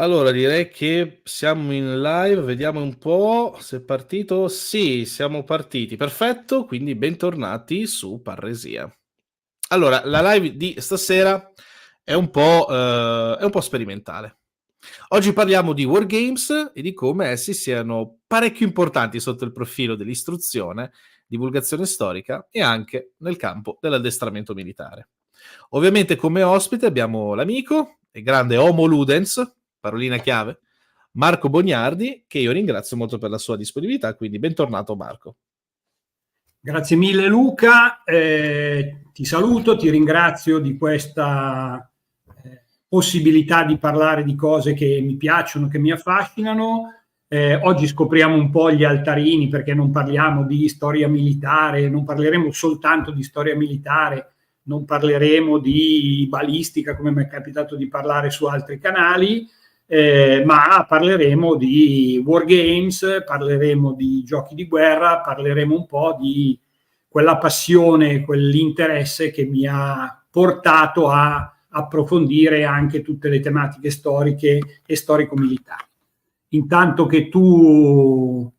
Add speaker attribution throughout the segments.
Speaker 1: Allora, direi che siamo in live, vediamo un po' se è partito. Sì, siamo partiti, perfetto, quindi bentornati su Parresia. Allora, la live di stasera è un po' sperimentale. Oggi parliamo di wargames e di come essi siano parecchio importanti sotto il profilo dell'istruzione, divulgazione storica e anche nel campo dell'addestramento militare. Ovviamente come ospite abbiamo l'amico e grande Homo Ludens, parolina chiave, Marco Bognardi, che io ringrazio molto per la sua disponibilità, quindi bentornato Marco.
Speaker 2: Grazie mille Luca, ti saluto, ti ringrazio di questa possibilità di parlare di cose che mi piacciono, che mi affascinano. Oggi scopriamo un po' gli altarini perché non parliamo di storia militare, non parleremo soltanto di storia militare, non parleremo di balistica come mi è capitato di parlare su altri canali, ma parleremo di wargames, parleremo di giochi di guerra, parleremo un po' di quella passione, quell'interesse che mi ha portato a approfondire anche tutte le tematiche storiche e storico-militari. Intanto che tu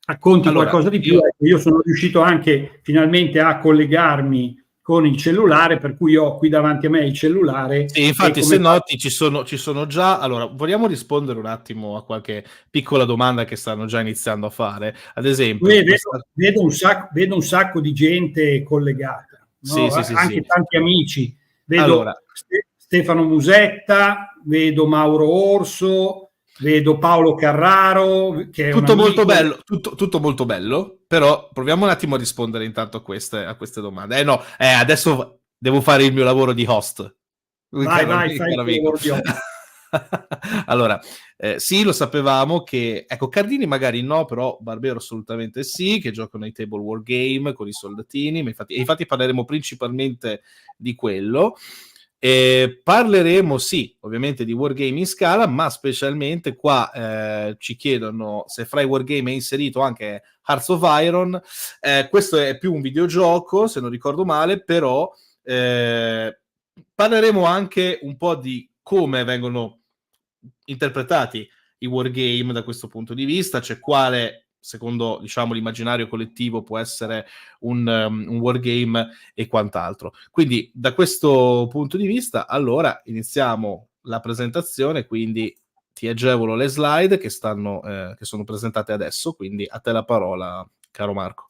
Speaker 2: racconti qualcosa di più, io sono riuscito anche finalmente a collegarmi con il cellulare, per cui ho qui davanti a me il cellulare.
Speaker 1: Sì, infatti, se noti ci sono già. Allora, vogliamo rispondere un attimo a qualche piccola domanda che stanno già iniziando a fare. Ad esempio,
Speaker 2: vedo un sacco di gente collegata, no?
Speaker 1: Sì,
Speaker 2: Anche
Speaker 1: sì.
Speaker 2: tanti amici. Vedo
Speaker 1: allora,
Speaker 2: Stefano Musetta, vedo Mauro Orso, vedo Paolo Carraro, che è
Speaker 1: tutto molto
Speaker 2: amico.
Speaker 1: bello, tutto molto bello, però proviamo un attimo a rispondere intanto a queste domande. No, adesso devo fare il mio lavoro di host.
Speaker 2: Vai, fai il tuo lavoro di host.
Speaker 1: Allora, sì, lo sapevamo che, ecco, Cardini magari no, però Barbero assolutamente sì, che giocano ai table war game con i soldatini, ma infatti parleremo principalmente di quello. Parleremo sì, ovviamente di wargame in scala, ma specialmente qua ci chiedono se fra i wargame è inserito anche Hearts of Iron. Questo è più un videogioco, se non ricordo male, però parleremo anche un po' di come vengono interpretati i wargame da questo punto di vista, cioè quale, secondo diciamo l'immaginario collettivo, può essere un wargame e quant'altro. Quindi da questo punto di vista, allora iniziamo la presentazione, quindi ti agevolo le slide che sono presentate adesso, quindi a te la parola, caro Marco.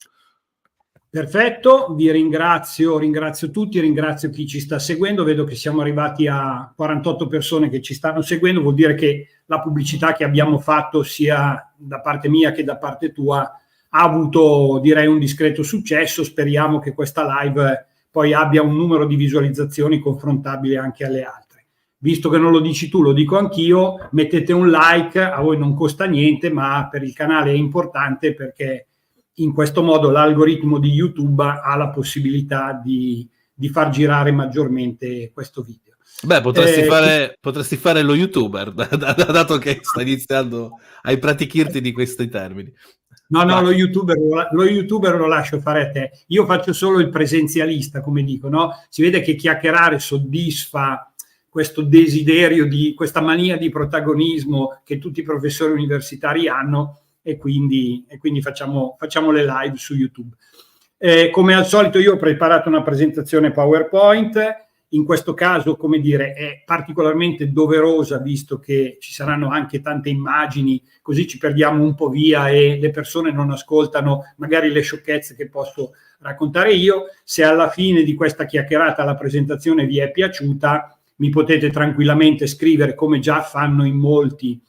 Speaker 2: Perfetto, vi ringrazio tutti, ringrazio chi ci sta seguendo. Vedo che siamo arrivati a 48 persone che ci stanno seguendo, vuol dire che la pubblicità che abbiamo fatto sia da parte mia che da parte tua ha avuto, direi, un discreto successo. Speriamo che questa live poi abbia un numero di visualizzazioni confrontabile anche alle altre. Visto che non lo dici tu, lo dico anch'io, mettete un like, a voi non costa niente, ma per il canale è importante perché in questo modo l'algoritmo di YouTube ha la possibilità di far girare maggiormente questo video.
Speaker 1: Beh, potresti fare lo YouTuber, dato che stai iniziando a impratichirti di questi termini.
Speaker 2: No, lo YouTuber lo lascio fare a te. Io faccio solo il presenzialista, come dico, no? Si vede che chiacchierare soddisfa questo desiderio questa mania di protagonismo che tutti i professori universitari hanno, e quindi facciamo le live su YouTube. Come al solito io ho preparato una presentazione PowerPoint, in questo caso, come dire, è particolarmente doverosa visto che ci saranno anche tante immagini, così ci perdiamo un po' via e le persone non ascoltano magari le sciocchezze che posso raccontare io. Se alla fine di questa chiacchierata la presentazione vi è piaciuta, mi potete tranquillamente scrivere, come già fanno in molti,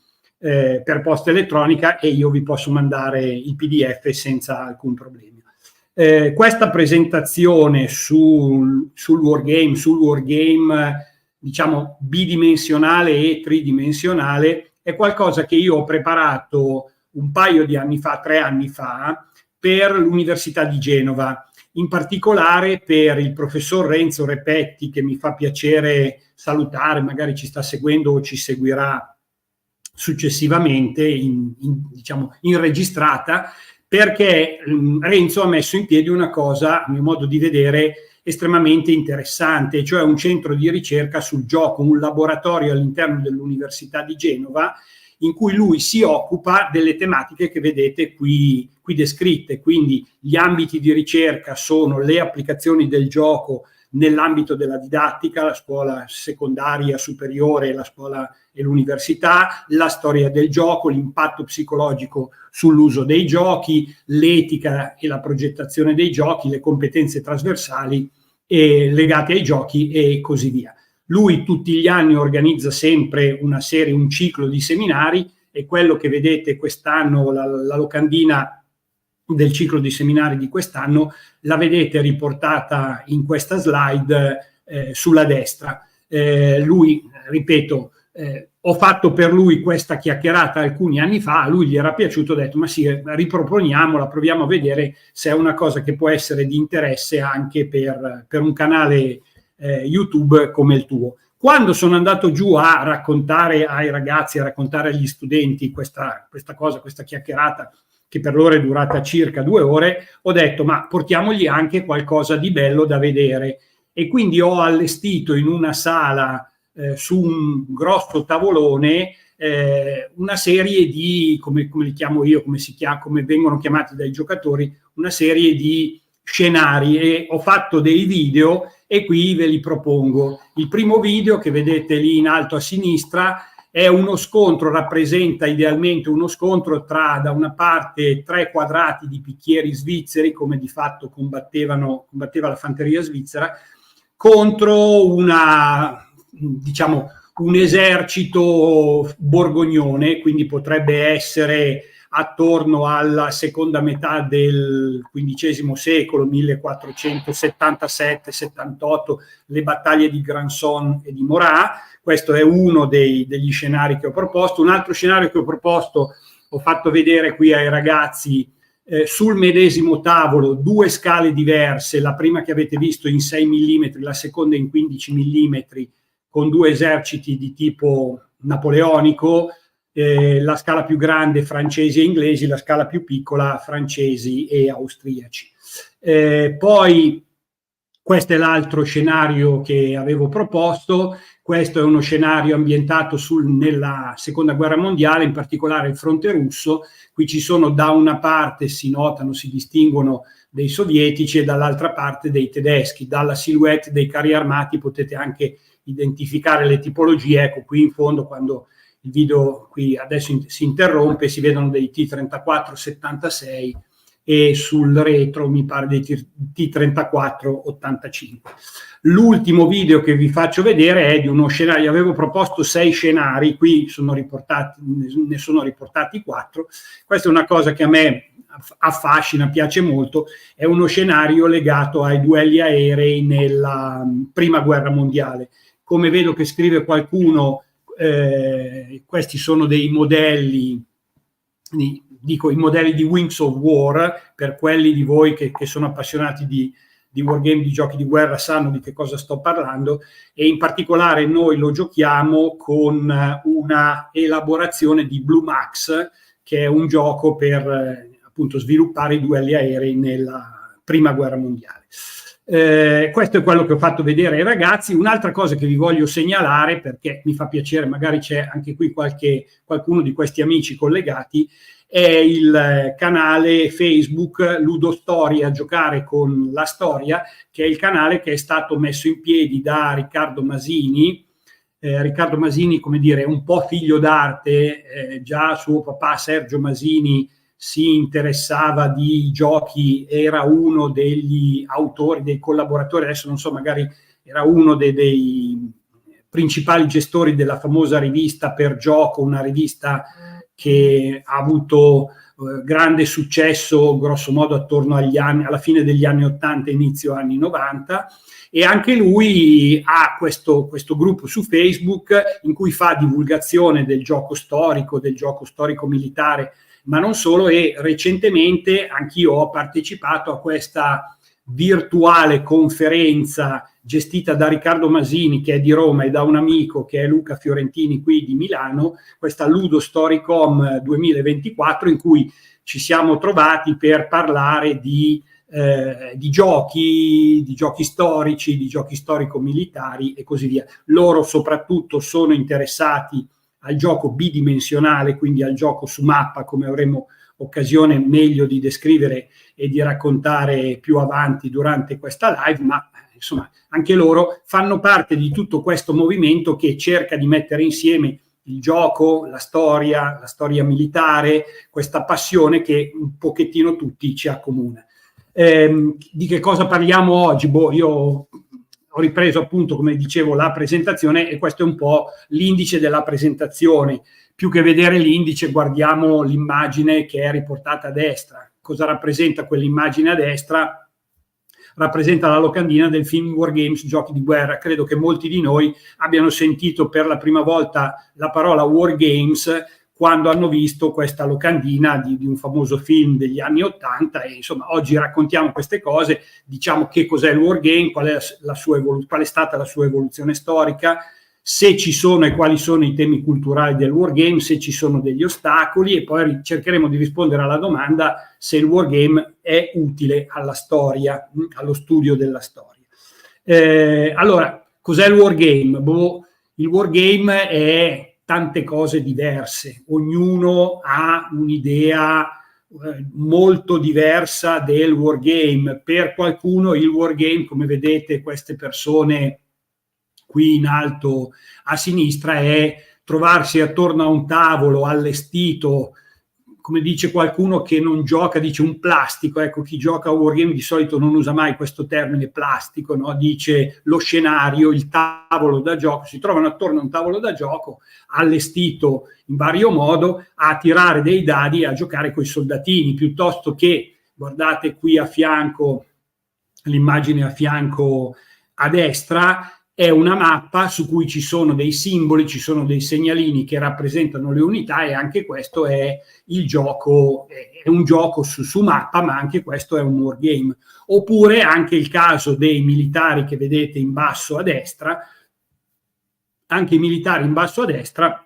Speaker 2: per posta elettronica, e io vi posso mandare il PDF senza alcun problema. Questa presentazione sul wargame, diciamo bidimensionale e tridimensionale, è qualcosa che io ho preparato un paio di anni fa, 3 anni fa, per l'Università di Genova, in particolare per il professor Renzo Repetti, che mi fa piacere salutare, magari ci sta seguendo o ci seguirà successivamente in registrata, perché Renzo ha messo in piedi una cosa, a mio modo di vedere, estremamente interessante, cioè un centro di ricerca sul gioco, un laboratorio all'interno dell'Università di Genova, in cui lui si occupa delle tematiche che vedete qui descritte. Quindi gli ambiti di ricerca sono le applicazioni del gioco nell'ambito della didattica, la scuola secondaria superiore, la scuola e l'università, la storia del gioco, l'impatto psicologico sull'uso dei giochi, l'etica e la progettazione dei giochi, le competenze trasversali legate ai giochi e così via. Lui tutti gli anni organizza sempre un ciclo di seminari, e quello che vedete quest'anno, la locandina del ciclo di seminari di quest'anno, la vedete riportata in questa slide sulla destra. Lui, ripeto, ho fatto per lui questa chiacchierata alcuni anni fa, a lui gli era piaciuto, ho detto ma sì, riproponiamola, proviamo a vedere se è una cosa che può essere di interesse anche per un canale YouTube come il tuo. Quando sono andato giù a raccontare ai ragazzi, a raccontare agli studenti questa chiacchierata, che per loro è durata circa 2 ore, ho detto ma portiamogli anche qualcosa di bello da vedere, e quindi ho allestito in una sala su un grosso tavolone una serie di, come li chiamo io, come vengono chiamati dai giocatori, una serie di scenari, e ho fatto dei video e qui ve li propongo. Il primo video che vedete lì in alto a sinistra è uno scontro, rappresenta idealmente uno scontro tra, da una parte, 3 quadrati di picchieri svizzeri, come di fatto combatteva la fanteria svizzera, contro un esercito borgognone, quindi potrebbe essere attorno alla seconda metà del XV secolo, 1477-78, le battaglie di Granson e di Morat. Questo è uno degli scenari che ho proposto. Un altro scenario che ho proposto, ho fatto vedere qui ai ragazzi sul medesimo tavolo 2 scale diverse, la prima che avete visto in 6 mm, la seconda in 15 mm, con 2 eserciti di tipo napoleonico, la scala più grande francesi e inglesi, la scala più piccola francesi e austriaci. Poi questo è l'altro scenario che avevo proposto. Questo è uno scenario ambientato nella seconda guerra mondiale, in particolare il fronte russo. Qui ci sono da una parte, si distinguono dei sovietici, e dall'altra parte dei tedeschi. Dalla silhouette dei carri armati potete anche identificare le tipologie. Ecco, qui in fondo, quando il video qui adesso si interrompe, si vedono dei T-34-76 e sul retro mi pare dei T-34-85. L'ultimo video che vi faccio vedere è di uno scenario. Avevo proposto 6 scenari, qui ne sono riportati 4. Questa è una cosa che a me affascina, piace molto. È uno scenario legato ai duelli aerei nella prima guerra mondiale. Come vedo che scrive qualcuno, questi sono dei modelli, dico i modelli di Wings of War, per quelli di voi che sono appassionati di wargame, di giochi di guerra, sanno di che cosa sto parlando, e in particolare noi lo giochiamo con una elaborazione di Blue Max, che è un gioco per appunto sviluppare i duelli aerei nella prima guerra mondiale. Questo è quello che ho fatto vedere ai ragazzi. Un'altra cosa che vi voglio segnalare, perché mi fa piacere, magari c'è anche qui qualcuno di questi amici collegati, è il canale Facebook Ludostoria, giocare con la storia, che è il canale che è stato messo in piedi da Riccardo Masini. Riccardo Masini, come dire, è un po' figlio d'arte, già suo papà Sergio Masini si interessava di giochi, era uno degli autori, dei collaboratori, adesso non so, magari era uno dei principali gestori della famosa rivista Per Gioco, una rivista che ha avuto grande successo grosso modo attorno alla fine degli anni 80 inizio anni 90, e anche lui ha questo gruppo su Facebook in cui fa divulgazione del gioco storico militare, ma non solo. E recentemente anch'io ho partecipato a questa virtuale conferenza gestita da Riccardo Masini, che è di Roma, e da un amico che è Luca Fiorentini qui di Milano, questa Ludo Storicom 2024, in cui ci siamo trovati per parlare di di giochi storici, di giochi storico-militari e così via. Loro soprattutto sono interessati al gioco bidimensionale, quindi al gioco su mappa, come avremo occasione meglio di descrivere e di raccontare più avanti durante questa live, ma insomma anche loro fanno parte di tutto questo movimento che cerca di mettere insieme il gioco, la storia militare, questa passione che un pochettino tutti ci accomuna. Di che cosa parliamo oggi? Io ho ripreso appunto, come dicevo, la presentazione e questo è un po' l'indice della presentazione. Più che vedere l'indice, guardiamo l'immagine che è riportata a destra. Cosa rappresenta quell'immagine a destra? Rappresenta la locandina del film War Games, Giochi di guerra. Credo che molti di noi abbiano sentito per la prima volta la parola War Games quando hanno visto questa locandina di un famoso film degli anni '80 e insomma oggi raccontiamo queste cose, diciamo che cos'è il Wargame, qual è stata la sua evoluzione storica, se ci sono e quali sono i temi culturali del Wargame, se ci sono degli ostacoli e poi cercheremo di rispondere alla domanda se il Wargame è utile alla storia, allo studio della storia. Allora, cos'è il Wargame? Il Wargame è tante cose diverse, ognuno ha un'idea molto diversa del wargame. Per qualcuno il wargame, come vedete queste persone qui in alto a sinistra, è trovarsi attorno a un tavolo allestito, come dice qualcuno che non gioca, dice un plastico. Ecco, chi gioca a wargame di solito non usa mai questo termine plastico, no? Dice lo scenario, il tavolo da gioco, si trovano attorno a un tavolo da gioco allestito in vario modo a tirare dei dadi e a giocare coi soldatini, piuttosto che, guardate qui a fianco, l'immagine a fianco a destra, è una mappa su cui ci sono dei simboli, ci sono dei segnalini che rappresentano le unità e anche questo è il gioco, è un gioco su mappa, ma anche questo è un wargame. Oppure anche il caso dei militari che vedete in basso a destra, anche i militari in basso a destra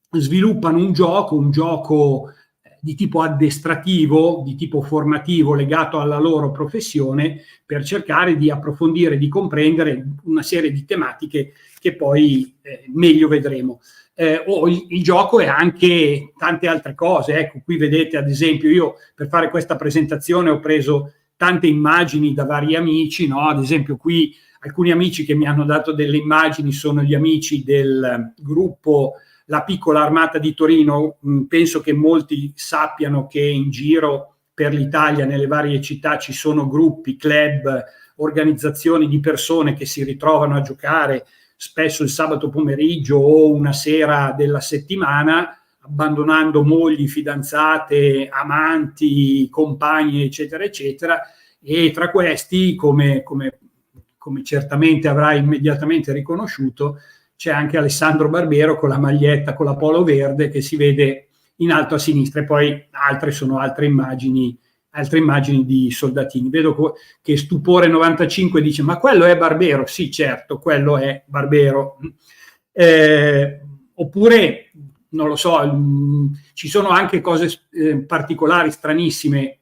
Speaker 2: sviluppano un gioco di tipo addestrativo, di tipo formativo legato alla loro professione per cercare di approfondire, di comprendere una serie di tematiche che poi meglio vedremo. Il gioco è anche tante altre cose. Ecco, qui vedete ad esempio, io per fare questa presentazione ho preso tante immagini da vari amici, no? Ad esempio qui alcuni amici che mi hanno dato delle immagini sono gli amici del gruppo La Piccola Armata di Torino. Penso che molti sappiano che in giro per l'Italia, nelle varie città, ci sono gruppi, club, organizzazioni di persone che si ritrovano a giocare spesso il sabato pomeriggio o una sera della settimana, abbandonando mogli, fidanzate, amanti, compagni, eccetera, eccetera. E tra questi, come certamente avrai immediatamente riconosciuto, c'è anche Alessandro Barbero con la maglietta, con la polo verde che si vede in alto a sinistra, e poi altre immagini di soldatini. Vedo che Stupore 95 dice: ma quello è Barbero? Sì, certo, quello è Barbero. Oppure, non lo so, ci sono anche cose particolari, stranissime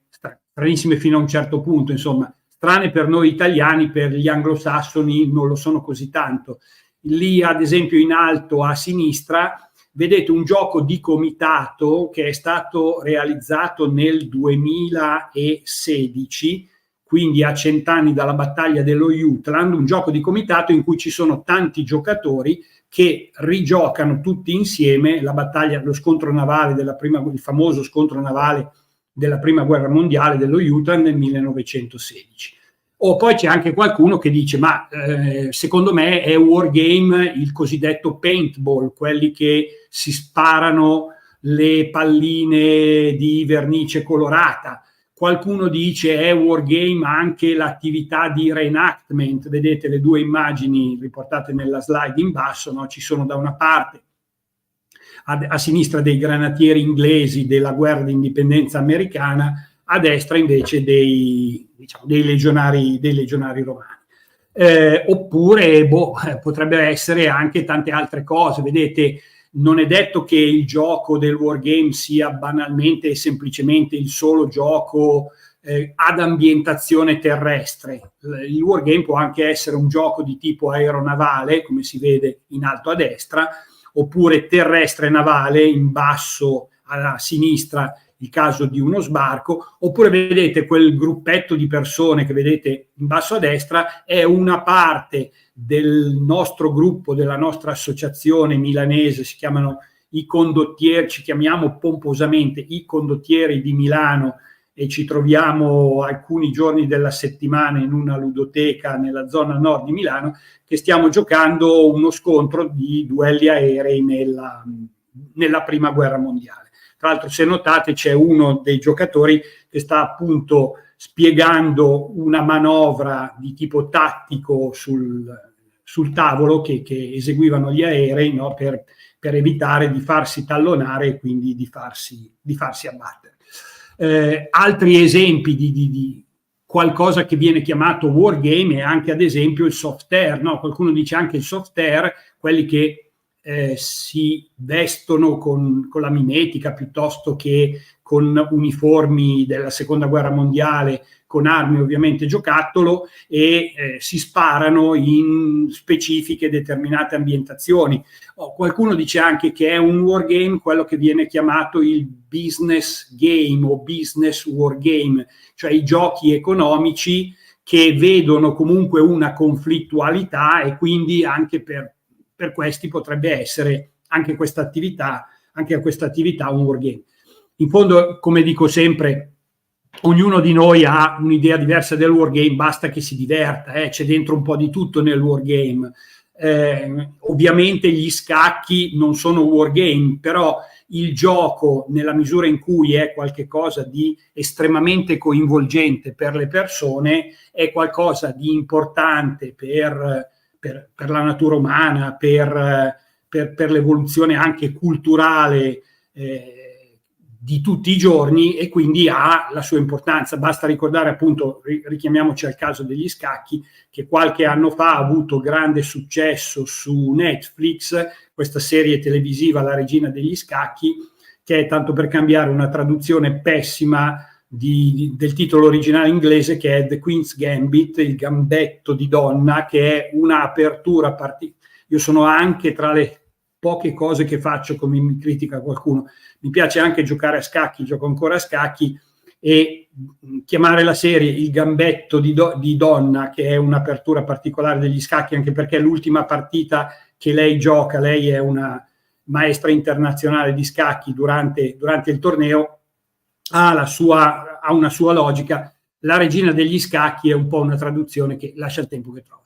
Speaker 2: fino a un certo punto, insomma, strane per noi italiani, per gli anglosassoni non lo sono così tanto. Lì, ad esempio, in alto a sinistra, vedete un gioco di comitato che è stato realizzato nel 2016, quindi a 100 anni dalla battaglia dello Jutland, un gioco di comitato in cui ci sono tanti giocatori che rigiocano tutti insieme la battaglia, lo scontro navale il famoso scontro navale della Prima Guerra Mondiale dello Jutland nel 1916. O poi c'è anche qualcuno che dice: ma secondo me è wargame il cosiddetto paintball, quelli che si sparano le palline di vernice colorata. Qualcuno dice è wargame anche l'attività di reenactment. Vedete le due immagini riportate nella slide in basso, no? Ci sono da una parte a sinistra dei granatieri inglesi della guerra d'indipendenza americana, a destra invece dei legionari romani. Oppure potrebbe essere anche tante altre cose. Vedete, non è detto che il gioco del wargame sia banalmente e semplicemente il solo gioco ad ambientazione terrestre. Il wargame può anche essere un gioco di tipo aeronavale, come si vede in alto a destra, oppure terrestre navale, in basso a sinistra il caso di uno sbarco, oppure vedete quel gruppetto di persone che vedete in basso a destra è una parte del nostro gruppo, della nostra associazione milanese, si chiamano i condottieri, ci chiamiamo pomposamente i condottieri di Milano, e ci troviamo alcuni giorni della settimana in una ludoteca nella zona nord di Milano, che stiamo giocando uno scontro di duelli aerei nella prima guerra mondiale. Tra l'altro, se notate, c'è uno dei giocatori che sta appunto spiegando una manovra di tipo tattico sul tavolo che eseguivano gli aerei, no? per evitare di farsi tallonare e quindi di farsi abbattere. Altri esempi di qualcosa che viene chiamato wargame è anche ad esempio il software, no? Qualcuno dice anche il software, quelli che si vestono con la mimetica piuttosto che con uniformi della seconda guerra mondiale, con armi ovviamente giocattolo, e si sparano in specifiche determinate ambientazioni. Qualcuno dice anche che è un wargame quello che viene chiamato il business game o business wargame, cioè i giochi economici che vedono comunque una conflittualità, e quindi anche per questi potrebbe essere anche questa attività un wargame. In fondo, come dico sempre, ognuno di noi ha un'idea diversa del wargame, basta che si diverta, c'è dentro un po' di tutto nel wargame. Ovviamente gli scacchi non sono wargame, però il gioco, nella misura in cui è qualcosa di estremamente coinvolgente per le persone, è qualcosa di importante per la natura umana, per l'evoluzione anche culturale di tutti i giorni, e quindi ha la sua importanza. Basta ricordare, appunto, richiamiamoci al caso degli scacchi, che qualche anno fa ha avuto grande successo su Netflix, questa serie televisiva La regina degli scacchi, che è, tanto per cambiare, una traduzione pessima del titolo originale inglese, che è The Queen's Gambit, il gambetto di donna, che è una apertura Io sono anche, tra le poche cose che faccio, come mi critica qualcuno, mi piace anche giocare a scacchi, gioco ancora a scacchi, e chiamare la serie il gambetto di donna, che è un'apertura particolare degli scacchi, anche perché l'ultima partita che lei gioca, lei è una maestra internazionale di scacchi, durante il torneo, ha una sua logica. La regina degli scacchi è un po' una traduzione che lascia il tempo che trova.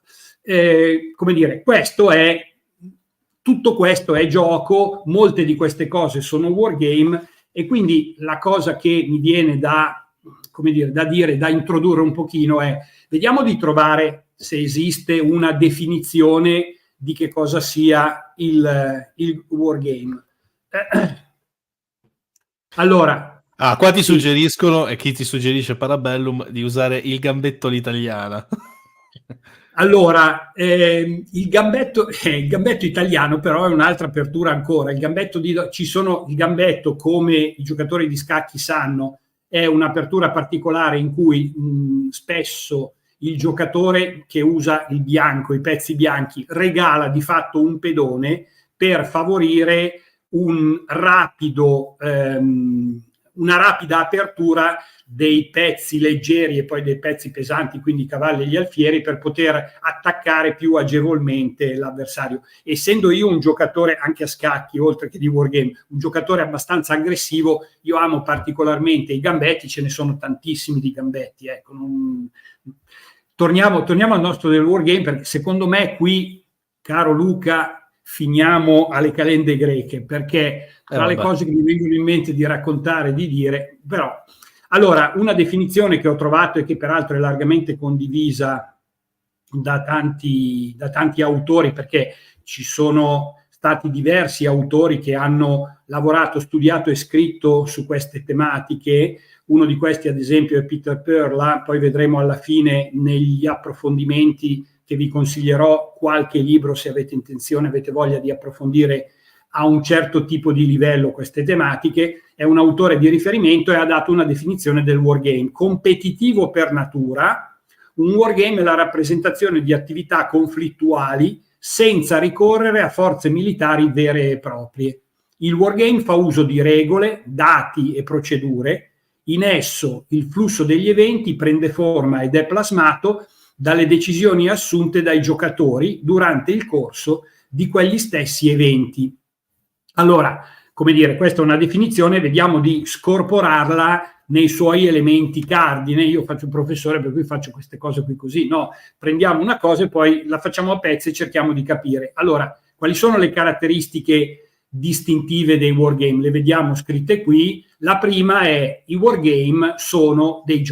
Speaker 2: Come dire, tutto questo è gioco, molte di queste cose sono wargame, e quindi la cosa che mi viene da introdurre un pochino è: vediamo di trovare se esiste una definizione di che cosa sia il wargame. Allora,
Speaker 1: qua ti suggeriscono, e chi ti suggerisce Parabellum, di usare il gambetto all'italiana.
Speaker 2: Allora, il gambetto italiano però è un'altra apertura ancora. Il gambetto, come i giocatori di scacchi sanno, è un'apertura particolare in cui spesso il giocatore che usa il bianco, i pezzi bianchi, regala di fatto un pedone per favorire una rapida apertura dei pezzi leggeri e poi dei pezzi pesanti, quindi i cavalli e gli alfieri, per poter attaccare più agevolmente l'avversario. Essendo io un giocatore anche a scacchi, oltre che di wargame, un giocatore abbastanza aggressivo, io amo particolarmente i gambetti, ce ne sono tantissimi di gambetti. Ecco, torniamo al nostro del wargame, perché secondo me qui, caro Luca, finiamo alle calende greche, perché tra le cose che mi vengono in mente di raccontare, di dire, però, allora, una definizione che ho trovato e che peraltro è largamente condivisa da tanti autori, perché ci sono stati diversi autori che hanno lavorato, studiato e scritto su queste tematiche. Uno di questi, ad esempio, è Peter Perla. Poi vedremo alla fine, negli approfondimenti, che vi consiglierò qualche libro se avete intenzione, avete voglia di approfondire a un certo tipo di livello queste tematiche, è un autore di riferimento e ha dato una definizione del wargame: competitivo per natura. Un wargame è la rappresentazione di attività conflittuali senza ricorrere a forze militari vere e proprie. Il wargame fa uso di regole, dati e procedure. In esso il flusso degli eventi prende forma ed è plasmato dalle decisioni assunte dai giocatori durante il corso di quegli stessi eventi. Allora, come dire, questa è una definizione, vediamo di scorporarla nei suoi elementi cardine. Io faccio il professore, per cui faccio queste cose qui così, no? Prendiamo una cosa e poi la facciamo a pezzi e cerchiamo di capire. Allora, quali sono le caratteristiche distintive dei wargame? Le vediamo scritte qui. La prima è: i wargame sono dei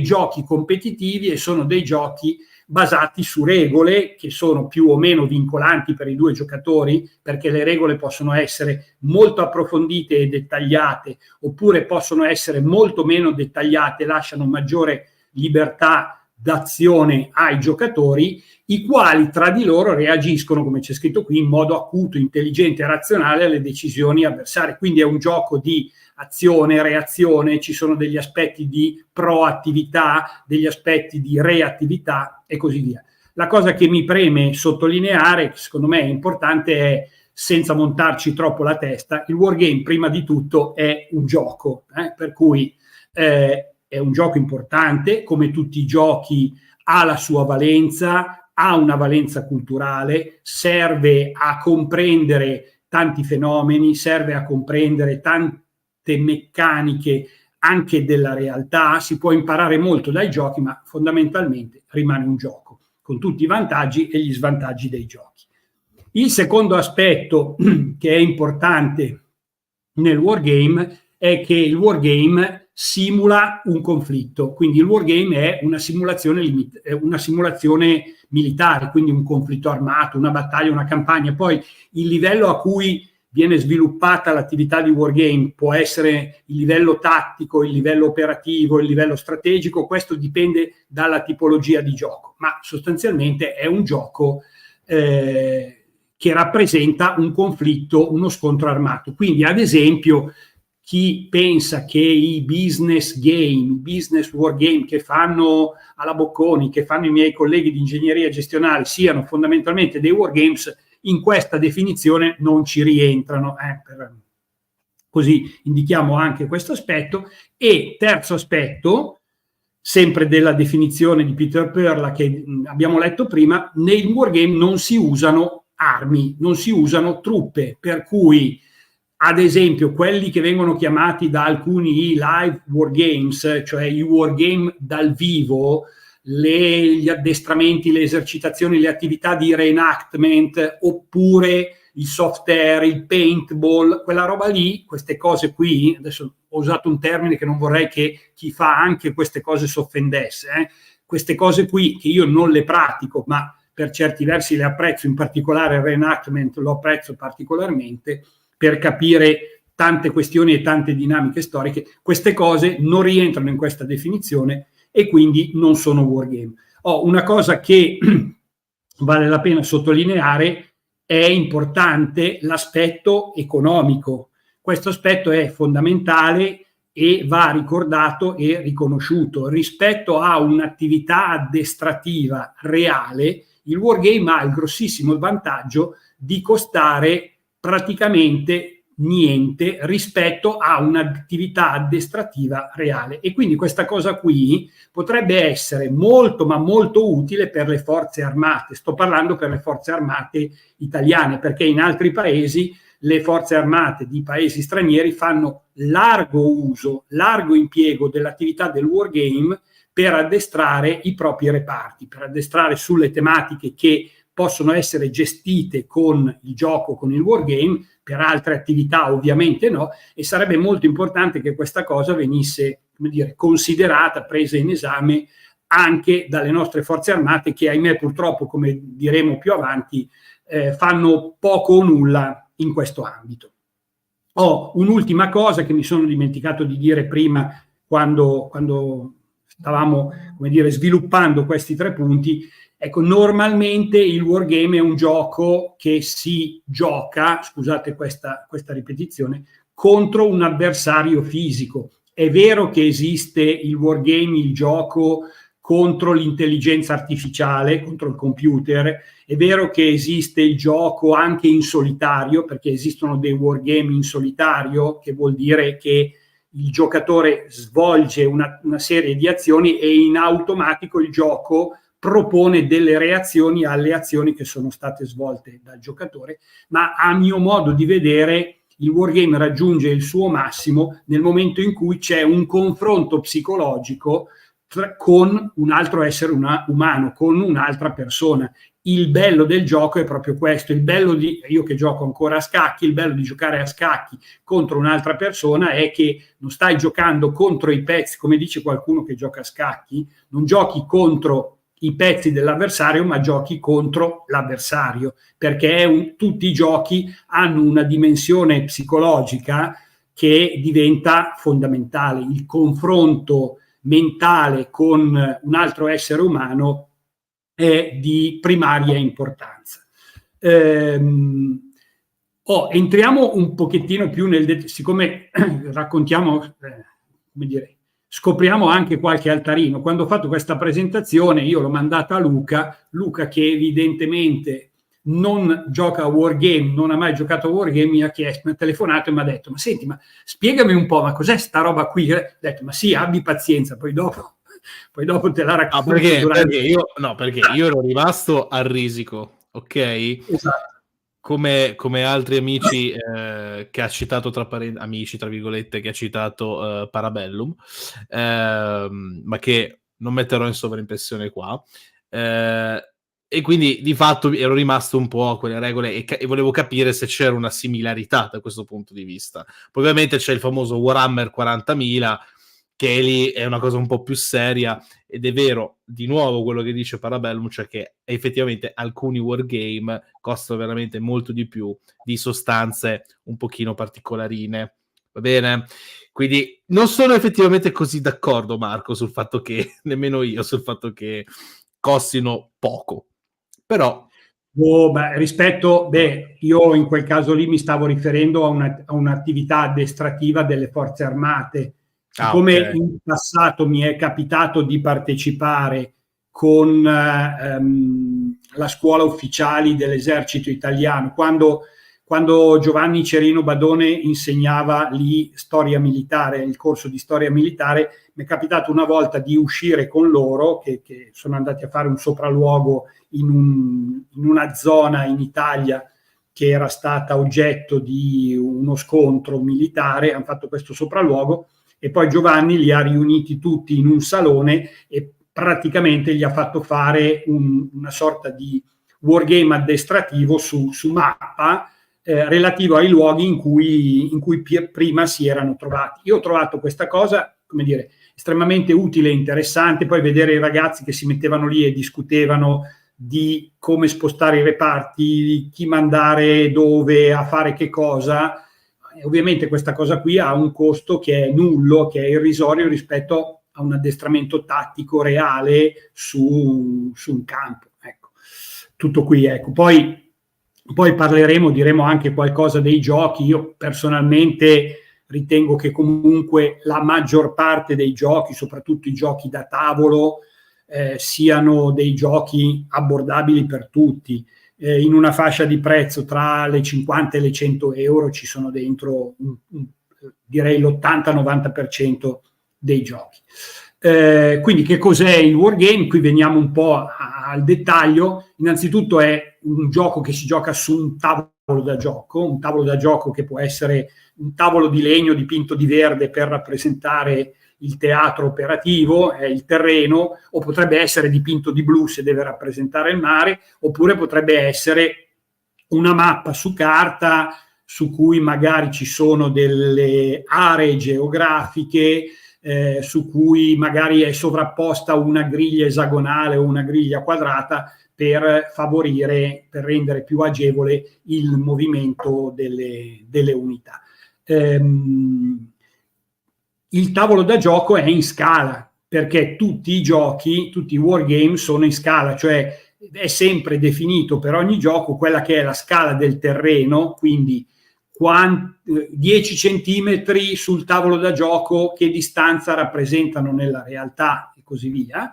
Speaker 2: giochi competitivi e sono dei giochi basati su regole che sono più o meno vincolanti per i due giocatori, perché le regole possono essere molto approfondite e dettagliate, oppure possono essere molto meno dettagliate, lasciano maggiore libertà d'azione ai giocatori, i quali tra di loro reagiscono, come c'è scritto qui, in modo acuto, intelligente e razionale alle decisioni avversarie. Quindi è un gioco di azione, reazione, ci sono degli aspetti di proattività, degli aspetti di reattività e così via. La cosa che mi preme sottolineare, che secondo me è importante, è, senza montarci troppo la testa, il wargame prima di tutto è un gioco, per cui è un gioco importante, come tutti i giochi ha la sua valenza, ha una valenza culturale, serve a comprendere tanti fenomeni, serve a comprendere tante meccaniche anche della realtà. Si può imparare molto dai giochi, ma fondamentalmente rimane un gioco, con tutti i vantaggi e gli svantaggi dei giochi. Il secondo aspetto che è importante nel wargame è che il wargame simula un conflitto, quindi il wargame è una simulazione militare, quindi un conflitto armato, una battaglia, una campagna. Poi il livello a cui viene sviluppata l'attività di wargame può essere il livello tattico, il livello operativo, il livello strategico, questo dipende dalla tipologia di gioco, ma sostanzialmente è un gioco che rappresenta un conflitto, uno scontro armato. Quindi, ad esempio, chi pensa che i business game, business wargame che fanno alla Bocconi, che fanno i miei colleghi di ingegneria gestionale, siano fondamentalmente dei wargames, in questa definizione non ci rientrano. Così indichiamo anche questo aspetto. E terzo aspetto, sempre della definizione di Peter Perla che abbiamo letto prima, nei wargame non si usano armi, non si usano truppe, per cui ad esempio quelli che vengono chiamati da alcuni i live wargames, cioè i wargame dal vivo, gli addestramenti, le esercitazioni, le attività di reenactment, oppure il soft air, il paintball, quella roba lì, queste cose qui, adesso ho usato un termine che non vorrei che chi fa anche queste cose si offendesse, queste cose qui che io non le pratico, ma per certi versi le apprezzo, in particolare il reenactment lo apprezzo particolarmente, per capire tante questioni e tante dinamiche storiche. Queste cose non rientrano in questa definizione e quindi non sono wargame. Una cosa che vale la pena sottolineare: è importante l'aspetto economico. Questo aspetto è fondamentale e va ricordato e riconosciuto. Rispetto a un'attività addestrativa reale, il wargame ha il grossissimo vantaggio di costare praticamente niente rispetto a un'attività addestrativa reale, e quindi questa cosa qui potrebbe essere molto ma molto utile per le forze armate. Sto parlando per le forze armate italiane, perché in altri paesi le forze armate di paesi stranieri fanno largo uso, largo impiego dell'attività del wargame per addestrare i propri reparti, per addestrare sulle tematiche che possono essere gestite con il gioco, con il wargame. Per altre attività ovviamente no, e sarebbe molto importante che questa cosa venisse, come dire, considerata, presa in esame anche dalle nostre forze armate, che ahimè purtroppo, come diremo più avanti, fanno poco o nulla in questo ambito. Un'ultima cosa che mi sono dimenticato di dire prima quando stavamo, come dire, sviluppando questi 3 punti, Ecco, normalmente il wargame è un gioco che si gioca, scusate questa ripetizione, contro un avversario fisico. È vero che esiste il wargame, il gioco contro l'intelligenza artificiale, contro il computer, è vero che esiste il gioco anche in solitario, perché esistono dei wargame in solitario, che vuol dire che il giocatore svolge una serie di azioni e in automatico il gioco propone delle reazioni alle azioni che sono state svolte dal giocatore, ma a mio modo di vedere il wargame raggiunge il suo massimo nel momento in cui c'è un confronto psicologico con un altro essere umano, con un'altra persona. Il bello del gioco è proprio questo, io che gioco ancora a scacchi, il bello di giocare a scacchi contro un'altra persona è che non stai giocando contro i pezzi, come dice qualcuno che gioca a scacchi, non giochi contro i pezzi dell'avversario, ma giochi contro l'avversario, perché tutti i giochi hanno una dimensione psicologica che diventa fondamentale. Il confronto mentale con un altro essere umano è di primaria importanza. Entriamo un pochettino più siccome raccontiamo, come dire, scopriamo anche qualche altarino. Quando ho fatto questa presentazione io l'ho mandata a Luca che evidentemente non gioca a wargame, non ha mai giocato a wargame, mi ha telefonato e mi ha detto: ma senti, ma spiegami un po', ma cos'è sta roba qui? Ho detto: ma sì, abbi pazienza, poi dopo te la racconto.
Speaker 1: Perché io ero rimasto a risico, ok?
Speaker 2: Esatto.
Speaker 1: Come altri amici che ha citato, amici tra virgolette, che ha citato Parabellum, ma che non metterò in sovraimpressione qua, e quindi di fatto ero rimasto un po' a quelle regole e volevo capire se c'era una similarità da questo punto di vista. Poi ovviamente c'è il famoso Warhammer 40.000, che lì è una cosa un po' più seria, ed è vero di nuovo quello che dice Parabellum, cioè che effettivamente alcuni wargame costano veramente molto di più di sostanze un pochino particolarine, va bene? Quindi non sono effettivamente così d'accordo, Marco, sul fatto che, nemmeno io, sul fatto che costino poco, però
Speaker 2: io in quel caso lì mi stavo riferendo a un'attività addestrativa delle forze armate. Siccome
Speaker 1: okay.
Speaker 2: in passato mi è capitato di partecipare con la scuola ufficiali dell'esercito italiano, quando Giovanni Cerino Badone insegnava lì storia militare, il corso di storia militare, mi è capitato una volta di uscire con loro, che sono andati a fare un sopralluogo in una zona in Italia che era stata oggetto di uno scontro militare. Hanno fatto questo sopralluogo e poi Giovanni li ha riuniti tutti in un salone e praticamente gli ha fatto fare una sorta di wargame addestrativo su mappa, relativo ai luoghi in cui prima si erano trovati. Io ho trovato questa cosa, come dire, estremamente utile e interessante. Poi vedere i ragazzi che si mettevano lì e discutevano di come spostare i reparti, chi mandare dove, a fare che cosa. Ovviamente questa cosa qui ha un costo che è nullo, che è irrisorio rispetto a un addestramento tattico reale su un campo. Ecco, tutto qui. Ecco. Poi diremo anche qualcosa dei giochi. Io personalmente ritengo che comunque la maggior parte dei giochi, soprattutto i giochi da tavolo, siano dei giochi abbordabili per tutti. In una fascia di prezzo tra le 50 e le 100 euro ci sono dentro direi l'80-90% dei giochi. Quindi che cos'è il wargame? Qui veniamo un po' al dettaglio. Innanzitutto è un gioco che si gioca su un tavolo da gioco che può essere un tavolo di legno dipinto di verde per rappresentare il teatro operativo, il terreno, o potrebbe essere dipinto di blu se deve rappresentare il mare, oppure potrebbe essere una mappa su carta su cui magari ci sono delle aree geografiche, su cui magari è sovrapposta una griglia esagonale o una griglia quadrata per rendere più agevole il movimento delle unità. Il tavolo da gioco è in scala, perché tutti i wargame sono in scala, cioè è sempre definito per ogni gioco quella che è la scala del terreno, quindi 10 centimetri sul tavolo da gioco, che distanza rappresentano nella realtà e così via,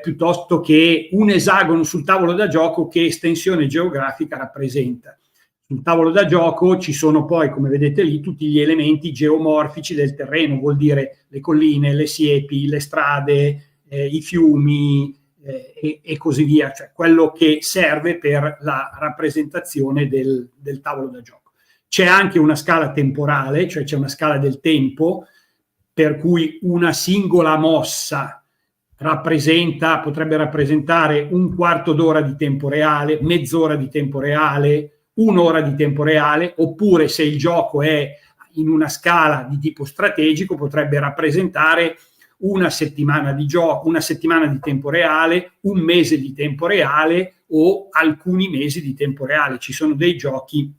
Speaker 2: piuttosto che un esagono sul tavolo da gioco, che estensione geografica rappresenta. Sul tavolo da gioco ci sono poi, come vedete lì, tutti gli elementi geomorfici del terreno, vuol dire le colline, le siepi, le strade, i fiumi e così via, cioè quello che serve per la rappresentazione del tavolo da gioco. C'è anche una scala temporale, cioè c'è una scala del tempo, per cui una singola mossa potrebbe rappresentare un quarto d'ora di tempo reale, mezz'ora di tempo reale, un'ora di tempo reale, oppure se il gioco è in una scala di tipo strategico potrebbe rappresentare una settimana di gioco, una settimana di tempo reale, un mese di tempo reale o alcuni mesi di tempo reale. Ci sono dei giochi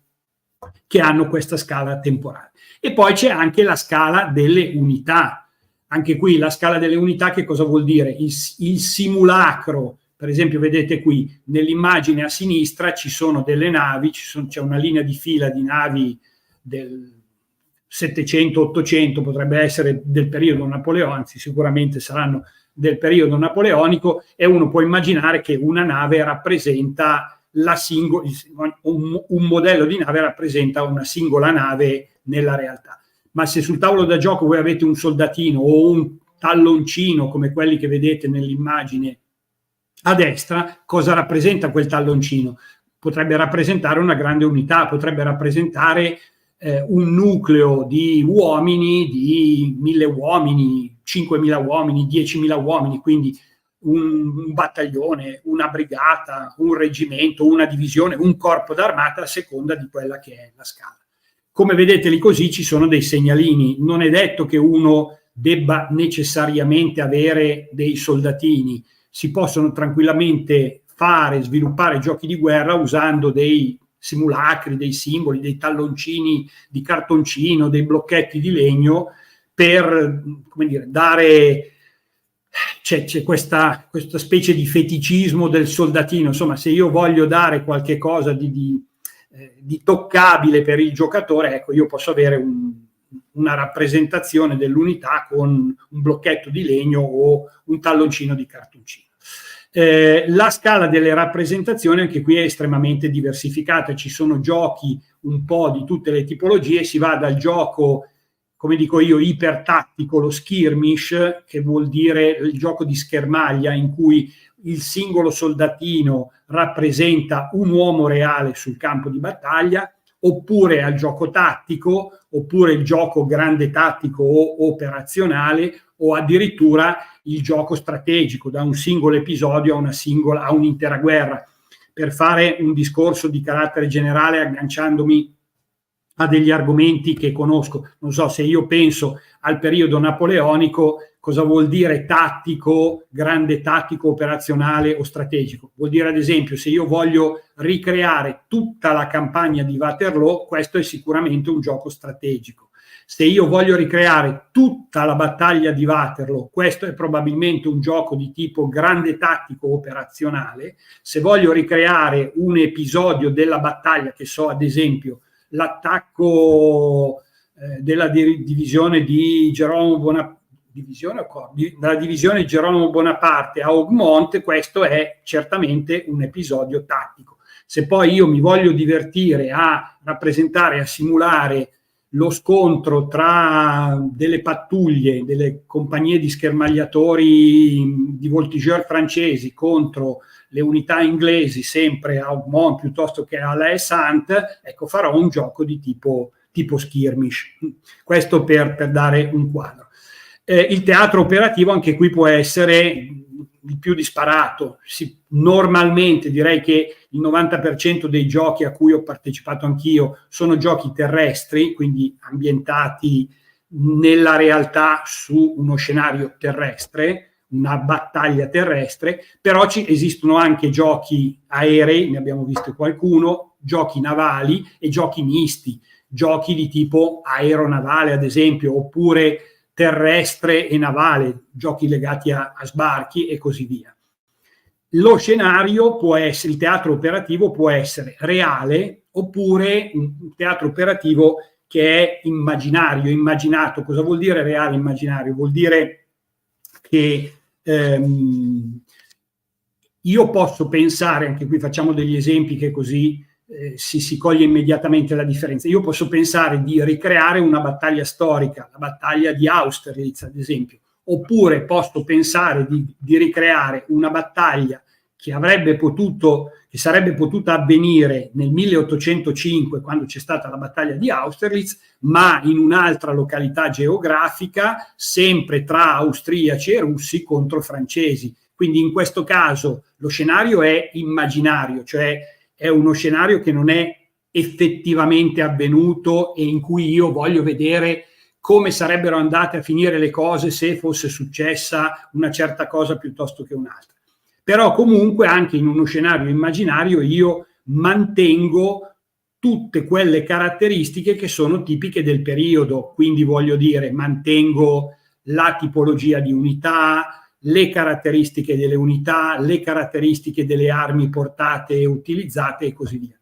Speaker 2: che hanno questa scala temporale. E poi c'è anche la scala delle unità. Anche qui la scala delle unità che cosa vuol dire? Il simulacro, per esempio vedete qui nell'immagine a sinistra ci sono delle navi, c'è una linea di fila di navi del 700-800, potrebbe essere del periodo napoleonico, anzi sicuramente saranno del periodo napoleonico, e uno può immaginare che una nave rappresenta un modello di nave rappresenta una singola nave nella realtà. Ma se sul tavolo da gioco voi avete un soldatino o un talloncino come quelli che vedete nell'immagine a destra, cosa rappresenta quel talloncino? Potrebbe rappresentare una grande unità, potrebbe rappresentare un nucleo di uomini, di 1000 uomini, 5000 uomini, 10.000 uomini, quindi un battaglione, una brigata, un reggimento, una divisione, un corpo d'armata, a seconda di quella che è la scala. Come vedete lì così ci sono dei segnalini, non è detto che uno debba necessariamente avere dei soldatini, si possono tranquillamente sviluppare giochi di guerra usando dei simulacri, dei simboli, dei talloncini di cartoncino, dei blocchetti di legno per, come dire, dare... C'è questa specie di feticismo del soldatino. Insomma, se io voglio dare qualche cosa di toccabile per il giocatore, ecco, io posso avere una rappresentazione dell'unità con un blocchetto di legno o un talloncino di cartoncino. La scala delle rappresentazioni anche qui è estremamente diversificata, ci sono giochi un po' di tutte le tipologie, si va dal gioco, come dico io, ipertattico, lo skirmish, che vuol dire il gioco di schermaglia in cui il singolo soldatino rappresenta un uomo reale sul campo di battaglia, oppure al gioco tattico, oppure il gioco grande tattico o operazionale, o addirittura il gioco strategico, da un singolo episodio a un'intera guerra. Per fare un discorso di carattere generale, agganciandomi a degli argomenti che conosco, non so, se io penso al periodo napoleonico, cosa vuol dire tattico, grande tattico, operazionale o strategico? Vuol dire, ad esempio, se io voglio ricreare tutta la campagna di Waterloo, questo è sicuramente un gioco strategico. Se io voglio ricreare tutta la battaglia di Waterloo, questo è probabilmente un gioco di tipo grande tattico operazionale. Se voglio ricreare un episodio della battaglia, che so, ad esempio, l'attacco della divisione di Gerolamo Bonaparte, dalla divisione di Gerolamo Bonaparte a Hougomont, questo è certamente un episodio tattico. Se poi io mi voglio divertire a rappresentare, a simulare lo scontro tra delle pattuglie, delle compagnie di schermagliatori di voltigeur francesi contro le unità inglesi, sempre a Hougomont piuttosto che a La Haye-Sainte, ecco, farò un gioco di tipo skirmish. Questo per dare un quadro. Il teatro operativo anche qui può essere il più disparato. Normalmente direi che il 90% dei giochi a cui ho partecipato anch'io sono giochi terrestri, quindi ambientati nella realtà su uno scenario terrestre, una battaglia terrestre, però esistono anche giochi aerei, ne abbiamo visto qualcuno, giochi navali e giochi misti, giochi di tipo aeronavale ad esempio, oppure terrestre e navale, giochi legati a sbarchi e così via. lo scenario può essere, il teatro operativo può essere reale oppure un teatro operativo che è immaginario, immaginato. Cosa vuol dire reale immaginario? Vuol dire che io posso pensare, anche qui facciamo degli esempi che così si coglie immediatamente la differenza. Io posso pensare di ricreare una battaglia storica, la battaglia di Austerlitz ad esempio, oppure posso pensare di ricreare una battaglia che sarebbe potuta avvenire nel 1805 quando c'è stata la battaglia di Austerlitz, ma in un'altra località geografica, sempre tra austriaci e russi contro francesi. Quindi in questo caso lo scenario è immaginario, cioè è uno scenario che non è effettivamente avvenuto e in cui io voglio vedere come sarebbero andate a finire le cose se fosse successa una certa cosa piuttosto che un'altra. Però comunque anche in uno scenario immaginario io mantengo tutte quelle caratteristiche che sono tipiche del periodo, quindi voglio dire mantengo la tipologia di unità, le caratteristiche delle unità, le caratteristiche delle armi portate e utilizzate e così via.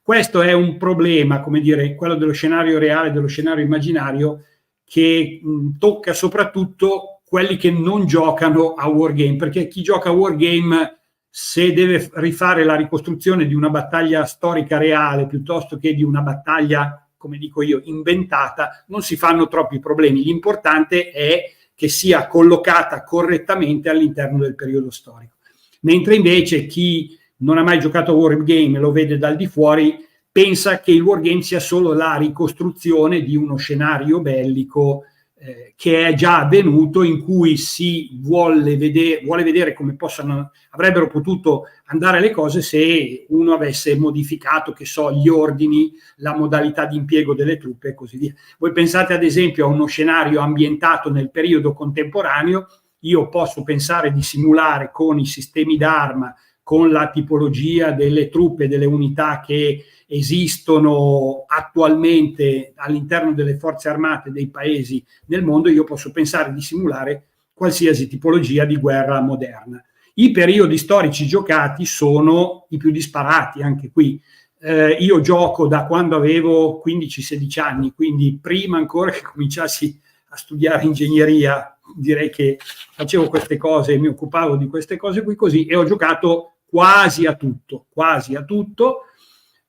Speaker 2: Questo è un problema, come dire, quello dello scenario reale, dello scenario immaginario, che tocca soprattutto quelli che non giocano a wargame, perché chi gioca a wargame, se deve rifare la ricostruzione di una battaglia storica reale piuttosto che di una battaglia, come dico io, inventata, non si fanno troppi problemi. L'importante è che sia collocata correttamente all'interno del periodo storico. Mentre invece chi non ha mai giocato a wargame e lo vede dal di fuori, pensa che il wargame sia solo la ricostruzione di uno scenario bellico che è già avvenuto, in cui si vuole vedere come avrebbero potuto andare le cose se uno avesse modificato, che so, gli ordini, la modalità di impiego delle truppe e così via. Voi pensate ad esempio a uno scenario ambientato nel periodo contemporaneo, io posso pensare di simulare con i sistemi d'arma, con la tipologia delle truppe, delle unità che esistono attualmente all'interno delle forze armate dei paesi nel mondo, io posso pensare di simulare qualsiasi tipologia di guerra moderna. I periodi storici giocati sono i più disparati anche qui. Io gioco da quando avevo 15-16 anni, quindi prima ancora che cominciassi a studiare ingegneria, direi che facevo queste cose, mi occupavo di queste cose qui così, e ho giocato quasi a tutto.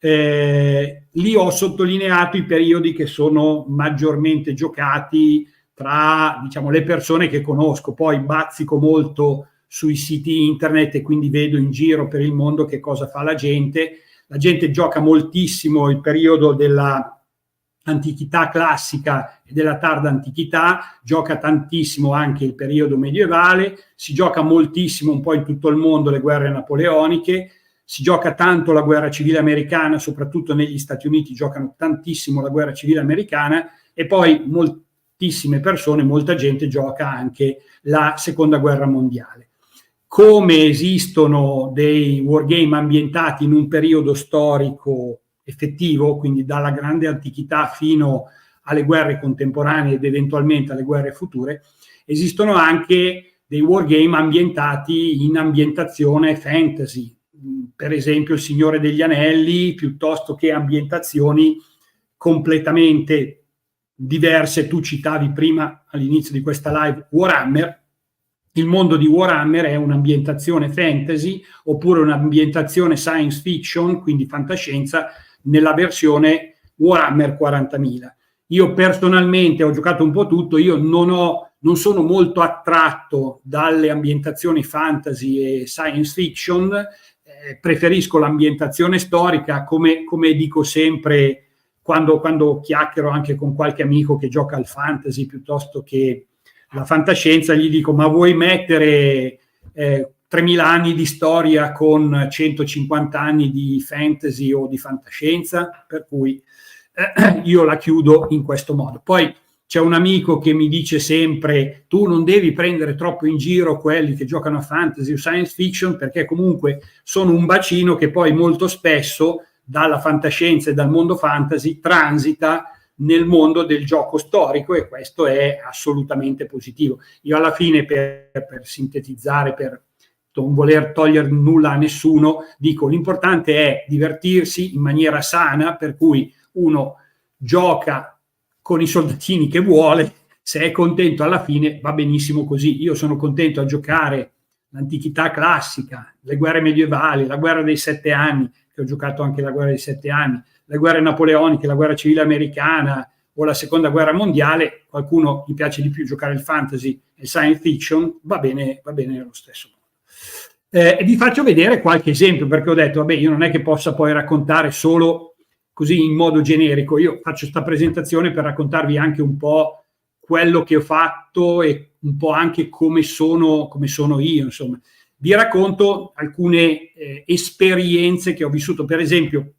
Speaker 2: Lì ho sottolineato i periodi che sono maggiormente giocati tra, diciamo, le persone che conosco. Poi bazzico molto sui siti internet e quindi vedo in giro per il mondo che cosa fa la gente. La gente gioca moltissimo il periodo della antichità classica e della tarda antichità, gioca tantissimo anche il periodo medievale, si gioca moltissimo un po' in tutto il mondo le guerre napoleoniche, si gioca tanto la guerra civile americana, soprattutto negli Stati Uniti giocano tantissimo la guerra civile americana, e poi moltissime persone, molta gente gioca anche la seconda guerra mondiale. Come esistono dei wargame ambientati in un periodo storico effettivo, quindi dalla grande antichità fino alle guerre contemporanee ed eventualmente alle guerre future, esistono anche dei wargame ambientati in ambientazione fantasy, per esempio Il Signore degli Anelli, piuttosto che ambientazioni completamente diverse. Tu citavi prima all'inizio di questa live Warhammer. Il mondo di Warhammer è un'ambientazione fantasy oppure un'ambientazione science fiction, quindi fantascienza, nella versione Warhammer 40.000. Io personalmente ho giocato un po' tutto, io non sono molto attratto dalle ambientazioni fantasy e science fiction, preferisco l'ambientazione storica, come dico sempre quando chiacchiero anche con qualche amico che gioca al fantasy piuttosto che la fantascienza, gli dico: ma vuoi mettere 3.000 anni di storia con 150 anni di fantasy o di fantascienza? Per cui io la chiudo in questo modo. Poi c'è un amico che mi dice sempre: tu non devi prendere troppo in giro quelli che giocano a fantasy o science fiction, perché comunque sono un bacino che poi molto spesso dalla fantascienza e dal mondo fantasy transita nel mondo del gioco storico, e questo è assolutamente positivo. Io alla fine, per sintetizzare, per non voler togliere nulla a nessuno, dico l'importante è divertirsi in maniera sana, per cui uno gioca con i soldatini che vuole, se è contento alla fine va benissimo così. Io sono contento a giocare l'antichità classica, le guerre medievali, la guerra dei 7 anni, che ho giocato anche la guerra dei 7 anni, le guerre napoleoniche, la guerra civile americana o la seconda guerra mondiale. Qualcuno gli piace di più giocare il fantasy e il science fiction, va bene nello stesso modo. E vi faccio vedere qualche esempio, perché ho detto, vabbè, io non è che possa poi raccontare solo così in modo generico, io faccio questa presentazione per raccontarvi anche un po' quello che ho fatto e un po' anche come sono io, insomma. Vi racconto alcune esperienze che ho vissuto. Per esempio,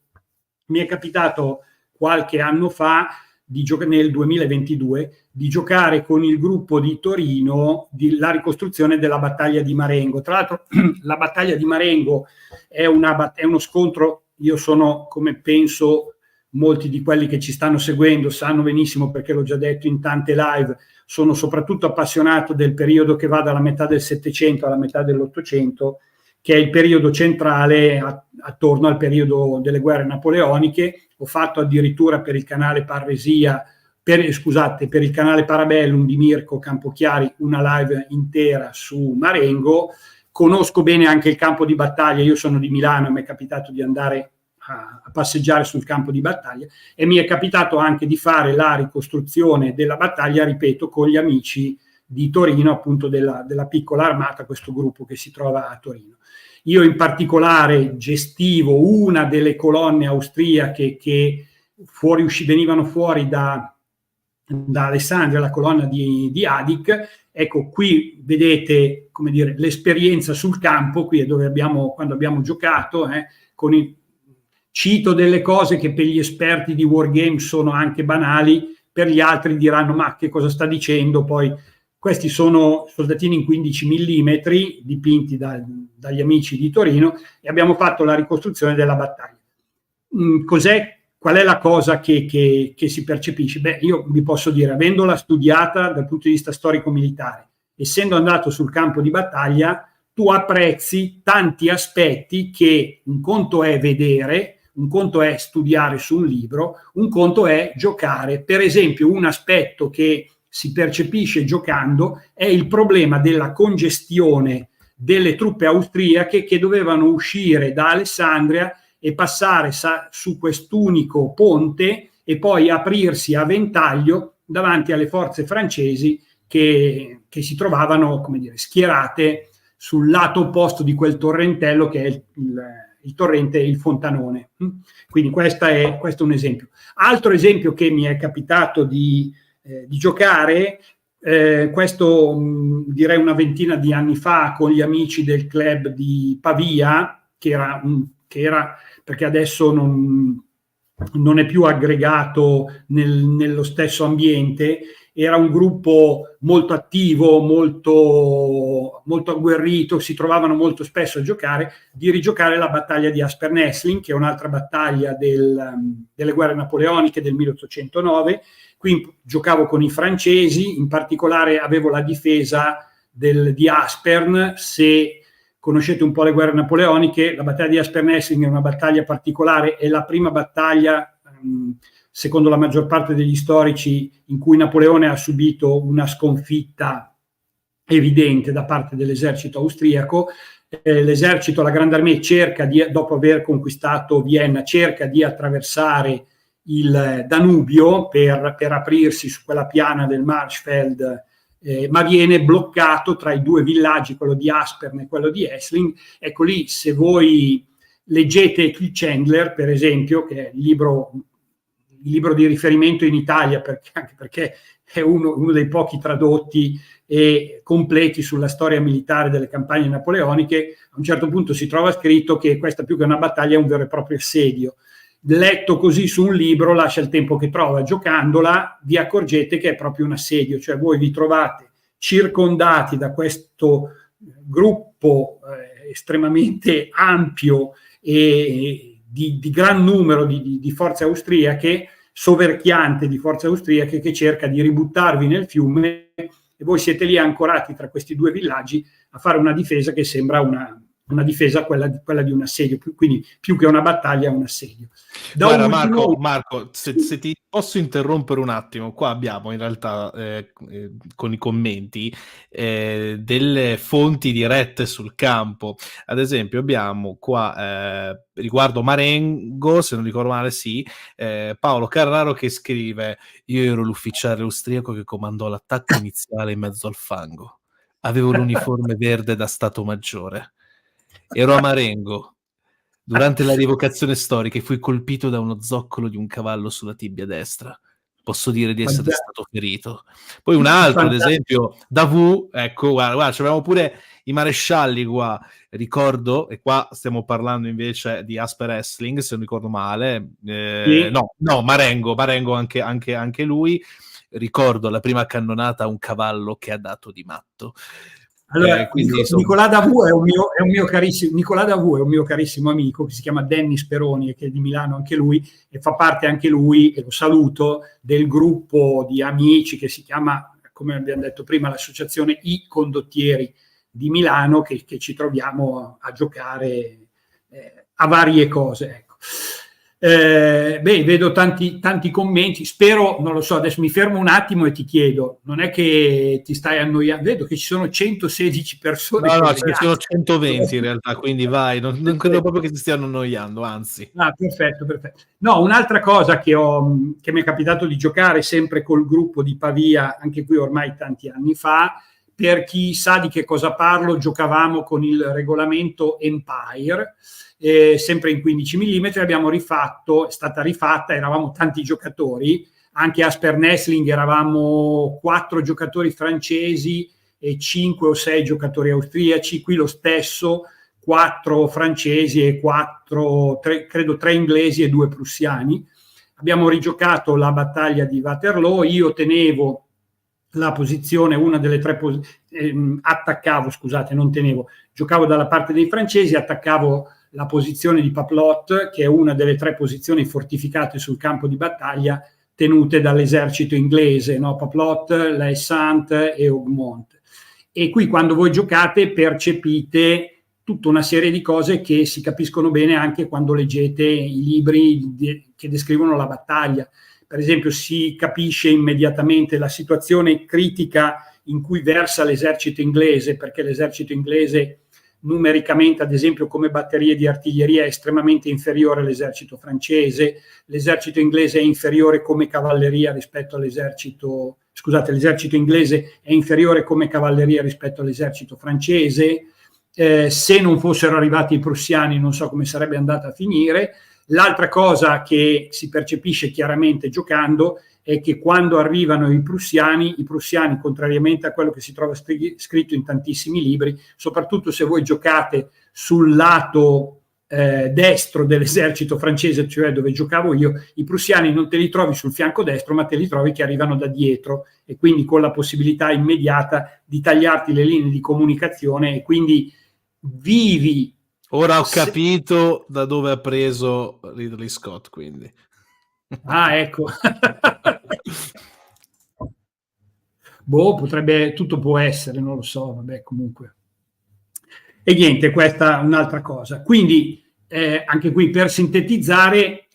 Speaker 2: mi è capitato qualche anno fa, nel 2022, di giocare con il gruppo di Torino la ricostruzione della battaglia di Marengo. Tra l'altro la battaglia di Marengo è uno scontro, io sono, come penso molti di quelli che ci stanno seguendo sanno benissimo, perché l'ho già detto in tante live, sono soprattutto appassionato del periodo che va dalla metà del Settecento alla metà dell'Ottocento, che è il periodo centrale attorno al periodo delle guerre napoleoniche. Ho fatto addirittura per il canale Parresia, per il canale Parabellum di Mirko Campochiari, una live intera su Marengo. Conosco bene anche il campo di battaglia, io sono di Milano e mi è capitato di andare a passeggiare sul campo di battaglia, e mi è capitato anche di fare la ricostruzione della battaglia, ripeto, con gli amici di Torino, appunto della piccola armata, questo gruppo che si trova a Torino. Io in particolare gestivo una delle colonne austriache che venivano fuori da Alessandria, la colonna di Adik. Ecco, qui vedete, come dire, l'esperienza sul campo. Qui è dove quando abbiamo giocato, cito delle cose che per gli esperti di wargame sono anche banali, per gli altri diranno ma che cosa sta dicendo. Poi questi sono soldatini in 15 mm dipinti dagli amici di Torino, e abbiamo fatto la ricostruzione della battaglia. Qual è la cosa che si percepisce? Beh, io vi posso dire, avendola studiata dal punto di vista storico-militare, essendo andato sul campo di battaglia, tu apprezzi tanti aspetti che un conto è vedere, un conto è studiare su un libro, un conto è giocare. Per esempio, un aspetto che si percepisce giocando è il problema della congestione delle truppe austriache che dovevano uscire da Alessandria e passare su quest'unico ponte e poi aprirsi a ventaglio davanti alle forze francesi che si trovavano, come dire, schierate sul lato opposto di quel torrentello che è il torrente il Fontanone. Quindi questo è un esempio. Altro esempio che mi è capitato di giocare, questo direi una ventina di anni fa, con gli amici del club di Pavia, che era perché adesso non è più aggregato nello stesso ambiente. Era un gruppo molto attivo, molto agguerrito, si trovavano molto spesso a rigiocare la battaglia di Aspern-Essling, che è un'altra battaglia delle guerre napoleoniche del 1809. Qui giocavo con i francesi, in particolare avevo la difesa di Aspern. Se conoscete un po' le guerre napoleoniche, la battaglia di Aspern-Essling è una battaglia particolare, è la prima battaglia, secondo la maggior parte degli storici, in cui Napoleone ha subito una sconfitta evidente da parte dell'esercito austriaco. L'esercito, la Grande Armée, dopo aver conquistato Vienna, cerca di attraversare il Danubio per aprirsi su quella piana del Marschfeld, ma viene bloccato tra i due villaggi, quello di Aspern e quello di Essling. Ecco, lì, se voi leggete Chandler, per esempio, che è il libro di riferimento in Italia, anche perché è uno dei pochi tradotti e completi sulla storia militare delle campagne napoleoniche, a un certo punto si trova scritto che questa, più che una battaglia, è un vero e proprio assedio. Letto così su un libro lascia il tempo che trova. Giocandola vi accorgete che è proprio un assedio, cioè voi vi trovate circondati da questo gruppo estremamente ampio e di gran numero di forze austriache, soverchiante di forze austriache, che cerca di ributtarvi nel fiume e voi siete lì ancorati tra questi due villaggi a fare una difesa che sembra una difesa quella di un assedio, quindi più che una battaglia è un assedio.
Speaker 1: Guarda, Marco, se ti posso interrompere un attimo, qua abbiamo in realtà con i commenti delle fonti dirette sul campo. Ad esempio abbiamo qua riguardo Marengo, se non ricordo male, sì, Paolo Carraro che scrive: io ero l'ufficiale austriaco che comandò l'attacco iniziale in mezzo al fango, avevo l'uniforme verde da Stato Maggiore, ero a Marengo durante la rievocazione storica e fui colpito da uno zoccolo di un cavallo sulla tibia destra. Posso dire di essere stato ferito. Poi un altro, ad esempio, Davout, ecco, guarda, abbiamo pure i marescialli qua, ricordo, e qua stiamo parlando invece di Asper Essling, se non ricordo male,
Speaker 2: Sì.
Speaker 1: no, Marengo anche lui, ricordo la prima cannonata a un cavallo che ha dato di matto.
Speaker 2: Allora, Nicolà Davout è un mio carissimo amico che si chiama Dennis Peroni e che è di Milano anche lui, e fa parte anche lui, e lo saluto, del gruppo di amici che si chiama, come abbiamo detto prima, l'associazione I Condottieri di Milano, che ci troviamo a giocare a varie cose, ecco. Vedo tanti commenti, spero, non lo so, adesso mi fermo un attimo e ti chiedo, non è che ti stai annoiando, vedo che ci sono 116 persone.
Speaker 1: No, ce ne sono 120 in realtà, quindi vai, non credo proprio che ti stiano annoiando, anzi.
Speaker 2: Perfetto. No, un'altra cosa che mi è capitato di giocare sempre col gruppo di Pavia, anche qui ormai tanti anni fa, per chi sa di che cosa parlo, giocavamo con il regolamento Empire, sempre in 15 mm, abbiamo rifatto, è stata rifatta, eravamo tanti giocatori, anche a Asper Nessling eravamo 4 giocatori francesi e 5 o 6 giocatori austriaci, qui lo stesso, 4 francesi e 3 inglesi e 2 prussiani. Abbiamo rigiocato la battaglia di Waterloo, io tenevo la posizione, una delle 3 giocavo dalla parte dei francesi, attaccavo la posizione di Papelotte, che è una delle 3 posizioni fortificate sul campo di battaglia tenute dall'esercito inglese, no? Papelotte, Les Saintes e Augmont. E qui quando voi giocate percepite tutta una serie di cose che si capiscono bene anche quando leggete i libri che descrivono la battaglia. Per esempio, si capisce immediatamente la situazione critica in cui versa l'esercito inglese, perché l'esercito inglese numericamente, ad esempio, come batterie di artiglieria è estremamente inferiore all'esercito francese, l'esercito inglese è inferiore come cavalleria rispetto all'esercito, l'esercito inglese è inferiore come cavalleria rispetto all'esercito francese, se non fossero arrivati i prussiani non so come sarebbe andata a finire. L'altra cosa che si percepisce chiaramente giocando è che quando arrivano i prussiani, contrariamente a quello che si trova scritto in tantissimi libri, soprattutto se voi giocate sul lato destro dell'esercito francese, cioè dove giocavo io, i prussiani non te li trovi sul fianco destro, ma te li trovi che arrivano da dietro, e quindi con la possibilità immediata di tagliarti le linee di comunicazione, e quindi vivi.
Speaker 1: Ora ho capito da dove ha preso Ridley Scott, quindi.
Speaker 2: Ecco. Potrebbe, tutto può essere, non lo so, vabbè, comunque. E niente, questa è un'altra cosa. Quindi, anche qui, per sintetizzare,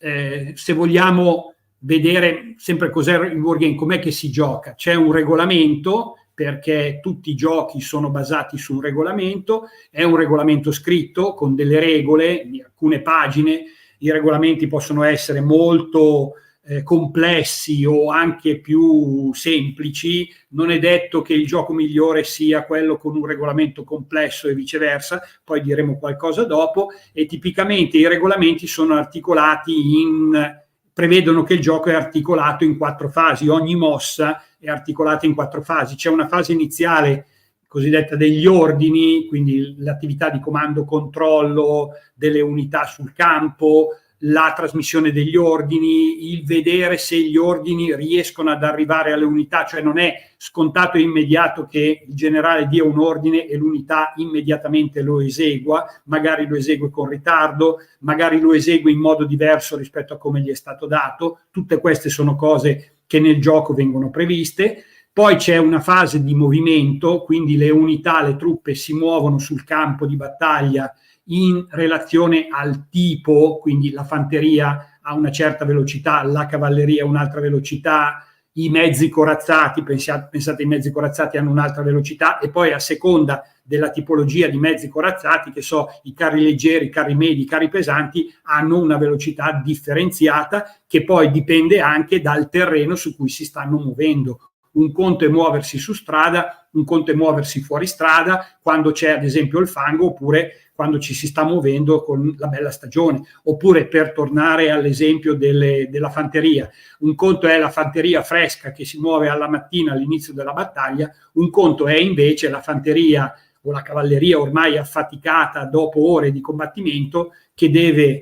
Speaker 2: se vogliamo vedere sempre cos'è il wargame, com'è che si gioca, c'è un regolamento, perché tutti i giochi sono basati su un regolamento, è un regolamento scritto con delle regole di alcune pagine. I regolamenti possono essere molto complessi o anche più semplici, non è detto che il gioco migliore sia quello con un regolamento complesso e viceversa, poi diremo qualcosa dopo, e tipicamente i regolamenti sono articolati prevedono che il gioco è articolato in 4 fasi, ogni mossa è articolata in 4 fasi. C'è una fase iniziale cosiddetta degli ordini, quindi l'attività di comando controllo delle unità sul campo, la trasmissione degli ordini, il vedere se gli ordini riescono ad arrivare alle unità, cioè non è scontato e immediato che il generale dia un ordine e l'unità immediatamente lo esegua, magari lo esegue con ritardo, magari lo esegue in modo diverso rispetto a come gli è stato dato. Tutte queste sono cose che nel gioco vengono previste. Poi c'è una fase di movimento, quindi le unità, le truppe si muovono sul campo di battaglia in relazione al tipo, quindi la fanteria ha una certa velocità, la cavalleria un'altra velocità, i mezzi corazzati, pensate ai mezzi corazzati hanno un'altra velocità, e poi a seconda della tipologia di mezzi corazzati, che so, i carri leggeri, i carri medi, i carri pesanti, hanno una velocità differenziata che poi dipende anche dal terreno su cui si stanno muovendo. Un conto è muoversi su strada, un conto è muoversi fuori strada, quando c'è ad esempio il fango, oppure quando ci si sta muovendo con la bella stagione. Oppure, per tornare all'esempio della fanteria, un conto è la fanteria fresca che si muove alla mattina all'inizio della battaglia, un conto è invece la fanteria o la cavalleria ormai affaticata dopo ore di combattimento, che deve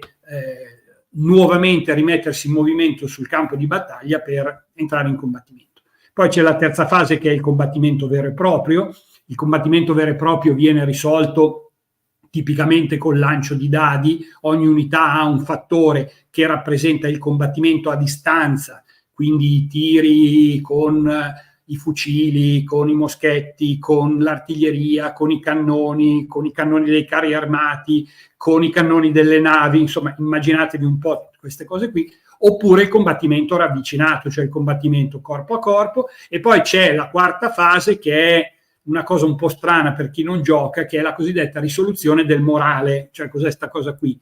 Speaker 2: nuovamente rimettersi in movimento sul campo di battaglia per entrare in combattimento. Poi c'è la terza fase, che è il combattimento vero e proprio. Il combattimento vero e proprio viene risolto tipicamente col lancio di dadi. Ogni unità ha un fattore che rappresenta il combattimento a distanza, quindi i tiri con i fucili, con i moschetti, con l'artiglieria, con i cannoni dei carri armati, con i cannoni delle navi, insomma immaginatevi un po' queste cose qui. Oppure il combattimento ravvicinato, cioè il combattimento corpo a corpo. E poi c'è la quarta fase, che è una cosa un po' strana per chi non gioca, che è la cosiddetta risoluzione del morale. Cioè, cos'è sta cosa qui?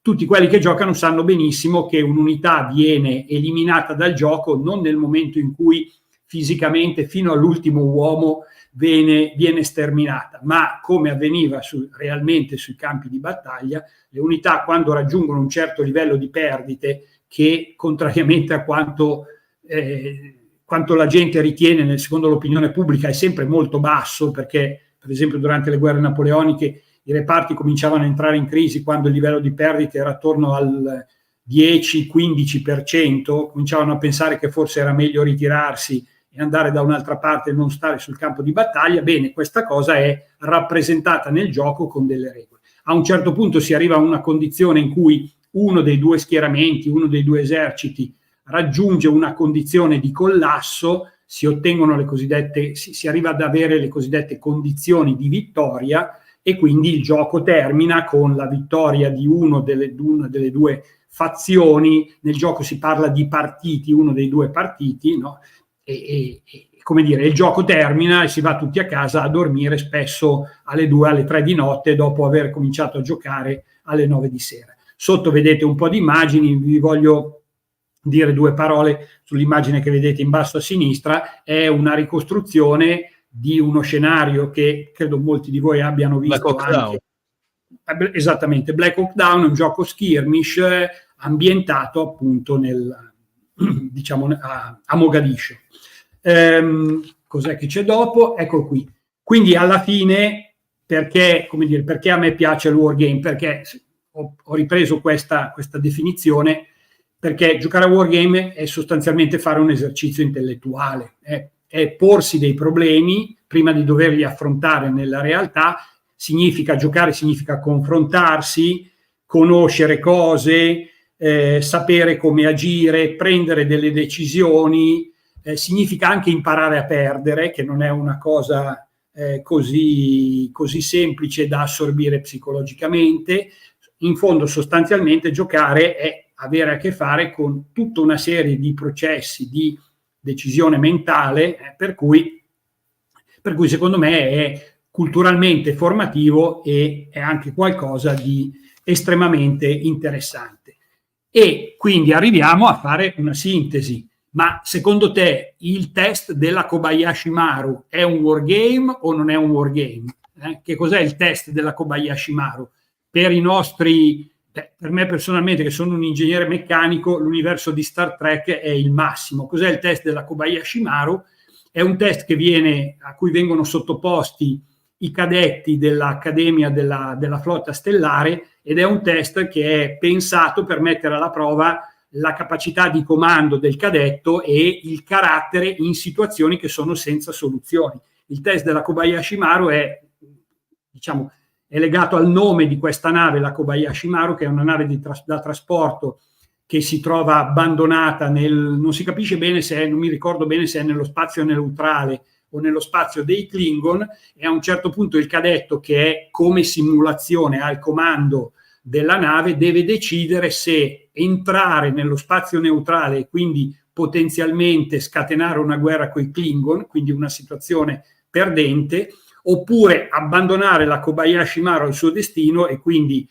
Speaker 2: Tutti quelli che giocano sanno benissimo che un'unità viene eliminata dal gioco non nel momento in cui fisicamente fino all'ultimo uomo viene sterminata, ma come avveniva realmente sui campi di battaglia, le unità, quando raggiungono un certo livello di perdite, che contrariamente a quanto la gente ritiene, secondo l'opinione pubblica, è sempre molto basso, perché per esempio durante le guerre napoleoniche i reparti cominciavano a entrare in crisi quando il livello di perdite era attorno al 10-15%, cominciavano a pensare che forse era meglio ritirarsi e andare da un'altra parte e non stare sul campo di battaglia. Bene, questa cosa è rappresentata nel gioco con delle regole. A un certo punto si arriva a una condizione in cui uno dei due schieramenti, uno dei due eserciti raggiunge una condizione di collasso, si ottengono si arriva ad avere le cosiddette condizioni di vittoria, e quindi il gioco termina con la vittoria di una delle due fazioni. Nel gioco si parla di partiti, uno dei due partiti, no? E come dire, il gioco termina e si va tutti a casa a dormire, spesso alle 2, alle 3 di notte, dopo aver cominciato a giocare alle 9 di sera. Sotto vedete un po' di immagini, vi voglio dire due parole sull'immagine che vedete in basso a sinistra. È una ricostruzione di uno scenario che credo molti di voi abbiano visto anche. Esattamente, Black Hawk Down è un gioco skirmish ambientato appunto diciamo a Mogadiscio. Cos'è che c'è dopo? Ecco qui. Quindi alla fine, perché a me piace il wargame? Perché ho ripreso questa definizione, perché giocare a wargame è sostanzialmente fare un esercizio intellettuale, è porsi dei problemi prima di doverli affrontare nella realtà. Giocare significa confrontarsi, conoscere cose, sapere come agire, prendere delle decisioni, significa anche imparare a perdere, che non è una cosa così semplice da assorbire psicologicamente. In fondo, sostanzialmente, giocare è avere a che fare con tutta una serie di processi di decisione mentale, per cui secondo me è culturalmente formativo e è anche qualcosa di estremamente interessante. E quindi arriviamo a fare una sintesi. Ma secondo te il test della Kobayashi Maru è un wargame o non è un wargame? Che cos'è il test della Kobayashi Maru? Per me personalmente, che sono un ingegnere meccanico, l'universo di Star Trek è il massimo. Cos'è il test della Kobayashi Maru? È un test a cui vengono sottoposti i cadetti dell'Accademia della Flotta Stellare, ed è un test che è pensato per mettere alla prova la capacità di comando del cadetto e il carattere in situazioni che sono senza soluzioni. Il test della Kobayashi Maru è legato al nome di questa nave, la Kobayashi Maru, che è una nave da trasporto che si trova abbandonata non si capisce bene se non mi ricordo bene se è nello spazio neutrale o nello spazio dei Klingon, e a un certo punto il cadetto, che è come simulazione al comando della nave, deve decidere se entrare nello spazio neutrale e quindi potenzialmente scatenare una guerra con i Klingon, quindi una situazione perdente, oppure abbandonare la Kobayashi Maru al suo destino e quindi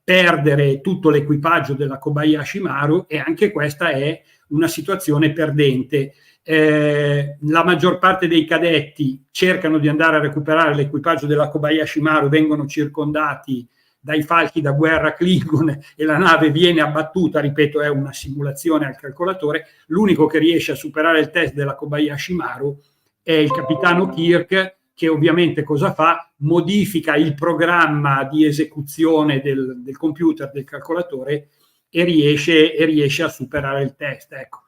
Speaker 2: perdere tutto l'equipaggio della Kobayashi Maru, e anche questa è una situazione perdente. La maggior parte dei cadetti cercano di andare a recuperare l'equipaggio della Kobayashi Maru, vengono circondati dai falchi da guerra Klingon e la nave viene abbattuta, ripeto, è una simulazione al calcolatore. L'unico che riesce a superare il test della Kobayashi Maru è il capitano Kirk, che ovviamente cosa fa? Modifica il programma di esecuzione del computer, del calcolatore, e riesce a superare il test. Ecco.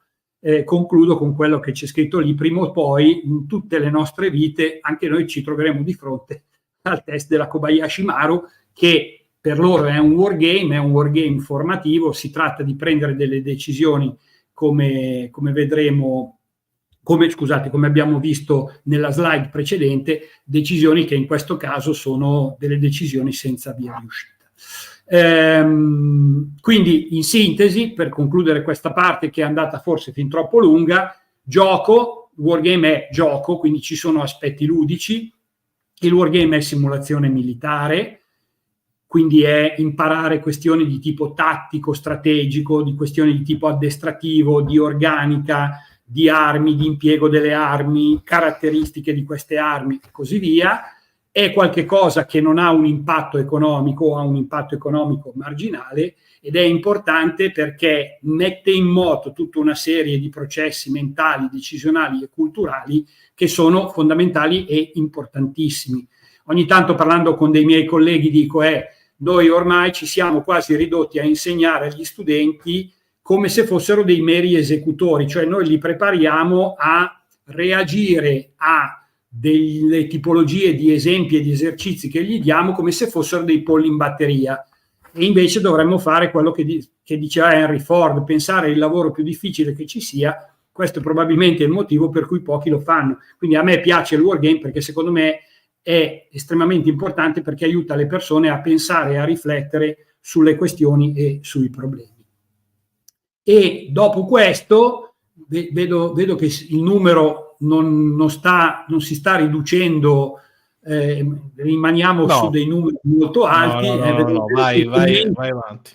Speaker 2: Concludo con quello che c'è scritto lì: prima o poi in tutte le nostre vite anche noi ci troveremo di fronte al test della Kobayashi Maru, che per loro è un wargame formativo. Si tratta di prendere delle decisioni come vedremo, come abbiamo visto nella slide precedente, decisioni che in questo caso sono delle decisioni senza via di uscita. Quindi, in sintesi, per concludere questa parte che è andata forse fin troppo lunga, wargame è gioco, quindi ci sono aspetti ludici. Il wargame è simulazione militare, quindi è imparare questioni di tipo tattico, strategico, di questioni di tipo addestrativo, di organica, di armi, di impiego delle armi, caratteristiche di queste armi e così via. È qualche cosa che non ha un impatto economico o ha un impatto economico marginale, ed è importante perché mette in moto tutta una serie di processi mentali, decisionali e culturali che sono fondamentali e importantissimi. Ogni tanto, parlando con dei miei colleghi, dico noi ormai ci siamo quasi ridotti a insegnare agli studenti come se fossero dei meri esecutori, cioè noi li prepariamo a reagire a delle tipologie di esempi e di esercizi che gli diamo come se fossero dei polli in batteria, e invece dovremmo fare quello che diceva Henry Ford: pensare il lavoro più difficile che ci sia. Questo è probabilmente il motivo per cui pochi lo fanno. Quindi a me piace il wargame perché secondo me è estremamente importante, perché aiuta le persone a pensare e a riflettere sulle questioni e sui problemi. E dopo questo vedo che il numero non si sta riducendo, rimaniamo su dei numeri molto alti.
Speaker 1: Vai avanti.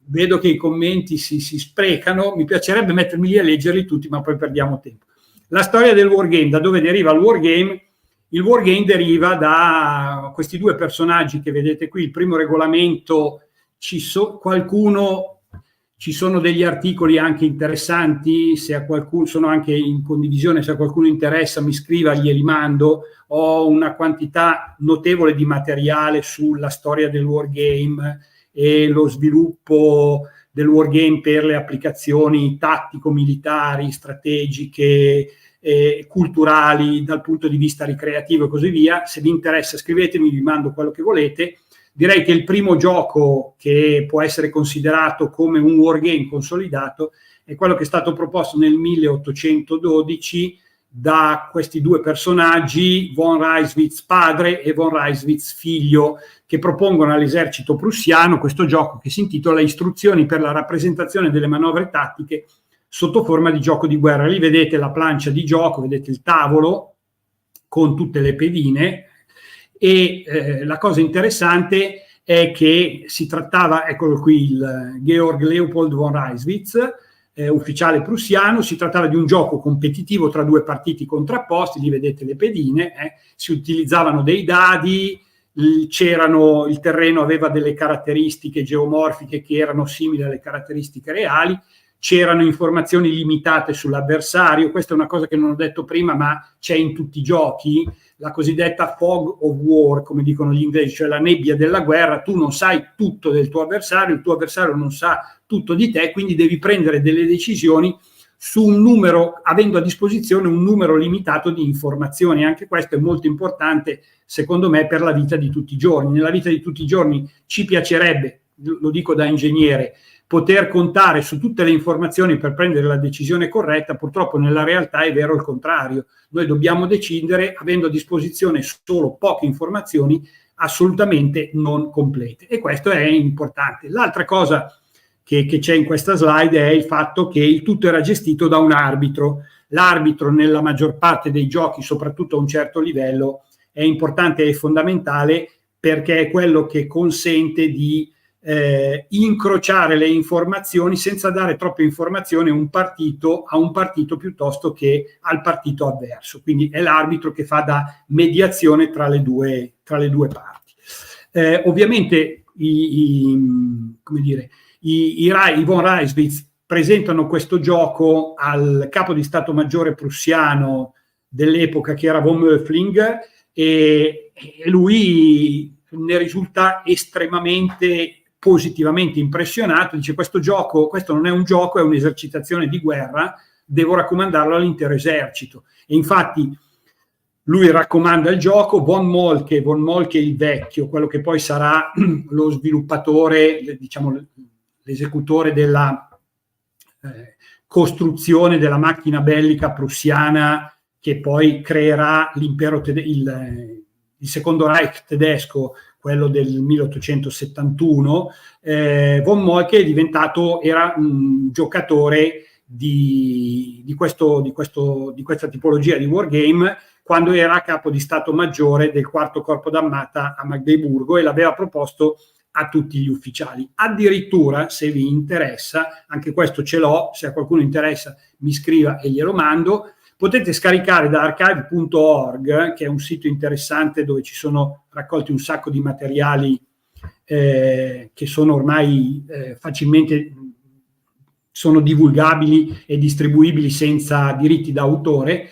Speaker 2: Vedo che i commenti si sprecano, mi piacerebbe mettermi lì a leggerli tutti, ma poi perdiamo tempo. La storia del wargame, da dove deriva il wargame? Il wargame deriva da questi due personaggi che vedete qui. Il primo regolamento, ci sono degli articoli anche interessanti, se a qualcuno, sono anche in condivisione, se a qualcuno interessa mi scriva, glieli mando. Ho una quantità notevole di materiale sulla storia del wargame e lo sviluppo del wargame per le applicazioni tattico-militari, strategiche, culturali, dal punto di vista ricreativo e così via. Se vi interessa scrivetemi, vi mando quello che volete. Direi che il primo gioco che può essere considerato come un wargame consolidato è quello che è stato proposto nel 1812 da questi due personaggi, von Reiswitz padre e von Reiswitz figlio, che propongono all'esercito prussiano questo gioco che si intitola Istruzioni per la rappresentazione delle manovre tattiche sotto forma di gioco di guerra. Lì vedete la plancia di gioco, vedete il tavolo con tutte le pedine, e la cosa interessante è che si trattava, eccolo qui, il Georg Leopold von Reiswitz, ufficiale prussiano. Si trattava di un gioco competitivo tra due partiti contrapposti. Lì vedete le pedine, si utilizzavano dei dadi, il terreno aveva delle caratteristiche geomorfiche che erano simili alle caratteristiche reali, c'erano informazioni limitate sull'avversario. Questa è una cosa che non ho detto prima, ma c'è in tutti i giochi, la cosiddetta fog of war, come dicono gli inglesi, cioè la nebbia della guerra. Tu non sai tutto del tuo avversario, il tuo avversario non sa tutto di te, quindi devi prendere delle decisioni su un numero, avendo a disposizione un numero limitato di informazioni. Anche questo è molto importante, secondo me, per la vita di tutti i giorni. Nella vita di tutti i giorni ci piacerebbe, lo dico da ingegnere, poter contare su tutte le informazioni per prendere la decisione corretta. Purtroppo nella realtà è vero il contrario. Noi dobbiamo decidere avendo a disposizione solo poche informazioni assolutamente non complete, e questo è importante. L'altra cosa che c'è in questa slide è il fatto che il tutto era gestito da un arbitro. L'arbitro nella maggior parte dei giochi, soprattutto a un certo livello, è importante e fondamentale, perché è quello che consente di incrociare le informazioni senza dare troppe informazioni a un partito piuttosto che al partito avverso. Quindi è l'arbitro che fa da mediazione tra le due parti. Ovviamente i von Reiswitz presentano questo gioco al capo di Stato Maggiore prussiano dell'epoca, che era von Möffling, e lui ne risulta estremamente positivamente impressionato. Dice: questo non è un gioco, è un'esercitazione di guerra, devo raccomandarlo all'intero esercito. E infatti lui raccomanda il gioco. Von Moltke il vecchio, quello che poi sarà lo sviluppatore, diciamo l'esecutore della costruzione della macchina bellica prussiana che poi creerà l'impero il secondo Reich tedesco, quello del 1871. Von Moltke era un giocatore di questa tipologia di wargame quando era capo di Stato Maggiore del quarto corpo d'armata a Magdeburgo, e l'aveva proposto a tutti gli ufficiali. Addirittura, se vi interessa, anche questo ce l'ho, se a qualcuno interessa mi scriva e glielo mando, potete scaricare da archive.org, che è un sito interessante dove ci sono raccolti un sacco di materiali che sono ormai facilmente sono divulgabili e distribuibili senza diritti d'autore.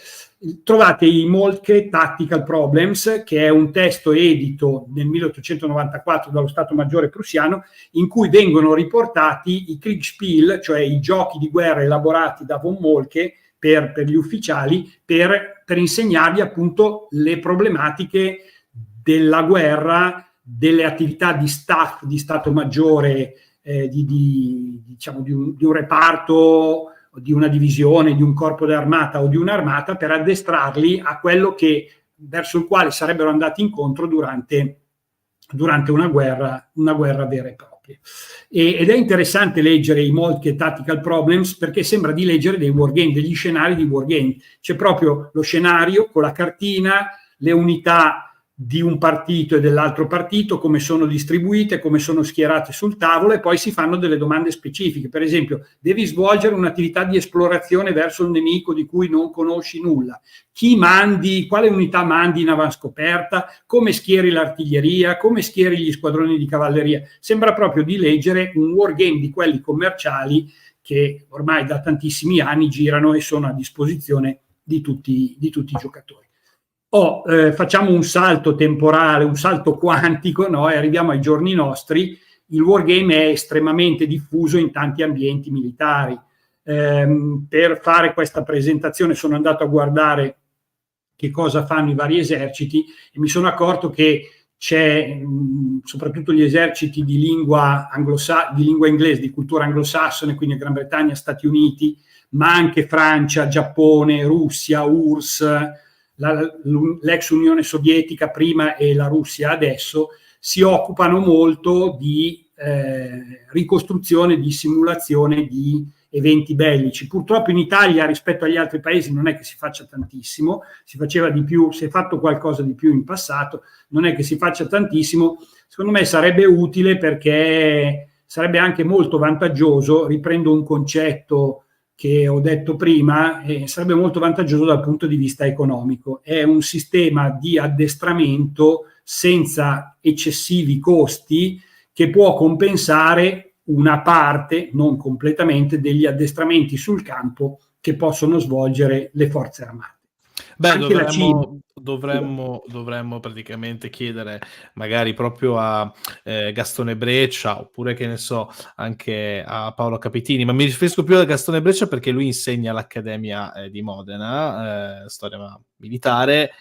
Speaker 2: Trovate i Moltke Tactical Problems, che è un testo edito nel 1894 dallo Stato Maggiore prussiano, in cui vengono riportati i Kriegspiel, cioè i giochi di guerra elaborati da von Moltke per gli ufficiali, per insegnargli appunto le problematiche della guerra, delle attività di staff, di Stato Maggiore, di un reparto, di una divisione, di un corpo d'armata o di un'armata, per addestrarli a quello verso il quale sarebbero andati incontro durante una guerra vera e propria. Ed è interessante leggere i Moltke Tactical Problems, perché sembra di leggere dei wargame, degli scenari di wargame. C'è proprio lo scenario con la cartina, le unità di un partito e dell'altro partito, come sono distribuite, come sono schierate sul tavolo, e poi si fanno delle domande specifiche. Per esempio, devi svolgere un'attività di esplorazione verso un nemico di cui non conosci nulla. Quale unità mandi in avanscoperta, come schieri l'artiglieria, come schieri gli squadroni di cavalleria. Sembra proprio di leggere un wargame di quelli commerciali che ormai da tantissimi anni girano e sono a disposizione di tutti i giocatori. Facciamo un salto temporale, un salto quantico, no? E arriviamo ai giorni nostri. Il wargame è estremamente diffuso in tanti ambienti militari. Per fare questa presentazione sono andato a guardare che cosa fanno i vari eserciti e mi sono accorto che c'è soprattutto gli eserciti di lingua inglese, di cultura anglosassone, quindi Gran Bretagna, Stati Uniti, ma anche Francia, Giappone, Russia, URSS, l'ex Unione Sovietica prima e la Russia adesso, si occupano molto di ricostruzione, di simulazione di eventi bellici. Purtroppo in Italia, rispetto agli altri paesi, non è che si faccia tantissimo, si faceva di più, si è fatto qualcosa di più in passato, non è che si faccia tantissimo. Secondo me sarebbe utile, perché sarebbe anche molto vantaggioso, riprendo un concetto che ho detto prima, sarebbe molto vantaggioso dal punto di vista economico. È un sistema di addestramento senza eccessivi costi che può compensare una parte, non completamente, degli addestramenti sul campo che possono svolgere le forze armate.
Speaker 1: Beh, dovremmo praticamente chiedere magari proprio a Gastone Breccia, oppure che ne so, anche a Paolo Capitini, ma mi riferisco più a Gastone Breccia perché lui insegna all'Accademia di Modena, storia militare.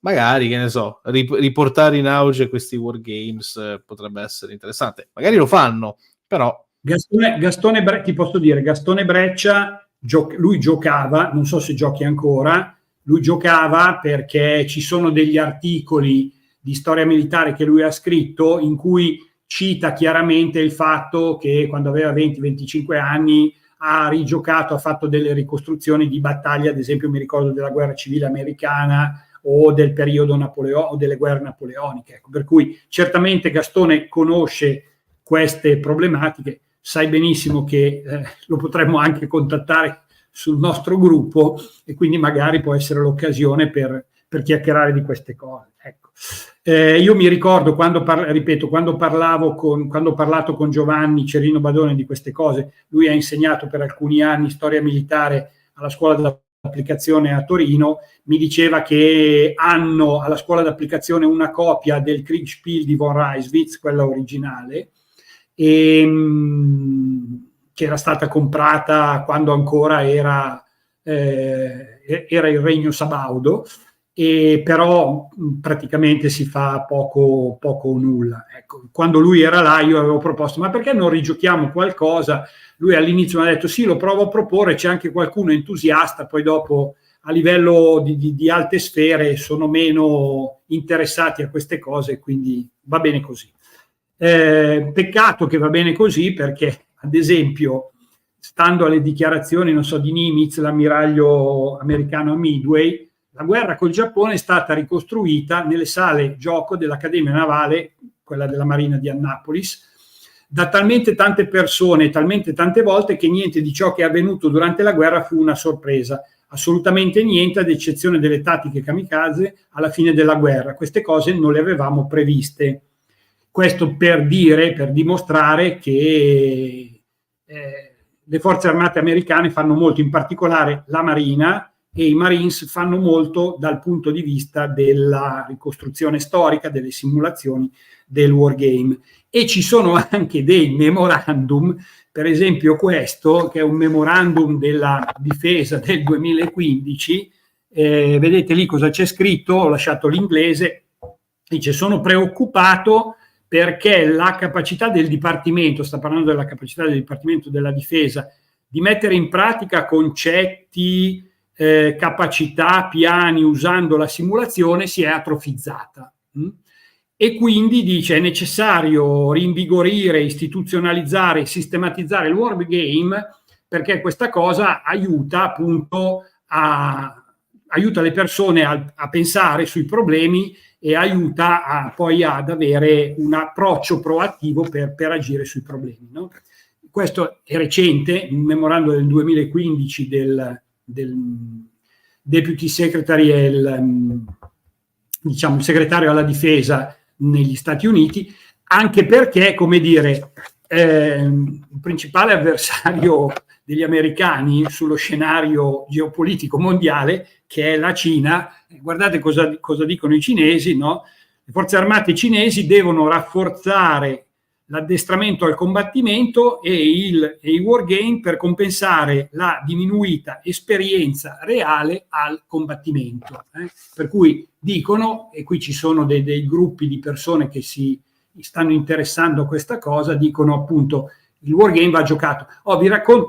Speaker 1: Magari, che ne so, riportare in auge questi wargames potrebbe essere interessante. Magari lo fanno, però
Speaker 2: Ti posso dire, Gastone Breccia, lui giocava, non so se giochi ancora, lui giocava perché ci sono degli articoli di storia militare che lui ha scritto in cui cita chiaramente il fatto che quando aveva 20-25 anni ha rigiocato, ha fatto delle ricostruzioni di battaglie, ad esempio mi ricordo della guerra civile americana o del periodo o delle guerre napoleoniche. Ecco, per cui certamente Gastone conosce queste problematiche, sai benissimo che lo potremmo anche contattare sul nostro gruppo e quindi magari può essere l'occasione per chiacchierare di queste cose. Ecco. Io mi ricordo quando ho parlato con Giovanni Cerino Badone di queste cose, lui ha insegnato per alcuni anni storia militare alla scuola dell'applicazione a Torino, mi diceva che hanno alla scuola d'applicazione una copia del Kriegspiel di von Reiswitz, quella originale, che era stata comprata quando ancora era il Regno Sabaudo, e però praticamente si fa poco o nulla. Ecco, quando lui era là io avevo proposto, ma perché non rigiochiamo qualcosa? Lui all'inizio mi ha detto sì, lo provo a proporre, c'è anche qualcuno entusiasta, poi dopo a livello di alte sfere sono meno interessati a queste cose, quindi va bene così. Peccato che va bene così, perché ad esempio stando alle dichiarazioni, non so, di Nimitz, l'ammiraglio americano a Midway, la guerra col Giappone è stata ricostruita nelle sale gioco dell'Accademia Navale, quella della Marina di Annapolis, da talmente tante persone, talmente tante volte, che niente di ciò che è avvenuto durante la guerra fu una sorpresa. Assolutamente niente, ad eccezione delle tattiche kamikaze alla fine della guerra. Queste cose non le avevamo previste. Questo per dimostrare che le forze armate americane fanno molto, in particolare la Marina e i Marines fanno molto dal punto di vista della ricostruzione storica, delle simulazioni del wargame. E ci sono anche dei memorandum, per esempio questo, che è un memorandum della difesa del 2015, vedete lì cosa c'è scritto, ho lasciato l'inglese, dice: sono preoccupato perché la capacità del Dipartimento, sta parlando della capacità del Dipartimento della Difesa, di mettere in pratica concetti, capacità, piani usando la simulazione si è atrofizzata. E quindi dice è necessario rinvigorire, istituzionalizzare, sistematizzare il wargame, perché questa cosa aiuta appunto aiuta le persone a pensare sui problemi e aiuta poi ad avere un approccio proattivo per agire sui problemi, no? Questo è recente, un memorandum del 2015 del Deputy Secretary e il segretario alla difesa negli Stati Uniti, anche perché, come dire, il principale avversario degli americani sullo scenario geopolitico mondiale, che è la Cina, guardate cosa dicono i cinesi, no? Le forze armate cinesi devono rafforzare l'addestramento al combattimento e i wargame per compensare la diminuita esperienza reale al combattimento. Per cui dicono, e qui ci sono dei gruppi di persone che si stanno interessando a questa cosa, dicono appunto il wargame va giocato.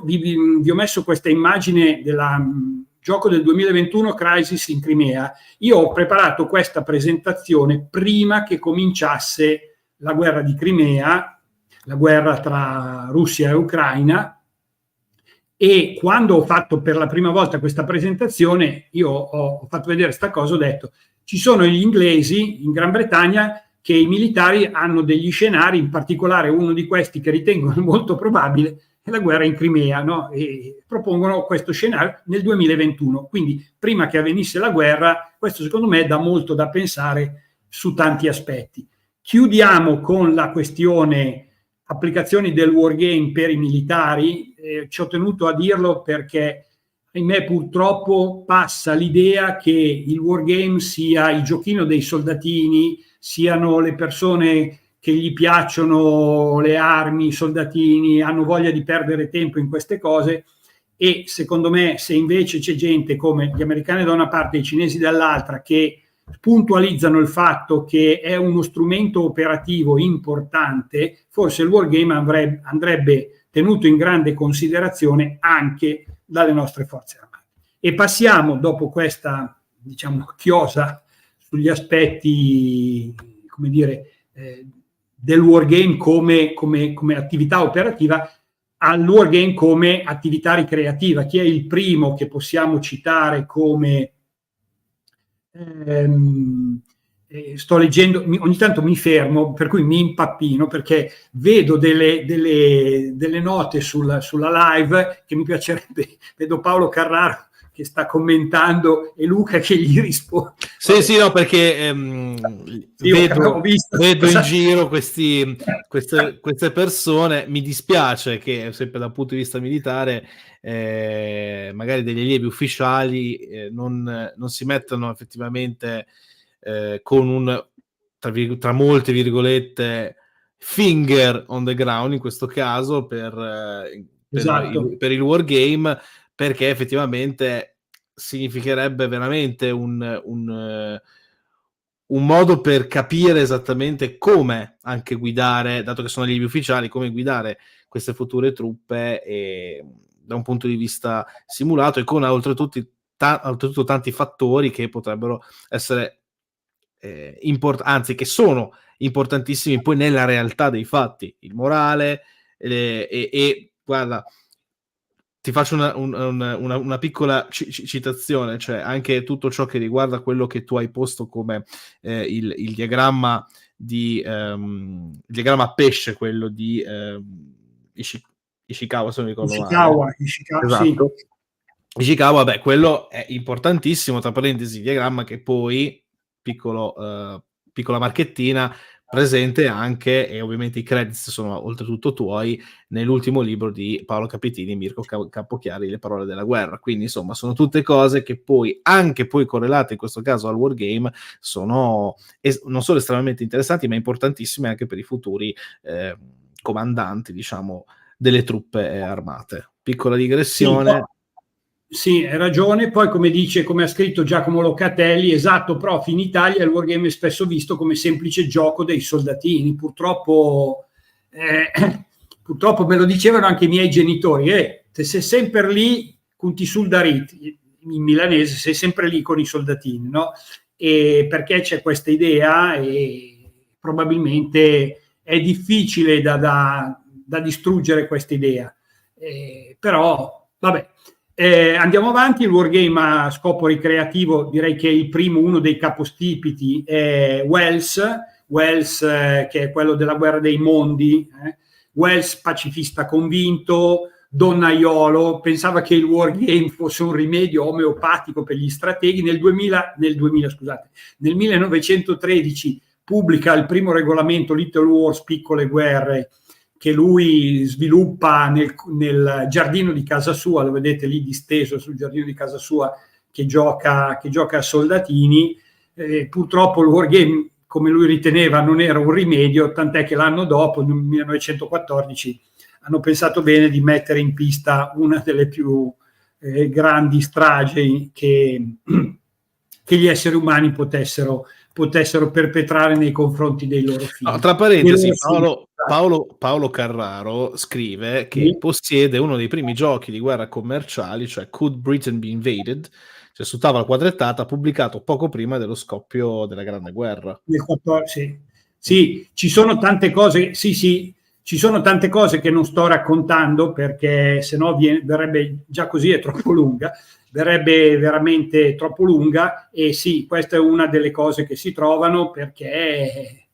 Speaker 2: Vi ho messo questa immagine del gioco del 2021 Crisis in Crimea. Io ho preparato questa presentazione prima che cominciasse la guerra di Crimea, la guerra tra Russia e Ucraina, e quando ho fatto per la prima volta questa presentazione io ho fatto vedere questa cosa, ho detto ci sono gli inglesi in Gran Bretagna che i militari hanno degli scenari, in particolare uno di questi che ritengono molto probabile è la guerra in Crimea, no? E propongono questo scenario nel 2021, quindi prima che avvenisse la guerra. Questo secondo me dà molto da pensare su tanti aspetti. Chiudiamo con la questione applicazioni del wargame per i militari. Ci ho tenuto a dirlo perché ahimè purtroppo passa l'idea che il wargame sia il giochino dei soldatini, siano le persone che gli piacciono le armi, i soldatini, hanno voglia di perdere tempo in queste cose. E secondo me, se invece c'è gente come gli americani da una parte e i cinesi dall'altra che puntualizzano il fatto che è uno strumento operativo importante, forse il wargame andrebbe tenuto in grande considerazione anche dalle nostre forze armate. E passiamo, dopo questa, diciamo, chiosa sugli aspetti, come dire, del wargame come attività operativa, al wargame come attività ricreativa. Chi è il primo che possiamo citare come... sto leggendo, ogni tanto mi fermo, per cui mi impappino, perché vedo delle note sulla live che mi piacerebbe. Vedo Paolo Carraro che sta commentando e Luca che gli risponde.
Speaker 1: Sì, no, perché vedo in giro queste persone. Mi dispiace che, sempre dal punto di vista militare, magari degli allievi ufficiali non si mettano effettivamente con un, tra molte virgolette, finger on the ground in questo caso per il wargame, perché effettivamente significherebbe veramente un modo per capire esattamente come anche guidare, dato che sono allievi ufficiali, come guidare queste future truppe da un punto di vista simulato, e con oltretutto tanti fattori che potrebbero essere anzi che sono importantissimi poi nella realtà dei fatti, il morale e guarda, ti faccio una piccola citazione, cioè anche tutto ciò che riguarda quello che tu hai posto come il diagramma il diagramma a pesce, quello di Ishikawa, se non ricordo male.
Speaker 2: Ishikawa,
Speaker 1: esatto.
Speaker 2: Sì.
Speaker 1: Ishikawa, beh, quello è importantissimo, tra parentesi, diagramma che poi, piccola marchettina, presente anche, e ovviamente i credits sono oltretutto tuoi, nell'ultimo libro di Paolo Capitini e Mirko Campochiari, Le parole della guerra. Quindi insomma sono tutte cose che poi, anche poi correlate in questo caso al wargame, sono non solo estremamente interessanti, ma importantissime anche per i futuri comandanti, diciamo, delle truppe armate. Piccola digressione.
Speaker 2: Sì, hai ragione. Poi, come ha scritto Giacomo Locatelli, esatto, prof, in Italia il wargame è spesso visto come semplice gioco dei soldatini. Purtroppo me lo dicevano anche i miei genitori, se sei sempre lì con ti soldarit, in milanese, sei sempre lì con i soldatini, no? E perché c'è questa idea e probabilmente è difficile da distruggere questa idea. Però, vabbè. Andiamo avanti. Il wargame a scopo ricreativo, direi che il primo, uno dei capostipiti, è Wells, che è quello della guerra dei mondi. Wells, pacifista convinto, donnaiolo, pensava che il wargame fosse un rimedio omeopatico per gli strateghi. Nel 1913 pubblica il primo regolamento Little Wars, piccole guerre, che lui sviluppa nel giardino di casa sua. Lo vedete lì disteso sul giardino di casa sua, che gioca a soldatini. Purtroppo il wargame, come lui riteneva, non era un rimedio, tant'è che l'anno dopo, nel 1914, hanno pensato bene di mettere in pista una delle più grandi stragi che gli esseri umani potessero perpetrare nei confronti dei loro figli.
Speaker 1: No, tra parentesi, Paolo Carraro scrive che possiede uno dei primi giochi di guerra commerciali, cioè Could Britain Be Invaded, cioè su tavola quadrettata, pubblicato poco prima dello scoppio della Grande Guerra.
Speaker 2: Sì, ci sono tante cose, ci sono tante cose che non sto raccontando, perché sennò verrebbe, già così è troppo lunga, verrebbe veramente troppo lunga. E sì, questa è una delle cose che si trovano, perché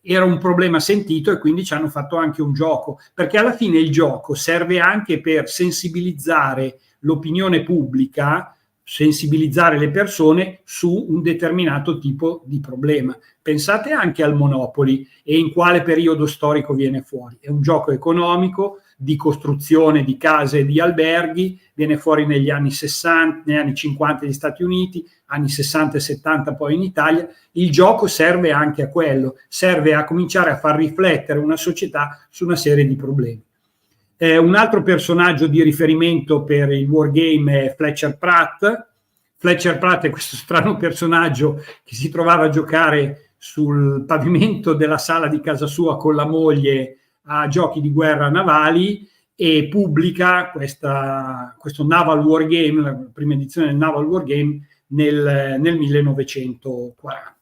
Speaker 2: era un problema sentito e quindi ci hanno fatto anche un gioco, perché alla fine il gioco serve anche per sensibilizzare l'opinione pubblica, sensibilizzare le persone su un determinato tipo di problema. Pensate anche al Monopoly e in quale periodo storico viene fuori. È un gioco economico di costruzione di case e di alberghi, viene fuori negli anni 60, negli anni 50 negli Stati Uniti, anni 60 e 70 poi in Italia. Il gioco serve anche a quello, serve a cominciare a far riflettere una società su una serie di problemi. Un altro personaggio di riferimento per il wargame è Fletcher Pratt. Fletcher Pratt è questo strano personaggio che si trovava a giocare sul pavimento della sala di casa sua con la moglie a giochi di guerra navali, e pubblica questo Naval Wargame, la prima edizione del Naval Wargame nel 1940.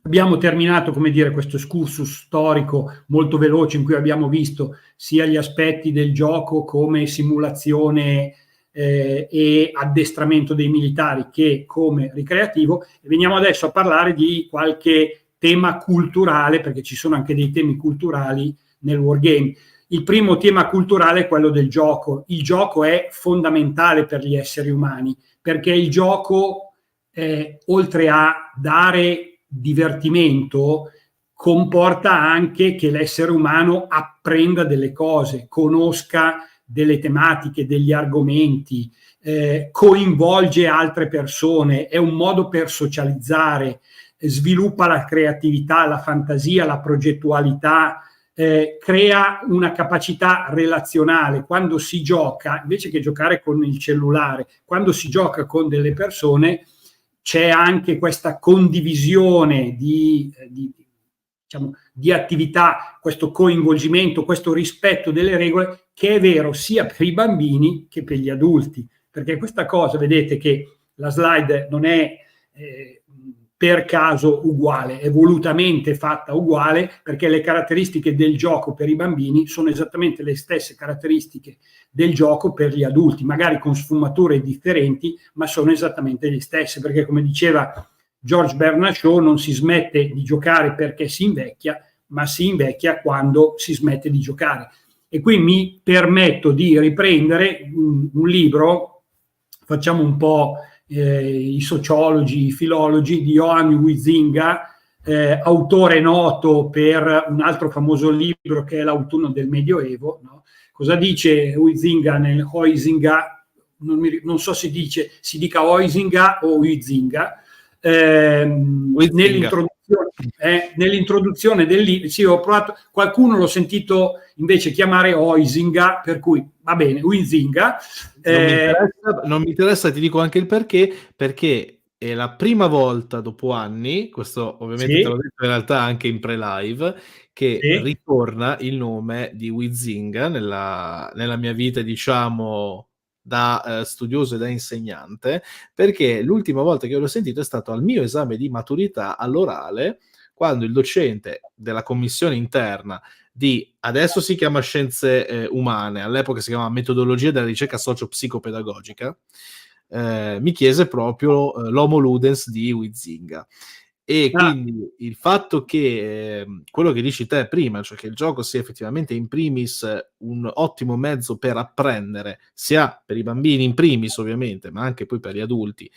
Speaker 2: Abbiamo terminato, come dire, questo excursus storico molto veloce in cui abbiamo visto sia gli aspetti del gioco come simulazione e addestramento dei militari che come ricreativo, e veniamo adesso a parlare di qualche tema culturale, perché ci sono anche dei temi culturali nel wargame. Il primo tema culturale è quello del gioco. Il gioco è fondamentale per gli esseri umani, perché il gioco, oltre a dare divertimento, comporta anche che l'essere umano apprenda delle cose, conosca delle tematiche, degli argomenti, coinvolge altre persone, è un modo per socializzare, sviluppa la creatività, la fantasia, la progettualità, crea una capacità relazionale. Quando si gioca, invece che giocare con il cellulare, quando si gioca con delle persone, c'è anche questa condivisione di attività, questo coinvolgimento, questo rispetto delle regole, che è vero sia per i bambini che per gli adulti. Perché questa cosa, vedete che la slide non è per caso uguale, è volutamente fatta uguale, perché le caratteristiche del gioco per i bambini sono esattamente le stesse caratteristiche del gioco per gli adulti, magari con sfumature differenti, ma sono esattamente le stesse, perché come diceva George Bernard Shaw, non si smette di giocare perché si invecchia, ma si invecchia quando si smette di giocare. E qui mi permetto di riprendere un libro, facciamo un po' i sociologi, i filologi, di Johann Huizinga, autore noto per un altro famoso libro che è L'autunno del Medioevo, no? Cosa dice Huizinga nel Huizinga? Non so se si dica Huizinga o Huizinga. Nell'introduzione del libro, sì, ho provato, qualcuno l'ho sentito invece chiamare Huizinga, per cui va bene, Huizinga.
Speaker 1: Non mi interessa, ti dico anche il perché è la prima volta dopo anni, questo ovviamente
Speaker 2: sì,
Speaker 1: te l'ho detto in realtà anche in pre-live, che
Speaker 2: sì,
Speaker 1: ritorna il nome di Huizinga nella mia vita, diciamo, da studioso e da insegnante, perché l'ultima volta che l'ho sentito è stato al mio esame di maturità all'orale, quando il docente della commissione interna adesso si chiama scienze umane, all'epoca si chiamava metodologia della ricerca socio-psicopedagogica, mi chiese proprio l'homo ludens di Huizinga. E quindi il fatto che quello che dici te prima, cioè che il gioco sia effettivamente in primis un ottimo mezzo per apprendere, sia per i bambini in primis ovviamente, ma anche poi per gli adulti,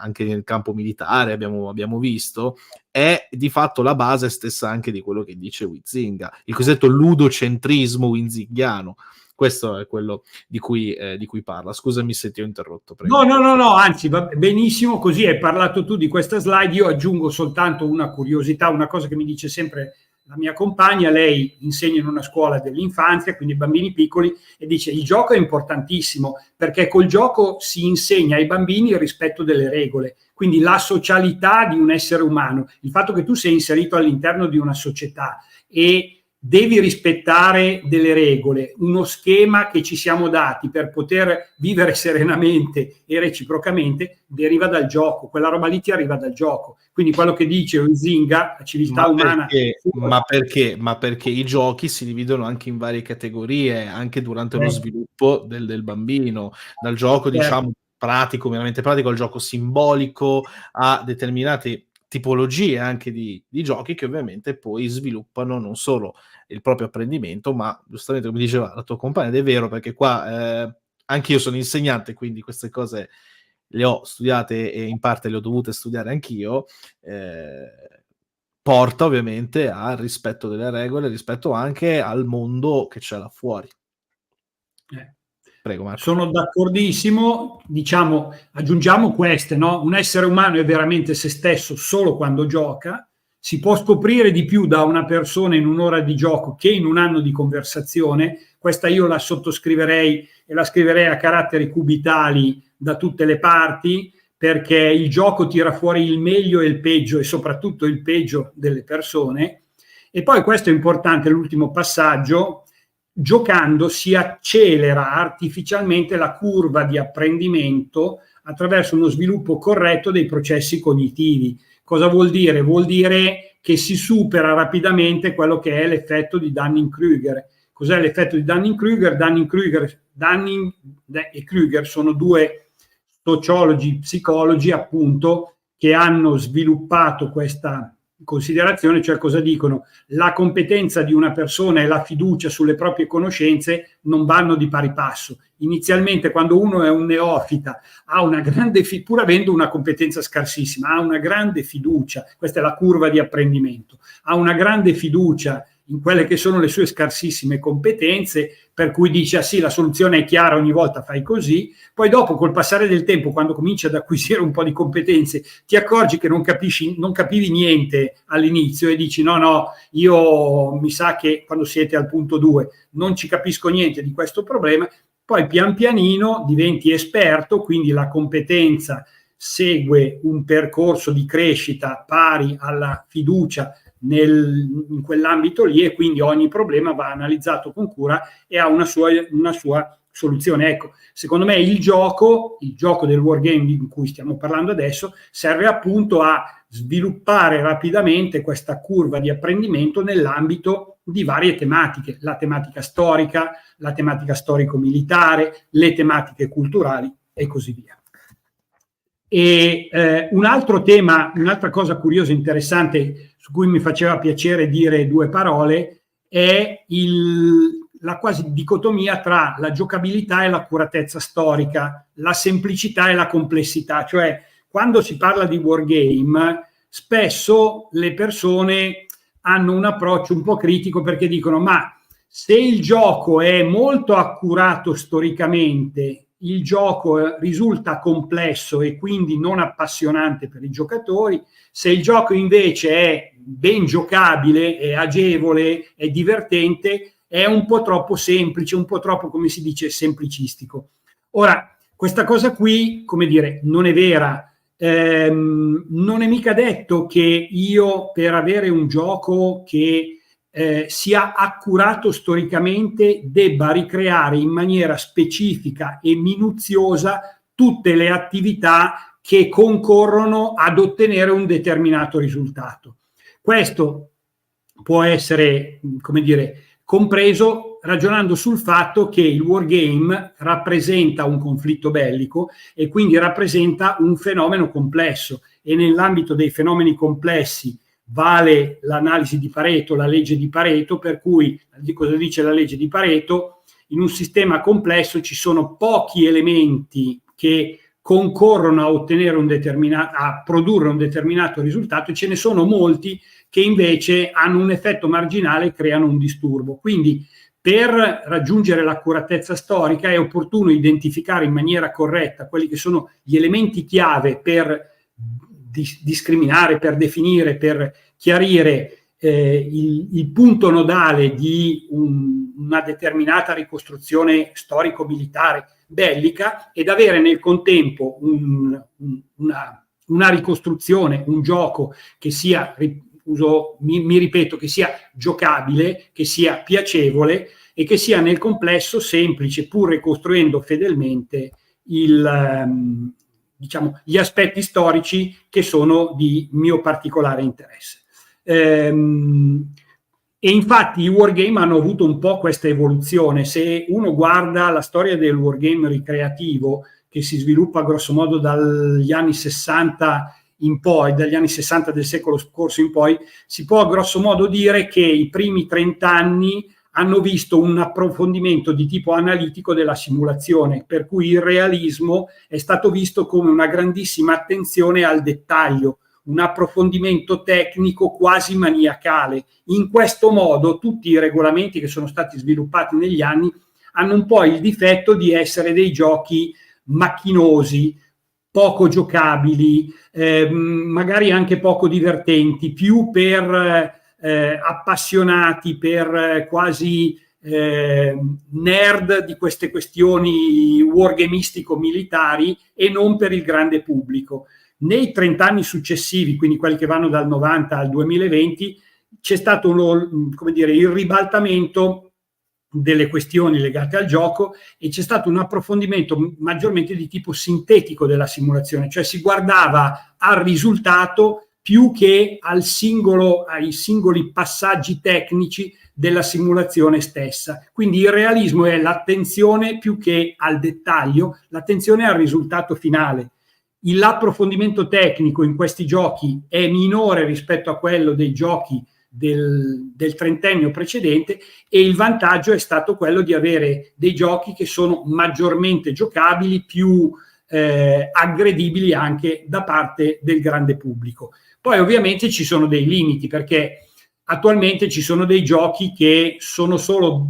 Speaker 1: anche nel campo militare abbiamo visto, è di fatto la base stessa anche di quello che dice Huizinga, il cosiddetto ludocentrismo huizingiano. Questo è quello di cui parla. Scusami se ti ho interrotto. Prego.
Speaker 2: No, anzi, va benissimo, così hai parlato tu di questa slide. Io aggiungo soltanto una curiosità, una cosa che mi dice sempre la mia compagna. Lei insegna in una scuola dell'infanzia, quindi bambini piccoli, e dice: il gioco è importantissimo perché col gioco si insegna ai bambini il rispetto delle regole, quindi la socialità di un essere umano, il fatto che tu sei inserito all'interno di una società e devi rispettare delle regole, uno schema che ci siamo dati per poter vivere serenamente e reciprocamente, deriva dal gioco. Quella roba lì ti arriva dal gioco. Quindi quello che dice Huizinga, la civiltà umana...
Speaker 1: Ma perché i giochi si dividono anche in varie categorie, anche durante lo sviluppo del bambino, dal gioco diciamo pratico, meramente pratico, al gioco simbolico, a determinate tipologie anche di giochi che ovviamente poi sviluppano non solo il proprio apprendimento, ma giustamente come diceva la tua compagna, ed è vero, perché qua anche io sono insegnante, quindi queste cose le ho studiate e in parte le ho dovute studiare anch'io, porta ovviamente al rispetto delle regole, rispetto anche al mondo che c'è là fuori. Prego, Marco.
Speaker 2: Sono d'accordissimo, diciamo, aggiungiamo queste, no? Un essere umano è veramente se stesso solo quando gioca, si può scoprire di più da una persona in un'ora di gioco che in un anno di conversazione. Questa io la sottoscriverei e la scriverei a caratteri cubitali da tutte le parti, perché il gioco tira fuori il meglio e il peggio, e soprattutto il peggio delle persone. E poi questo è importante, l'ultimo passaggio: giocando si accelera artificialmente la curva di apprendimento attraverso uno sviluppo corretto dei processi cognitivi. Cosa vuol dire? Vuol dire che si supera rapidamente quello che è l'effetto di Dunning-Kruger. Cos'è l'effetto di Dunning-Kruger? Dunning e Kruger sono due sociologi, psicologi appunto, che hanno sviluppato questa considerazione, cioè cosa dicono? La competenza di una persona e la fiducia sulle proprie conoscenze non vanno di pari passo. Inizialmente, quando uno è un neofita, ha una grande pur avendo una competenza scarsissima, ha una grande fiducia, questa è la curva di apprendimento, ha una grande fiducia in quelle che sono le sue scarsissime competenze, per cui dice: ah sì, la soluzione è chiara, ogni volta fai così. Poi dopo, col passare del tempo, quando cominci ad acquisire un po' di competenze, ti accorgi che non capivi niente all'inizio e dici: no, io mi sa che quando siete al punto 2 non ci capisco niente di questo problema. Poi pian pianino diventi esperto, quindi la competenza segue un percorso di crescita pari alla fiducia in quell'ambito lì, e quindi ogni problema va analizzato con cura e ha una sua soluzione. Ecco, secondo me il gioco del wargame di cui stiamo parlando adesso serve appunto a sviluppare rapidamente questa curva di apprendimento nell'ambito di varie tematiche: la tematica storica, la tematica storico-militare, le tematiche culturali e così via. E un altro tema, un'altra cosa curiosa e interessante su cui mi faceva piacere dire due parole è la quasi dicotomia tra la giocabilità e l'accuratezza storica, la semplicità e la complessità. Cioè, quando si parla di wargame, spesso le persone hanno un approccio un po' critico, perché dicono: ma se il gioco è molto accurato storicamente, il gioco risulta complesso e quindi non appassionante per i giocatori. Se il gioco invece è ben giocabile, è agevole, è divertente, è un po' troppo semplice, un po' troppo, come si dice, semplicistico. Ora, questa cosa qui, come dire, non è vera. Non è mica detto che io, per avere un gioco che sia accurato storicamente, debba ricreare in maniera specifica e minuziosa tutte le attività che concorrono ad ottenere un determinato risultato. Questo può essere, come dire, compreso ragionando sul fatto che il wargame rappresenta un conflitto bellico e quindi rappresenta un fenomeno complesso, e nell'ambito dei fenomeni complessi vale l'analisi di Pareto, la legge di Pareto, per cui cosa dice la legge di Pareto? In un sistema complesso ci sono pochi elementi che concorrono a ottenere a produrre un determinato risultato, e ce ne sono molti che invece hanno un effetto marginale e creano un disturbo. Quindi, per raggiungere l'accuratezza storica è opportuno identificare in maniera corretta quelli che sono gli elementi chiave per discriminare, per definire, per chiarire il punto nodale di una determinata ricostruzione storico-militare bellica, ed avere nel contempo una ricostruzione, un gioco che sia, mi ripeto, che sia giocabile, che sia piacevole e che sia nel complesso semplice, pur ricostruendo fedelmente gli aspetti storici che sono di mio particolare interesse. E infatti i wargame hanno avuto un po' questa evoluzione. Se uno guarda la storia del wargame ricreativo, che si sviluppa grosso modo dagli anni 60 in poi, dagli anni 60 del secolo scorso in poi, si può grosso modo dire che i primi 30 anni hanno visto un approfondimento di tipo analitico della simulazione, per cui il realismo è stato visto come una grandissima attenzione al dettaglio, un approfondimento tecnico quasi maniacale. In questo modo tutti i regolamenti che sono stati sviluppati negli anni hanno un po' il difetto di essere dei giochi macchinosi, poco giocabili, magari anche poco divertenti, più per appassionati, per quasi nerd di queste questioni wargamistico-militari, e non per il grande pubblico. Nei 30 anni successivi, quindi quelli che vanno dal 90 al 2020, c'è stato il ribaltamento delle questioni legate al gioco, e c'è stato un approfondimento maggiormente di tipo sintetico della simulazione, cioè si guardava al risultato più che ai singoli passaggi tecnici della simulazione stessa. Quindi il realismo è l'attenzione più che al dettaglio, l'attenzione al risultato finale. L'approfondimento tecnico in questi giochi è minore rispetto a quello dei giochi del trentennio precedente, e il vantaggio è stato quello di avere dei giochi che sono maggiormente giocabili, più aggredibili anche da parte del grande pubblico. Poi ovviamente ci sono dei limiti, perché attualmente ci sono dei giochi che sono solo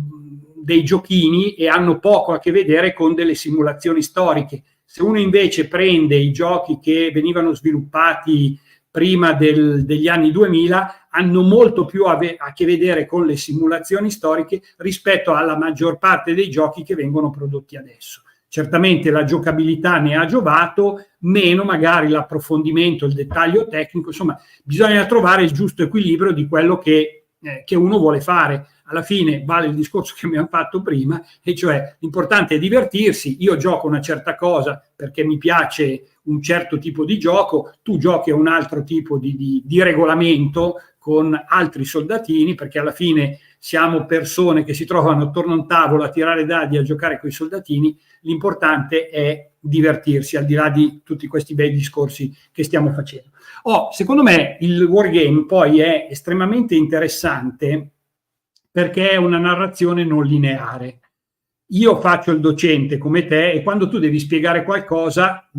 Speaker 2: dei giochini e hanno poco a che vedere con delle simulazioni storiche. Se uno invece prende i giochi che venivano sviluppati prima degli anni 2000, hanno molto più a che vedere con le simulazioni storiche rispetto alla maggior parte dei giochi che vengono prodotti adesso. Certamente la giocabilità ne ha giovato, meno magari l'approfondimento, il dettaglio tecnico. Insomma, bisogna trovare il giusto equilibrio di quello che uno vuole fare. Alla fine vale il discorso che abbiamo fatto prima, e cioè l'importante è divertirsi. Io gioco una certa cosa perché mi piace un certo tipo di gioco, tu giochi a un altro tipo di regolamento con altri soldatini, perché alla fine siamo persone che si trovano attorno a un tavolo a tirare dadi, a giocare con i soldatini. L'importante è divertirsi, al di là di tutti questi bei discorsi che stiamo facendo. Secondo me il wargame poi è estremamente interessante perché è una narrazione non lineare. Io faccio il docente come te, e quando tu devi spiegare qualcosa,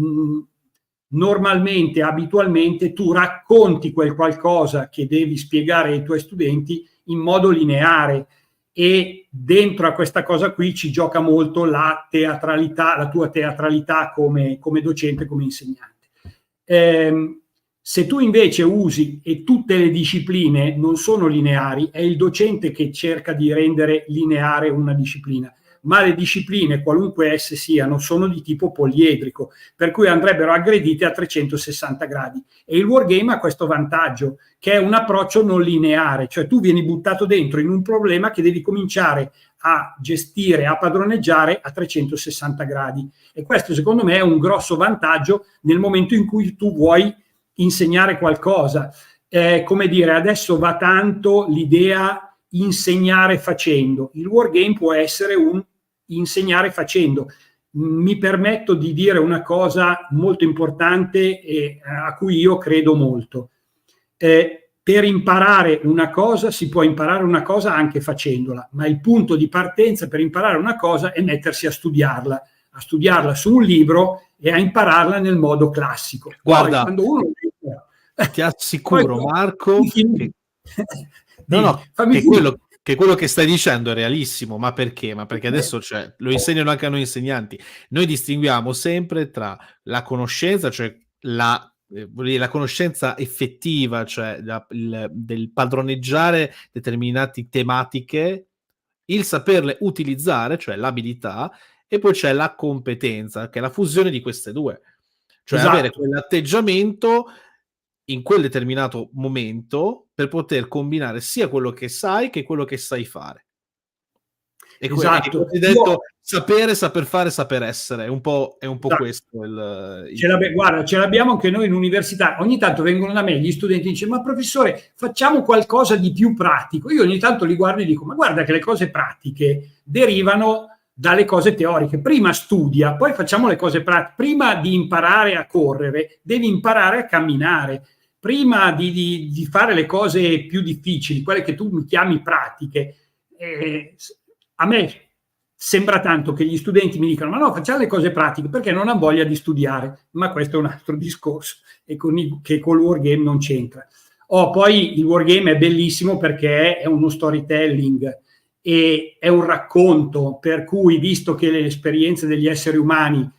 Speaker 2: normalmente, abitualmente, tu racconti quel qualcosa che devi spiegare ai tuoi studenti in modo lineare, e dentro a questa cosa qui ci gioca molto la teatralità, la tua teatralità come docente, come insegnante. Se tu invece usi, e tutte le discipline non sono lineari, è il docente che cerca di rendere lineare una disciplina, ma le discipline, qualunque esse siano, sono di tipo poliedrico, per cui andrebbero aggredite a 360 gradi. E il wargame ha questo vantaggio, che è un approccio non lineare, cioè tu vieni buttato dentro in un problema che devi cominciare a gestire, a padroneggiare a 360 gradi. E questo secondo me è un grosso vantaggio nel momento in cui tu vuoi insegnare qualcosa. Come dire, adesso va tanto l'idea insegnare facendo. Il wargame può essere un insegnare facendo. Mi permetto di dire una cosa molto importante e a cui io credo molto. Per imparare una cosa si può imparare una cosa anche facendola, ma il punto di partenza per imparare una cosa è mettersi a studiarla su un libro e a impararla nel modo classico.
Speaker 1: Guarda,
Speaker 2: quando uno...
Speaker 1: ti assicuro, Marco, che... quello che stai dicendo è realissimo. Ma perché? Ma perché adesso lo insegnano anche a noi insegnanti. Noi distinguiamo sempre tra la conoscenza, cioè la conoscenza effettiva, cioè del padroneggiare determinate tematiche, il saperle utilizzare, cioè l'abilità, e poi c'è la competenza, che è la fusione di queste due, cioè avere quell'atteggiamento in quel determinato momento per poter combinare sia quello che sai che quello che sai fare. E
Speaker 2: esatto.
Speaker 1: cosiddetto saper fare, saper essere, è un po' questo
Speaker 2: Guarda, ce l'abbiamo anche noi in università. Ogni tanto vengono da me gli studenti e dicono: ma professore, facciamo qualcosa di più pratico. Io ogni tanto li guardo e dico: ma guarda che le cose pratiche derivano dalle cose teoriche. Prima studia, poi facciamo le cose pratiche. Prima di imparare a correre, devi imparare a camminare. Prima di fare le cose più difficili, quelle che tu mi chiami pratiche, a me sembra tanto che gli studenti mi dicano: ma no, facciamo le cose pratiche, perché non hanno voglia di studiare. Ma questo è un altro discorso, e che col wargame non c'entra. Poi il wargame è bellissimo perché è uno storytelling e è un racconto, per cui, visto che le esperienze degli esseri umani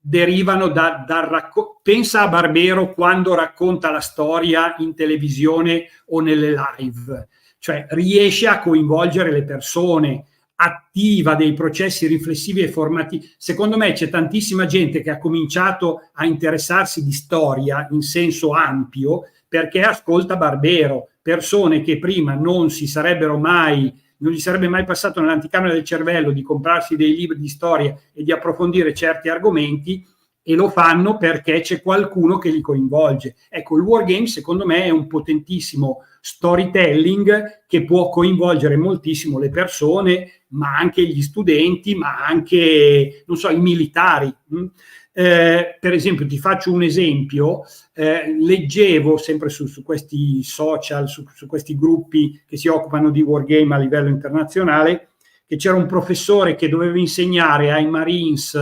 Speaker 2: derivano dal racconto. Pensa a Barbero quando racconta la storia in televisione o nelle live, cioè riesce a coinvolgere le persone, attiva dei processi riflessivi e formativi. Secondo me c'è tantissima gente che ha cominciato a interessarsi di storia in senso ampio perché ascolta Barbero, persone che prima non si sarebbero mai non gli sarebbe mai passato nell'anticamera del cervello di comprarsi dei libri di storia e di approfondire certi argomenti, e lo fanno perché c'è qualcuno che li coinvolge. Ecco, il wargame secondo me è un potentissimo storytelling che può coinvolgere moltissimo le persone, ma anche gli studenti, ma anche, non so, i militari. Per esempio, ti faccio un esempio, leggevo sempre su questi social, su questi gruppi che si occupano di wargame a livello internazionale, che c'era un professore che doveva insegnare ai Marines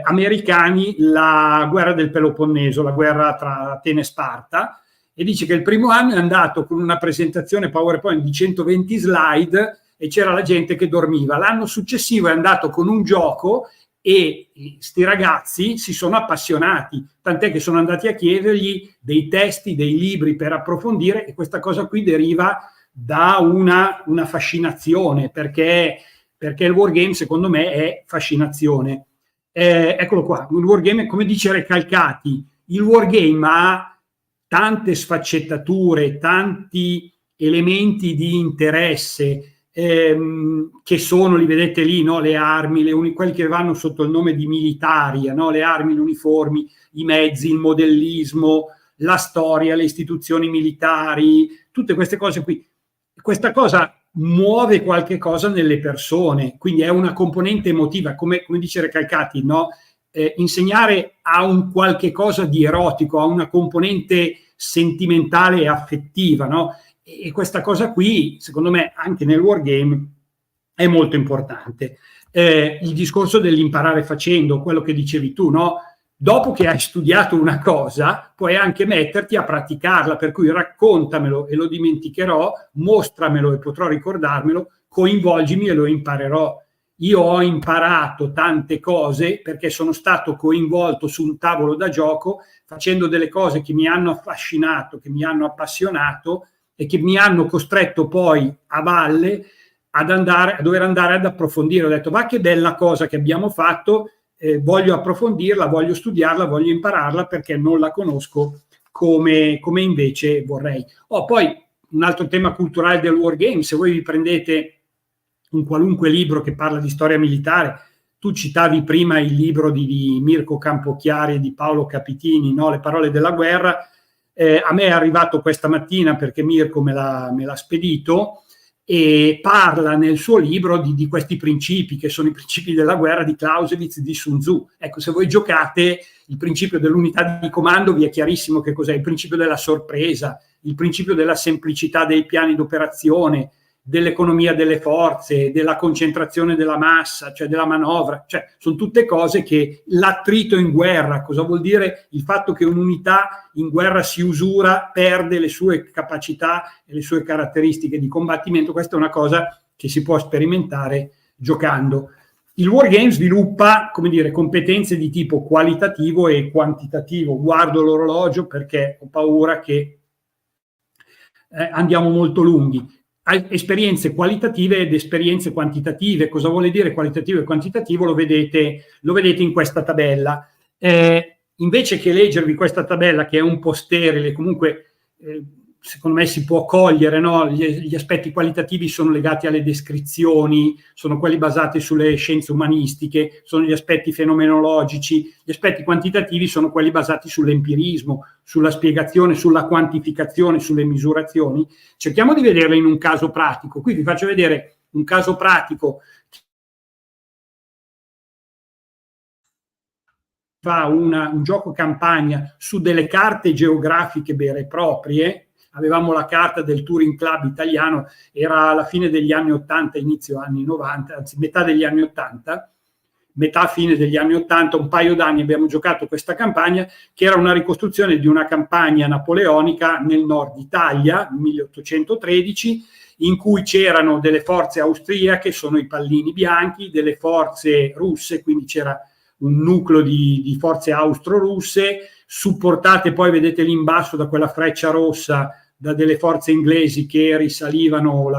Speaker 2: americani la guerra del Peloponneso, la guerra tra Atene e Sparta, e dice che il primo anno è andato con una presentazione PowerPoint di 120 slide e c'era la gente che dormiva. L'anno successivo è andato con un gioco e sti ragazzi si sono appassionati, tant'è che sono andati a chiedergli dei testi, dei libri per approfondire, e questa cosa qui deriva da una fascinazione, perché il wargame secondo me è fascinazione. Eccolo qua, il wargame, come dice Recalcati, il wargame ha tante sfaccettature, tanti elementi di interesse, che sono, li vedete lì, no? Le armi, quelli che vanno sotto il nome di militaria, no? Le armi, le uniformi, i mezzi, il modellismo, la storia, le istituzioni militari, tutte queste cose qui. Questa cosa muove qualche cosa nelle persone, quindi è una componente emotiva, come dice Recalcati, no? Insegnare a un qualche cosa di erotico, a una componente sentimentale e affettiva, no? E questa cosa qui, secondo me, anche nel wargame è molto importante. Il discorso dell'imparare facendo, quello che dicevi tu, no? Dopo che hai studiato una cosa, puoi anche metterti a praticarla, per cui raccontamelo e lo dimenticherò, mostramelo e potrò ricordarmelo, coinvolgimi e lo imparerò. Io ho imparato tante cose perché sono stato coinvolto su un tavolo da gioco facendo delle cose che mi hanno affascinato, che mi hanno appassionato e che mi hanno costretto poi a valle a dover andare ad approfondire. Ho detto, ma che bella cosa che abbiamo fatto, voglio approfondirla, voglio studiarla, voglio impararla perché non la conosco come invece vorrei. Poi un altro tema culturale del wargame, se voi vi prendete un qualunque libro che parla di storia militare, tu citavi prima il libro di Mirko Campochiari e di Paolo Capitini, no? Le parole della guerra. A me è arrivato questa mattina perché Mirko me l'ha spedito, e parla nel suo libro di questi principi che sono i principi della guerra di Clausewitz, di Sun Tzu. Ecco, se voi giocate, il principio dell'unità di comando vi è chiarissimo che cos'è, il principio della sorpresa, il principio della semplicità dei piani d'operazione, dell'economia delle forze, della concentrazione della massa, cioè della manovra, cioè sono tutte cose che l'attrito in guerra, cosa vuol dire il fatto che un'unità in guerra si usura, perde le sue capacità e le sue caratteristiche di combattimento. Questa è una cosa che si può sperimentare giocando. Il wargame sviluppa, come dire, competenze di tipo qualitativo e quantitativo. Guardo l'orologio perché ho paura che andiamo molto lunghi. Esperienze qualitative ed esperienze quantitative. Cosa vuole dire qualitativo e quantitativo? Lo vedete in questa tabella. Invece che leggervi questa tabella, che è un po' sterile, comunque secondo me si può cogliere, no? Gli aspetti qualitativi sono legati alle descrizioni, sono quelli basati sulle scienze umanistiche, sono gli aspetti fenomenologici. Gli aspetti quantitativi sono quelli basati sull'empirismo, sulla spiegazione, sulla quantificazione, sulle misurazioni. Cerchiamo di vederle in un caso pratico. Qui vi faccio vedere un caso pratico. Fa un gioco campagna su delle carte geografiche vere e proprie. Avevamo la carta del Touring Club italiano, era alla fine degli anni 80, inizio anni 90, anzi metà degli anni 80, metà fine degli anni 80, un paio d'anni abbiamo giocato questa campagna, che era una ricostruzione di una campagna napoleonica nel nord Italia, 1813, in cui c'erano delle forze austriache, sono i pallini bianchi, delle forze russe, quindi c'era un nucleo di forze austro-russe, supportate poi, vedete lì in basso, da quella freccia rossa, da delle forze inglesi che risalivano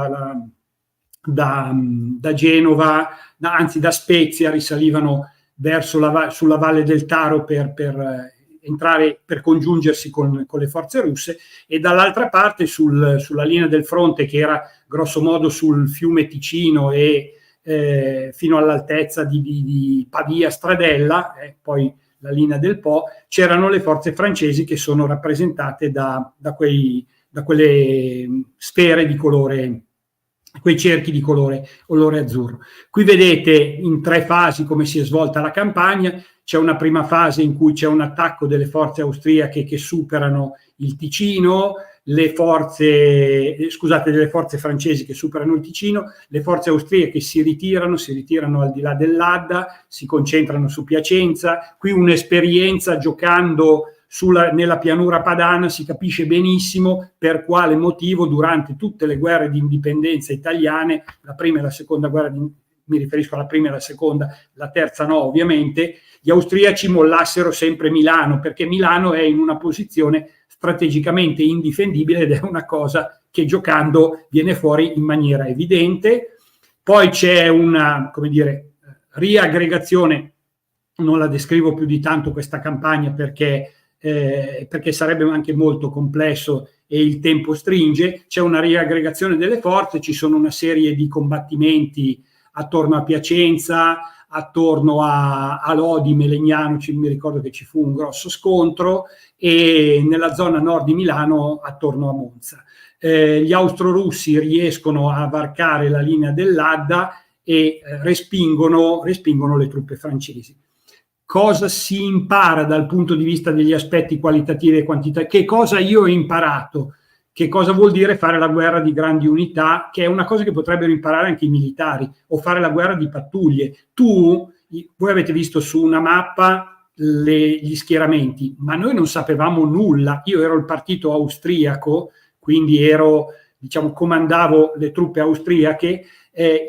Speaker 2: da Genova, anzi da Spezia, risalivano verso sulla Valle del Taro per entrare per congiungersi con le forze russe, e dall'altra parte sulla linea del fronte, che era grosso modo sul fiume Ticino e fino all'altezza di Pavia Stradella, poi la linea del Po, c'erano le forze francesi che sono rappresentate da quelle sfere di colore, quei cerchi di colore azzurro. Qui vedete in 3 fasi come si è svolta la campagna. C'è una prima fase in cui c'è un attacco delle forze austriache che superano il Ticino, delle forze francesi che superano il Ticino, le forze austriache si ritirano al di là dell'Adda, si concentrano su Piacenza. Qui un'esperienza giocando nella pianura padana, si capisce benissimo per quale motivo durante tutte le guerre di indipendenza italiane, la prima e la seconda guerra, mi riferisco alla prima e alla seconda, la terza no ovviamente, gli austriaci mollassero sempre Milano, perché Milano è in una posizione strategicamente indifendibile ed è una cosa che giocando viene fuori in maniera evidente. Poi c'è una, riaggregazione, non la descrivo più di tanto questa campagna perché sarebbe anche molto complesso e il tempo stringe. C'è una riaggregazione delle forze, ci sono una serie di combattimenti attorno a Piacenza, attorno a Lodi, Melegnano, mi ricordo che ci fu un grosso scontro, e nella zona nord di Milano attorno a Monza. Gli austro-russi riescono a varcare la linea dell'Adda e respingono le truppe francesi. Cosa si impara dal punto di vista degli aspetti qualitativi e quantitativi? Che cosa io ho imparato? Che cosa vuol dire fare la guerra di grandi unità, che è una cosa che potrebbero imparare anche i militari, o fare la guerra di pattuglie. Voi avete visto su una mappa gli schieramenti, ma noi non sapevamo nulla. Io ero il partito austriaco, quindi comandavo le truppe austriache,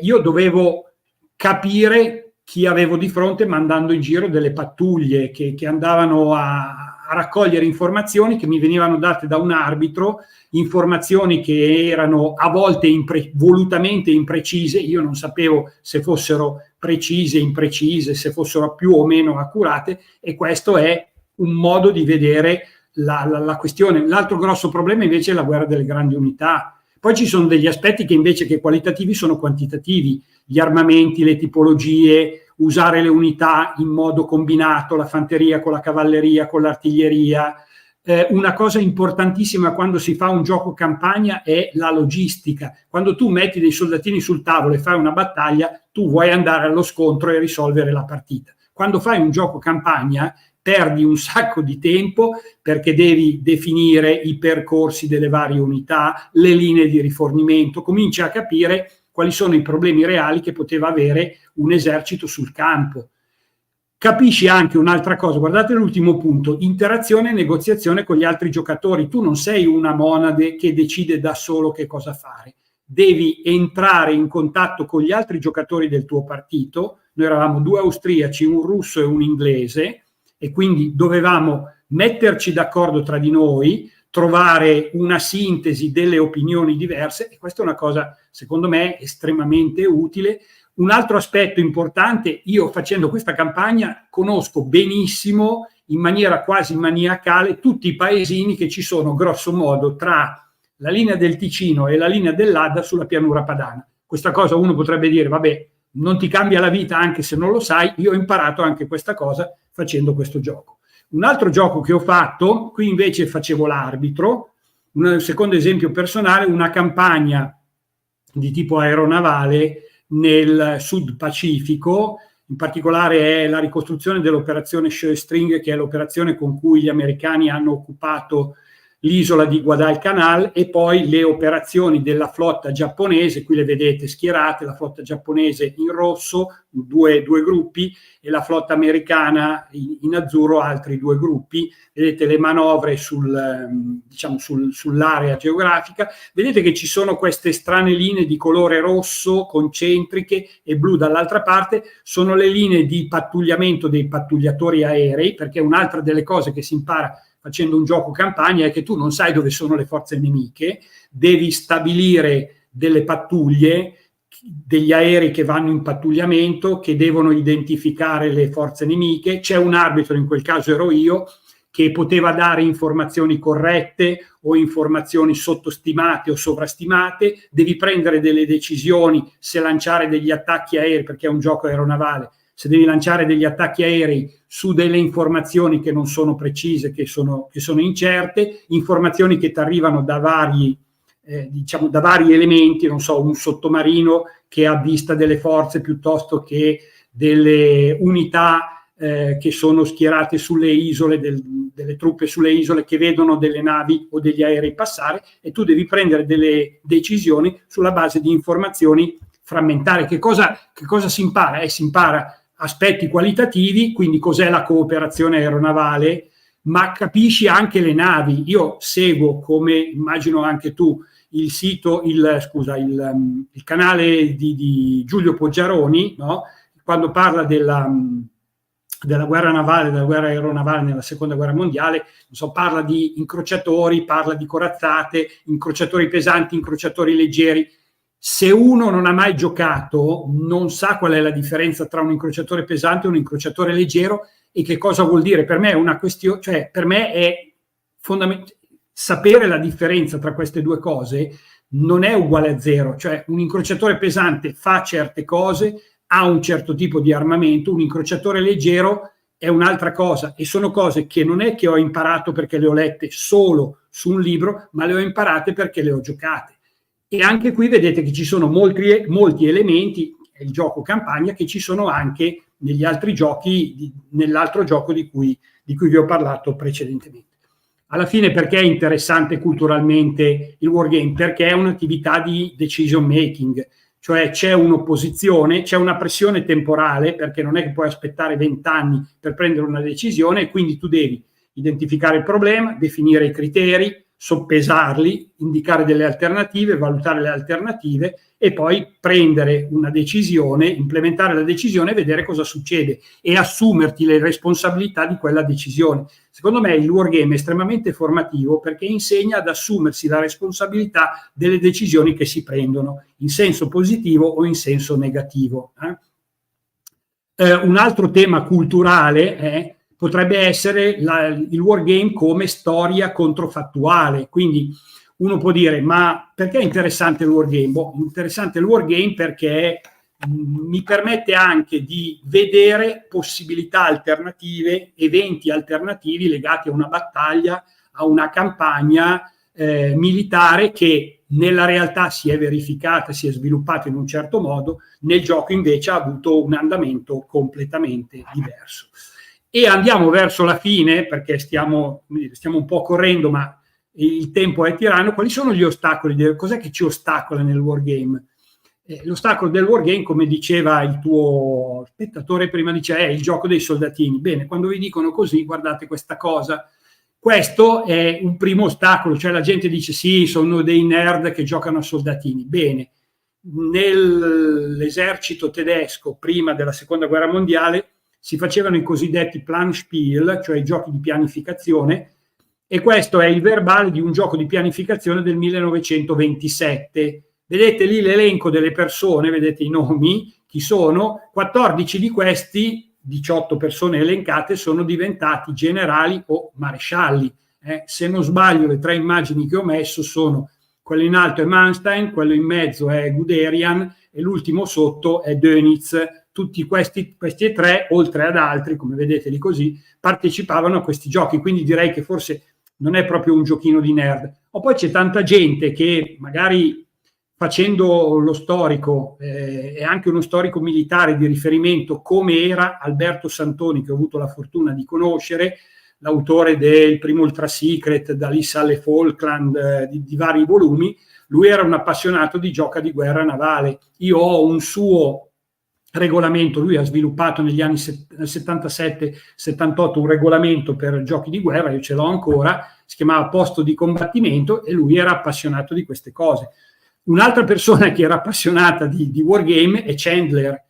Speaker 2: io dovevo capire chi avevo di fronte mandando in giro delle pattuglie che andavano a raccogliere informazioni che mi venivano date da un arbitro, informazioni che erano a volte volutamente imprecise. Io non sapevo se fossero precise, imprecise, se fossero più o meno accurate, e questo è un modo di vedere la questione. L'altro grosso problema invece è la guerra delle grandi unità. Poi ci sono degli aspetti che invece che qualitativi sono quantitativi: gli armamenti, le tipologie, usare le unità in modo combinato, la fanteria con la cavalleria, con l'artiglieria. Una cosa importantissima quando si fa un gioco campagna è la logistica. Quando tu metti dei soldatini sul tavolo e fai una battaglia, tu vuoi andare allo scontro e risolvere la partita. Quando fai un gioco campagna perdi un sacco di tempo, perché devi definire i percorsi delle varie unità, le linee di rifornimento, cominci a capire quali sono i problemi reali che poteva avere un esercito sul campo. Capisci anche un'altra cosa, guardate l'ultimo punto: interazione e negoziazione con gli altri giocatori. Tu non sei una monade che decide da solo che cosa fare, devi entrare in contatto con gli altri giocatori del tuo partito. Noi eravamo 2 austriaci, un russo e un inglese, e quindi dovevamo metterci d'accordo tra di noi, trovare una sintesi delle opinioni diverse, e questa è una cosa secondo me estremamente utile. Un altro aspetto importante: io facendo questa campagna conosco benissimo, in maniera quasi maniacale, tutti i paesini che ci sono grosso modo tra la linea del Ticino e la linea dell'Adda sulla pianura padana. Questa cosa uno potrebbe dire, vabbè, non ti cambia la vita anche se non lo sai. Io ho imparato anche questa cosa facendo questo gioco. Un altro gioco che ho fatto, qui invece facevo l'arbitro, un secondo esempio personale, una campagna di tipo aeronavale nel Sud Pacifico, in particolare è la ricostruzione dell'operazione Shoestring, che è l'operazione con cui gli americani hanno occupato l'isola di Guadalcanal, e poi le operazioni della flotta giapponese. Qui le vedete schierate, la flotta giapponese in rosso, due gruppi, e la flotta americana in azzurro, altri 2 gruppi. Vedete le manovre sull'area geografica. Vedete che ci sono queste strane linee di colore rosso concentriche e blu dall'altra parte, sono le linee di pattugliamento dei pattugliatori aerei, perché un'altra delle cose che si impara facendo un gioco campagna è che tu non sai dove sono le forze nemiche, devi stabilire delle pattuglie, degli aerei che vanno in pattugliamento, che devono identificare le forze nemiche. C'è un arbitro, in quel caso ero io, che poteva dare informazioni corrette o informazioni sottostimate o sovrastimate, devi prendere delle decisioni se lanciare degli attacchi aerei, perché è un gioco aeronavale, se devi lanciare degli attacchi aerei su delle informazioni che non sono precise, che sono incerte, informazioni che ti arrivano da vari elementi, non so, un sottomarino che avvista delle forze piuttosto che delle unità che sono schierate sulle isole, delle truppe sulle isole che vedono delle navi o degli aerei passare, e tu devi prendere delle decisioni sulla base di informazioni frammentarie. Che cosa si impara? Si impara aspetti qualitativi, quindi cos'è la cooperazione aeronavale, ma capisci anche le navi. Io seguo, come immagino anche tu, il canale di Giulio Poggiaroni, no? Quando parla della guerra navale, della guerra aeronavale nella seconda guerra mondiale, non so, parla di incrociatori, parla di corazzate, incrociatori pesanti, incrociatori leggeri. Se uno non ha mai giocato, non sa qual è la differenza tra un incrociatore pesante e un incrociatore leggero e che cosa vuol dire. Per me è una questione, cioè per me è fondamentale sapere la differenza tra queste due cose. Non è uguale a zero, cioè un incrociatore pesante fa certe cose, ha un certo tipo di armamento, un incrociatore leggero è un'altra cosa, e sono cose che non è che ho imparato perché le ho lette solo su un libro, ma le ho imparate perché le ho giocate. E anche qui vedete che ci sono molti elementi, è il gioco campagna, che ci sono anche negli altri giochi, nell'altro gioco di cui vi ho parlato precedentemente. Alla fine, perché è interessante culturalmente il wargame? Perché è un'attività di decision making, cioè c'è un'opposizione, c'è una pressione temporale, perché non è che puoi aspettare 20 anni per prendere una decisione, e quindi tu devi identificare il problema, definire i criteri, soppesarli, indicare delle alternative, valutare le alternative e poi prendere una decisione, implementare la decisione e vedere cosa succede e assumerti le responsabilità di quella decisione. Secondo me il wargame è estremamente formativo perché insegna ad assumersi la responsabilità delle decisioni che si prendono, in senso positivo o in senso negativo. Un altro tema culturale potrebbe essere il wargame come storia controfattuale. Quindi uno può dire, ma perché è interessante il wargame? Interessante il wargame perché mi permette anche di vedere possibilità alternative, eventi alternativi legati a una battaglia, a una campagna militare che nella realtà si è verificata, si è sviluppata in un certo modo, nel gioco invece ha avuto un andamento completamente diverso. E andiamo verso la fine, perché stiamo un po' correndo, ma il tempo è tiranno. Quali sono gli ostacoli? Cos'è che ci ostacola nel wargame? L'ostacolo del wargame, come diceva il tuo spettatore prima, è il gioco dei soldatini. Bene, quando vi dicono così, guardate questa cosa. Questo è un primo ostacolo, cioè la gente dice sì, sono dei nerd che giocano a soldatini. Bene, nell'esercito tedesco, prima della seconda guerra mondiale, si facevano i cosiddetti Planspiel, cioè i giochi di pianificazione, e questo è il verbale di un gioco di pianificazione del 1927. Vedete lì l'elenco delle persone, vedete i nomi, chi sono, 14 di questi, 18 persone elencate, sono diventati generali o marescialli. Se non sbaglio, le 3 immagini che ho messo sono quello in alto è Manstein, quello in mezzo è Guderian e l'ultimo sotto è Dönitz. Tutti questi 3, oltre ad altri, come vedete lì così, partecipavano a questi giochi, quindi direi che forse non è proprio un giochino di nerd. O poi c'è tanta gente che magari facendo lo storico e anche uno storico militare di riferimento, come era Alberto Santoni, che ho avuto la fortuna di conoscere, l'autore del primo Ultra Secret, da Lissa alle Falkland, di vari volumi. Lui era un appassionato di gioca di guerra navale. Io ho un suo regolamento, lui ha sviluppato negli anni 77-78 un regolamento per giochi di guerra, io ce l'ho ancora, si chiamava Posto di combattimento, e lui era appassionato di queste cose. Un'altra persona che era appassionata di wargame è Chandler,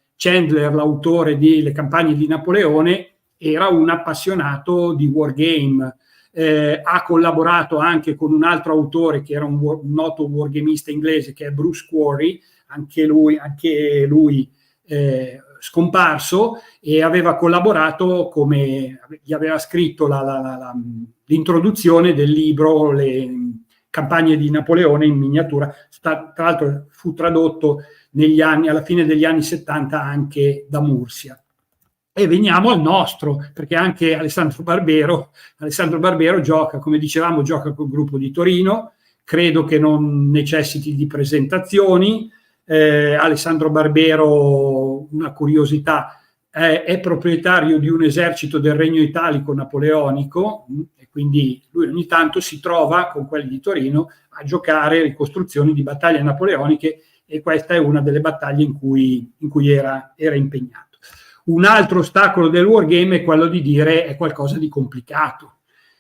Speaker 2: l'autore delle campagne di Napoleone, era un appassionato di wargame. Ha collaborato anche con un altro autore che era un noto wargamista inglese, che è Bruce Quarry, anche lui scomparso e aveva collaborato gli aveva scritto l'introduzione del libro Le campagne di Napoleone in miniatura. Tra l'altro fu tradotto alla fine degli anni 70 anche da Mursia. E veniamo al nostro, perché anche Alessandro Barbero gioca, come dicevamo, gioca col gruppo di Torino, credo che non necessiti di presentazioni. Alessandro Barbero, una curiosità, è proprietario di un esercito del Regno Italico napoleonico, e quindi lui ogni tanto si trova con quelli di Torino a giocare ricostruzioni di battaglie napoleoniche, e questa è una delle battaglie in cui era impegnato. Un altro ostacolo del wargame è quello di dire è qualcosa di complicato.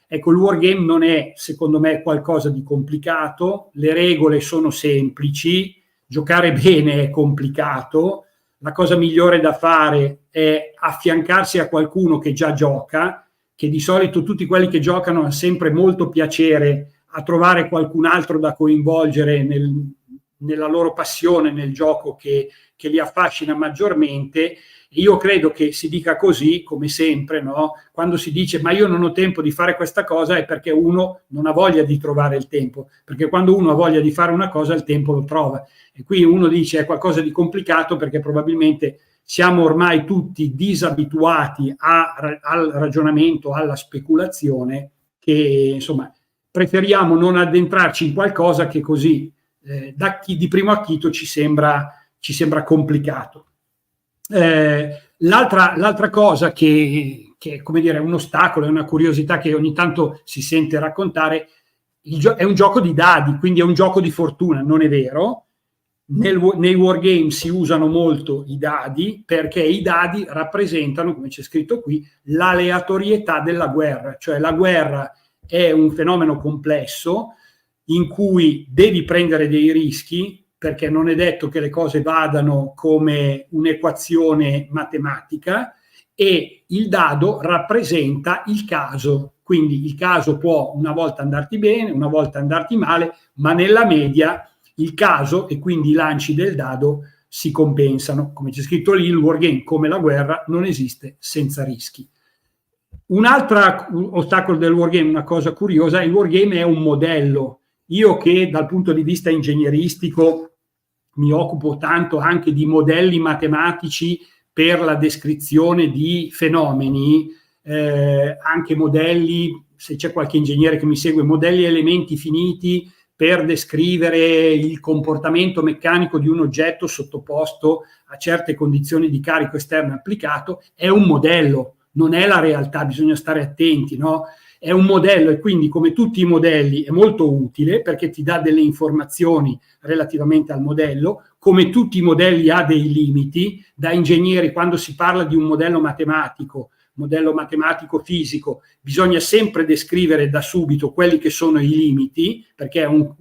Speaker 2: Ecco, il wargame non è, secondo me, qualcosa di complicato, le regole sono semplici, giocare bene è complicato, la cosa migliore da fare è affiancarsi a qualcuno che già gioca, che di solito tutti quelli che giocano hanno sempre molto piacere a trovare qualcun altro da coinvolgere nella loro passione, nel gioco che li affascina maggiormente. Io credo che si dica così, come sempre, no? Quando si dice ma io non ho tempo di fare questa cosa, è perché uno non ha voglia di trovare il tempo, perché quando uno ha voglia di fare una cosa il tempo lo trova. E qui uno dice è qualcosa di complicato perché probabilmente siamo ormai tutti disabituati al ragionamento, alla speculazione, che insomma preferiamo non addentrarci in qualcosa che così di primo acchito ci sembra complicato. L'altra cosa che come dire, è un ostacolo, è una curiosità che ogni tanto si sente raccontare, è un gioco di dadi, quindi è un gioco di fortuna. Non è vero. Nei wargame si usano molto i dadi, perché i dadi rappresentano, come c'è scritto qui, l'aleatorietà della guerra. Cioè la guerra è un fenomeno complesso in cui devi prendere dei rischi, perché non è detto che le cose vadano come un'equazione matematica, e il dado rappresenta il caso. Quindi il caso può una volta andarti bene, una volta andarti male, ma nella media il caso e quindi i lanci del dado si compensano. Come c'è scritto lì, il wargame, come la guerra, non esiste senza rischi. Un altro ostacolo del wargame, una cosa curiosa, il wargame è un modello. Io che dal punto di vista ingegneristico mi occupo tanto anche di modelli matematici per la descrizione di fenomeni, anche modelli, se c'è qualche ingegnere che mi segue, modelli a elementi finiti per descrivere il comportamento meccanico di un oggetto sottoposto a certe condizioni di carico esterno applicato, è un modello, non è la realtà, bisogna stare attenti, no? È un modello, e quindi come tutti i modelli è molto utile perché ti dà delle informazioni relativamente al modello. Come tutti i modelli ha dei limiti. Da ingegneri, quando si parla di un modello matematico fisico, bisogna sempre descrivere da subito quelli che sono i limiti, perché è un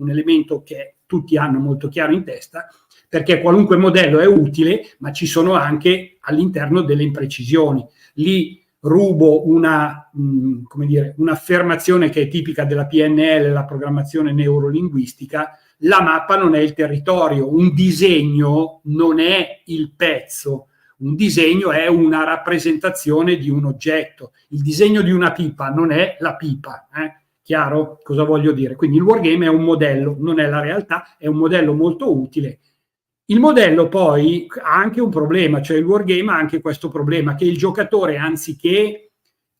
Speaker 2: elemento che tutti hanno molto chiaro in testa, perché qualunque modello è utile, ma ci sono anche all'interno delle imprecisioni. Lì rubo un'affermazione che è tipica della PNL, la programmazione neurolinguistica: la mappa non è il territorio, un disegno non è il pezzo, un disegno è una rappresentazione di un oggetto. Il disegno di una pipa non è la pipa, chiaro cosa voglio dire? Quindi il wargame è un modello, non è la realtà, è un modello molto utile. Il modello poi ha anche un problema, cioè il wargame ha anche questo problema, che il giocatore, anziché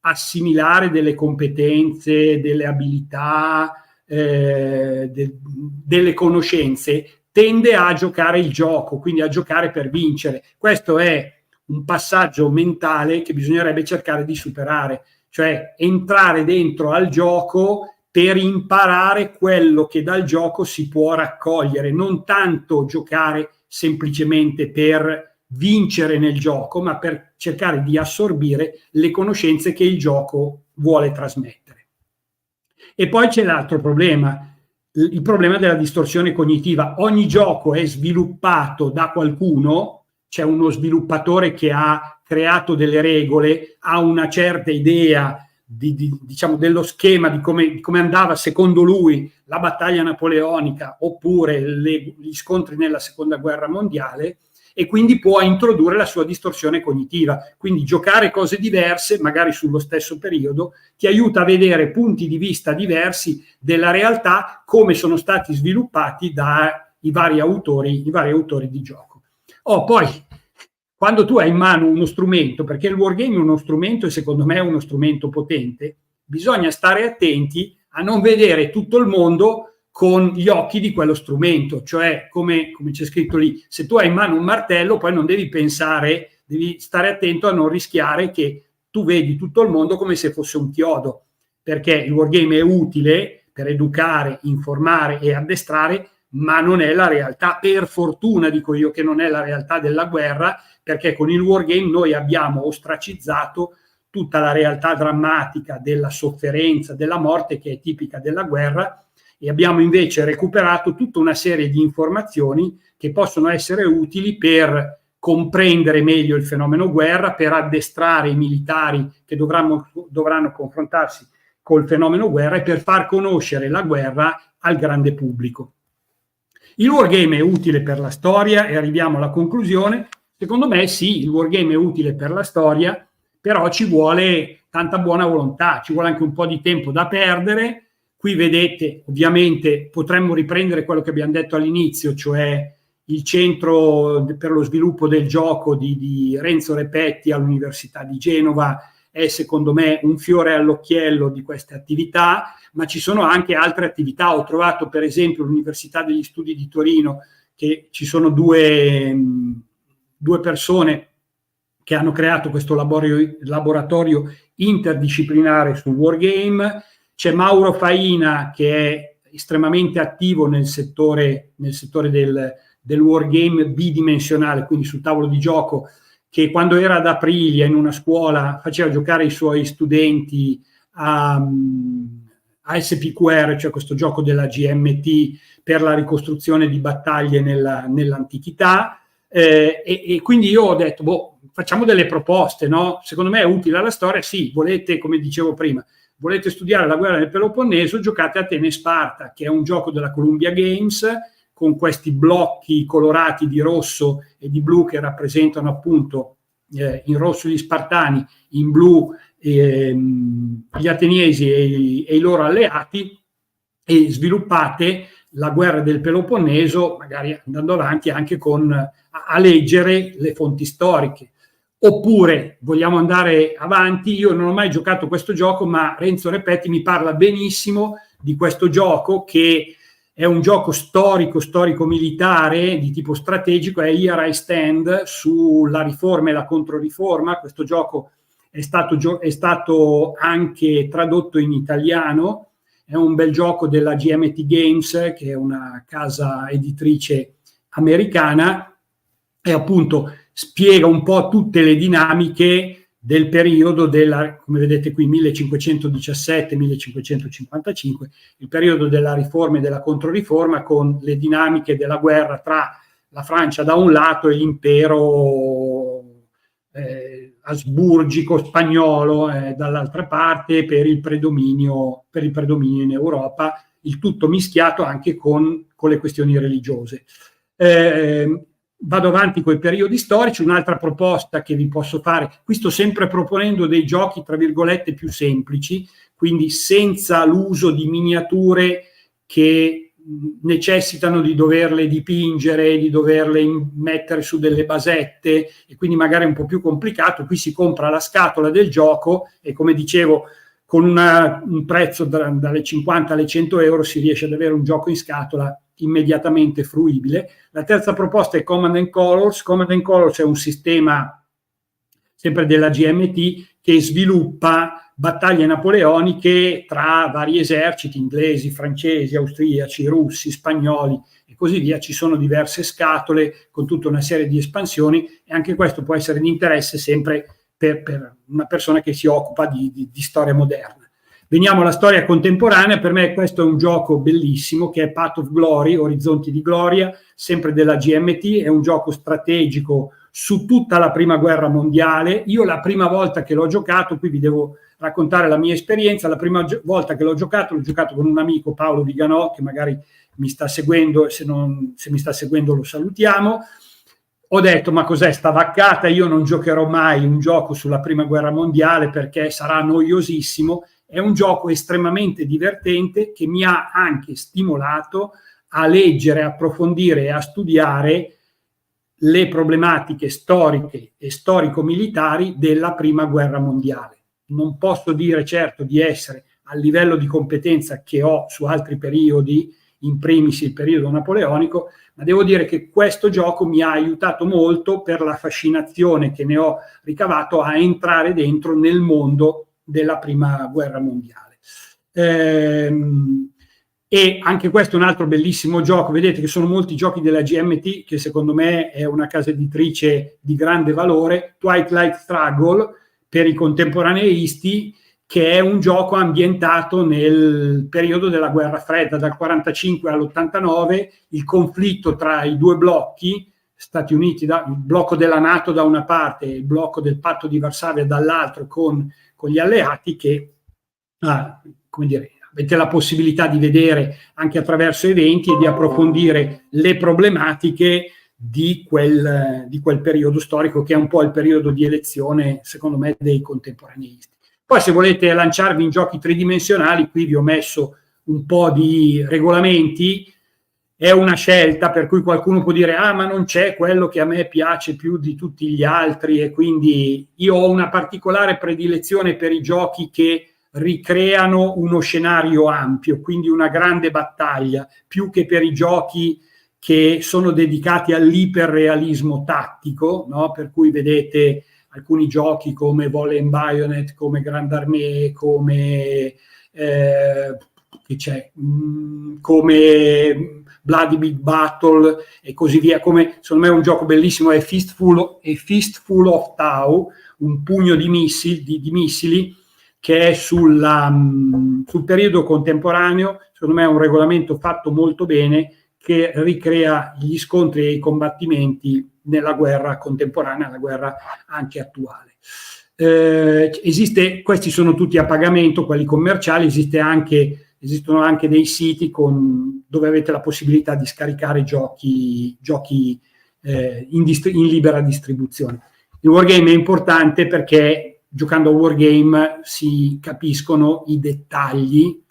Speaker 2: assimilare delle competenze, delle abilità, delle conoscenze, tende a giocare il gioco, quindi a giocare per vincere. Questo è un passaggio mentale che bisognerebbe cercare di superare, cioè entrare dentro al gioco per imparare quello che dal gioco si può raccogliere, non tanto giocare semplicemente per vincere nel gioco, ma per cercare di assorbire le conoscenze che il gioco vuole trasmettere. E poi c'è l'altro problema, il problema della distorsione cognitiva. Ogni gioco è sviluppato da qualcuno, c'è uno sviluppatore che ha creato delle regole, ha una certa idea diciamo dello schema di come andava secondo lui la battaglia napoleonica oppure gli scontri nella seconda guerra mondiale, e quindi può introdurre la sua distorsione cognitiva. Quindi giocare cose diverse, magari sullo stesso periodo, ti aiuta a vedere punti di vista diversi della realtà, come sono stati sviluppati dai vari autori di gioco. Poi, quando tu hai in mano uno strumento, perché il wargame è uno strumento e secondo me è uno strumento potente, bisogna stare attenti a non vedere tutto il mondo con gli occhi di quello strumento, cioè come c'è scritto lì, se tu hai in mano un martello poi non devi pensare, devi stare attento a non rischiare che tu vedi tutto il mondo come se fosse un chiodo, perché il wargame è utile per educare, informare e addestrare, ma non è la realtà, per fortuna dico io che non è la realtà della guerra, perché con il wargame noi abbiamo ostracizzato tutta la realtà drammatica della sofferenza, della morte che è tipica della guerra, e abbiamo invece recuperato tutta una serie di informazioni che possono essere utili per comprendere meglio il fenomeno guerra, per addestrare i militari che dovranno confrontarsi col fenomeno guerra e per far conoscere la guerra al grande pubblico. Il wargame è utile per la storia e arriviamo alla conclusione. Secondo me sì, il wargame è utile per la storia, però ci vuole tanta buona volontà, ci vuole anche un po' di tempo da perdere. Qui vedete, ovviamente potremmo riprendere quello che abbiamo detto all'inizio, cioè il centro per lo sviluppo del gioco di Renzo Repetti all'Università di Genova è secondo me un fiore all'occhiello di queste attività, ma ci sono anche altre attività. Ho trovato per esempio l'Università degli Studi di Torino, che ci sono due persone che hanno creato questo laboratorio interdisciplinare sul wargame. C'è Mauro Faina che è estremamente attivo nel settore del wargame bidimensionale, quindi sul tavolo di gioco, che quando era ad Aprilia in una scuola faceva giocare i suoi studenti a SPQR, cioè questo gioco della GMT per la ricostruzione di battaglie nell'antichità, e quindi io ho detto, facciamo delle proposte, no? Secondo me è utile alla storia, sì, volete, come dicevo prima, volete studiare la guerra del Peloponneso, giocate Atene e Sparta, che è un gioco della Columbia Games, con questi blocchi colorati di rosso e di blu che rappresentano appunto in rosso gli Spartani, in blu gli ateniesi e i loro alleati, e sviluppate la guerra del Peloponneso, magari andando avanti anche a leggere le fonti storiche. Oppure vogliamo andare avanti, io non ho mai giocato questo gioco, ma Renzo Repetti mi parla benissimo di questo gioco, che è un gioco storico-militare di tipo strategico, è Here I Stand, sulla riforma e la controriforma. Questo gioco è stato anche tradotto in italiano, è un bel gioco della GMT Games, che è una casa editrice americana, e appunto spiega un po' tutte le dinamiche del periodo come vedete qui, 1517-1555, il periodo della riforma e della controriforma, con le dinamiche della guerra tra la Francia da un lato e l'impero asburgico spagnolo dall'altra parte, per il predominio in Europa, il tutto mischiato anche con le questioni religiose. Vado avanti con i periodi storici. Un'altra proposta che vi posso fare, qui sto sempre proponendo dei giochi tra virgolette più semplici, quindi senza l'uso di miniature che necessitano di doverle dipingere, di doverle mettere su delle basette, e quindi magari è un po' più complicato. Qui si compra la scatola del gioco e, come dicevo, con un prezzo dalle 50 alle 100 euro si riesce ad avere un gioco in scatola immediatamente fruibile. La terza proposta è Command & Colors. Command & Colors è un sistema sempre della GMT che sviluppa battaglie napoleoniche tra vari eserciti, inglesi, francesi, austriaci, russi, spagnoli e così via. Ci sono diverse scatole con tutta una serie di espansioni, e anche questo può essere di interesse sempre per una persona che si occupa di storia moderna. Veniamo alla storia contemporanea. Per me questo è un gioco bellissimo, che è Path of Glory, Orizzonti di Gloria, sempre della GMT. È un gioco strategico su tutta la prima guerra mondiale. Io la prima volta che l'ho giocato, qui vi devo raccontare la mia esperienza, la prima volta che l'ho giocato con un amico, Paolo Viganò, che magari mi sta seguendo, se mi sta seguendo lo salutiamo. ho detto, ma cos'è sta vaccata? Io non giocherò mai un gioco sulla prima guerra mondiale perché sarà noiosissimo. È un gioco estremamente divertente che mi ha anche stimolato a leggere, a approfondire e a studiare le problematiche storiche e storico-militari della prima guerra mondiale. Non posso dire certo di essere al livello di competenza che ho su altri periodi, in primis il periodo napoleonico, ma devo dire che questo gioco mi ha aiutato molto per la fascinazione che ne ho ricavato a entrare dentro nel mondo della prima guerra mondiale. E anche questo è un altro bellissimo gioco. Vedete che sono molti giochi della GMT, che secondo me è una casa editrice di grande valore. Twilight Struggle per i contemporaneisti, che è un gioco ambientato nel periodo della guerra fredda, dal 45 all'89, il conflitto tra i due blocchi, Stati Uniti, il blocco della NATO da una parte e il blocco del patto di Varsavia dall'altro, con gli alleati che, come dire, avete la possibilità di vedere anche attraverso eventi e di approfondire le problematiche di quel periodo storico, che è un po' il periodo di elezione, secondo me, dei contemporaneisti. Poi se volete lanciarvi in giochi tridimensionali, qui vi ho messo un po' di regolamenti. È una scelta per cui qualcuno può dire ma non c'è quello che a me piace più di tutti gli altri, e quindi io ho una particolare predilezione per i giochi che ricreano uno scenario ampio, quindi una grande battaglia, più che per i giochi che sono dedicati all'iperrealismo tattico, no? Per cui vedete alcuni giochi come Volley and Bayonet, come Grande Armée, come come Bloody Big Battle e così via. Come secondo me un gioco bellissimo è Fistful of Tau, un pugno di missili, che è sul periodo contemporaneo. Secondo me è un regolamento fatto molto bene, che ricrea gli scontri e i combattimenti nella guerra contemporanea, la guerra anche attuale. Questi sono tutti a pagamento, quelli commerciali. Esistono anche dei siti dove avete la possibilità di scaricare giochi in libera distribuzione. Il wargame è importante perché giocando a wargame si capiscono i dettagli,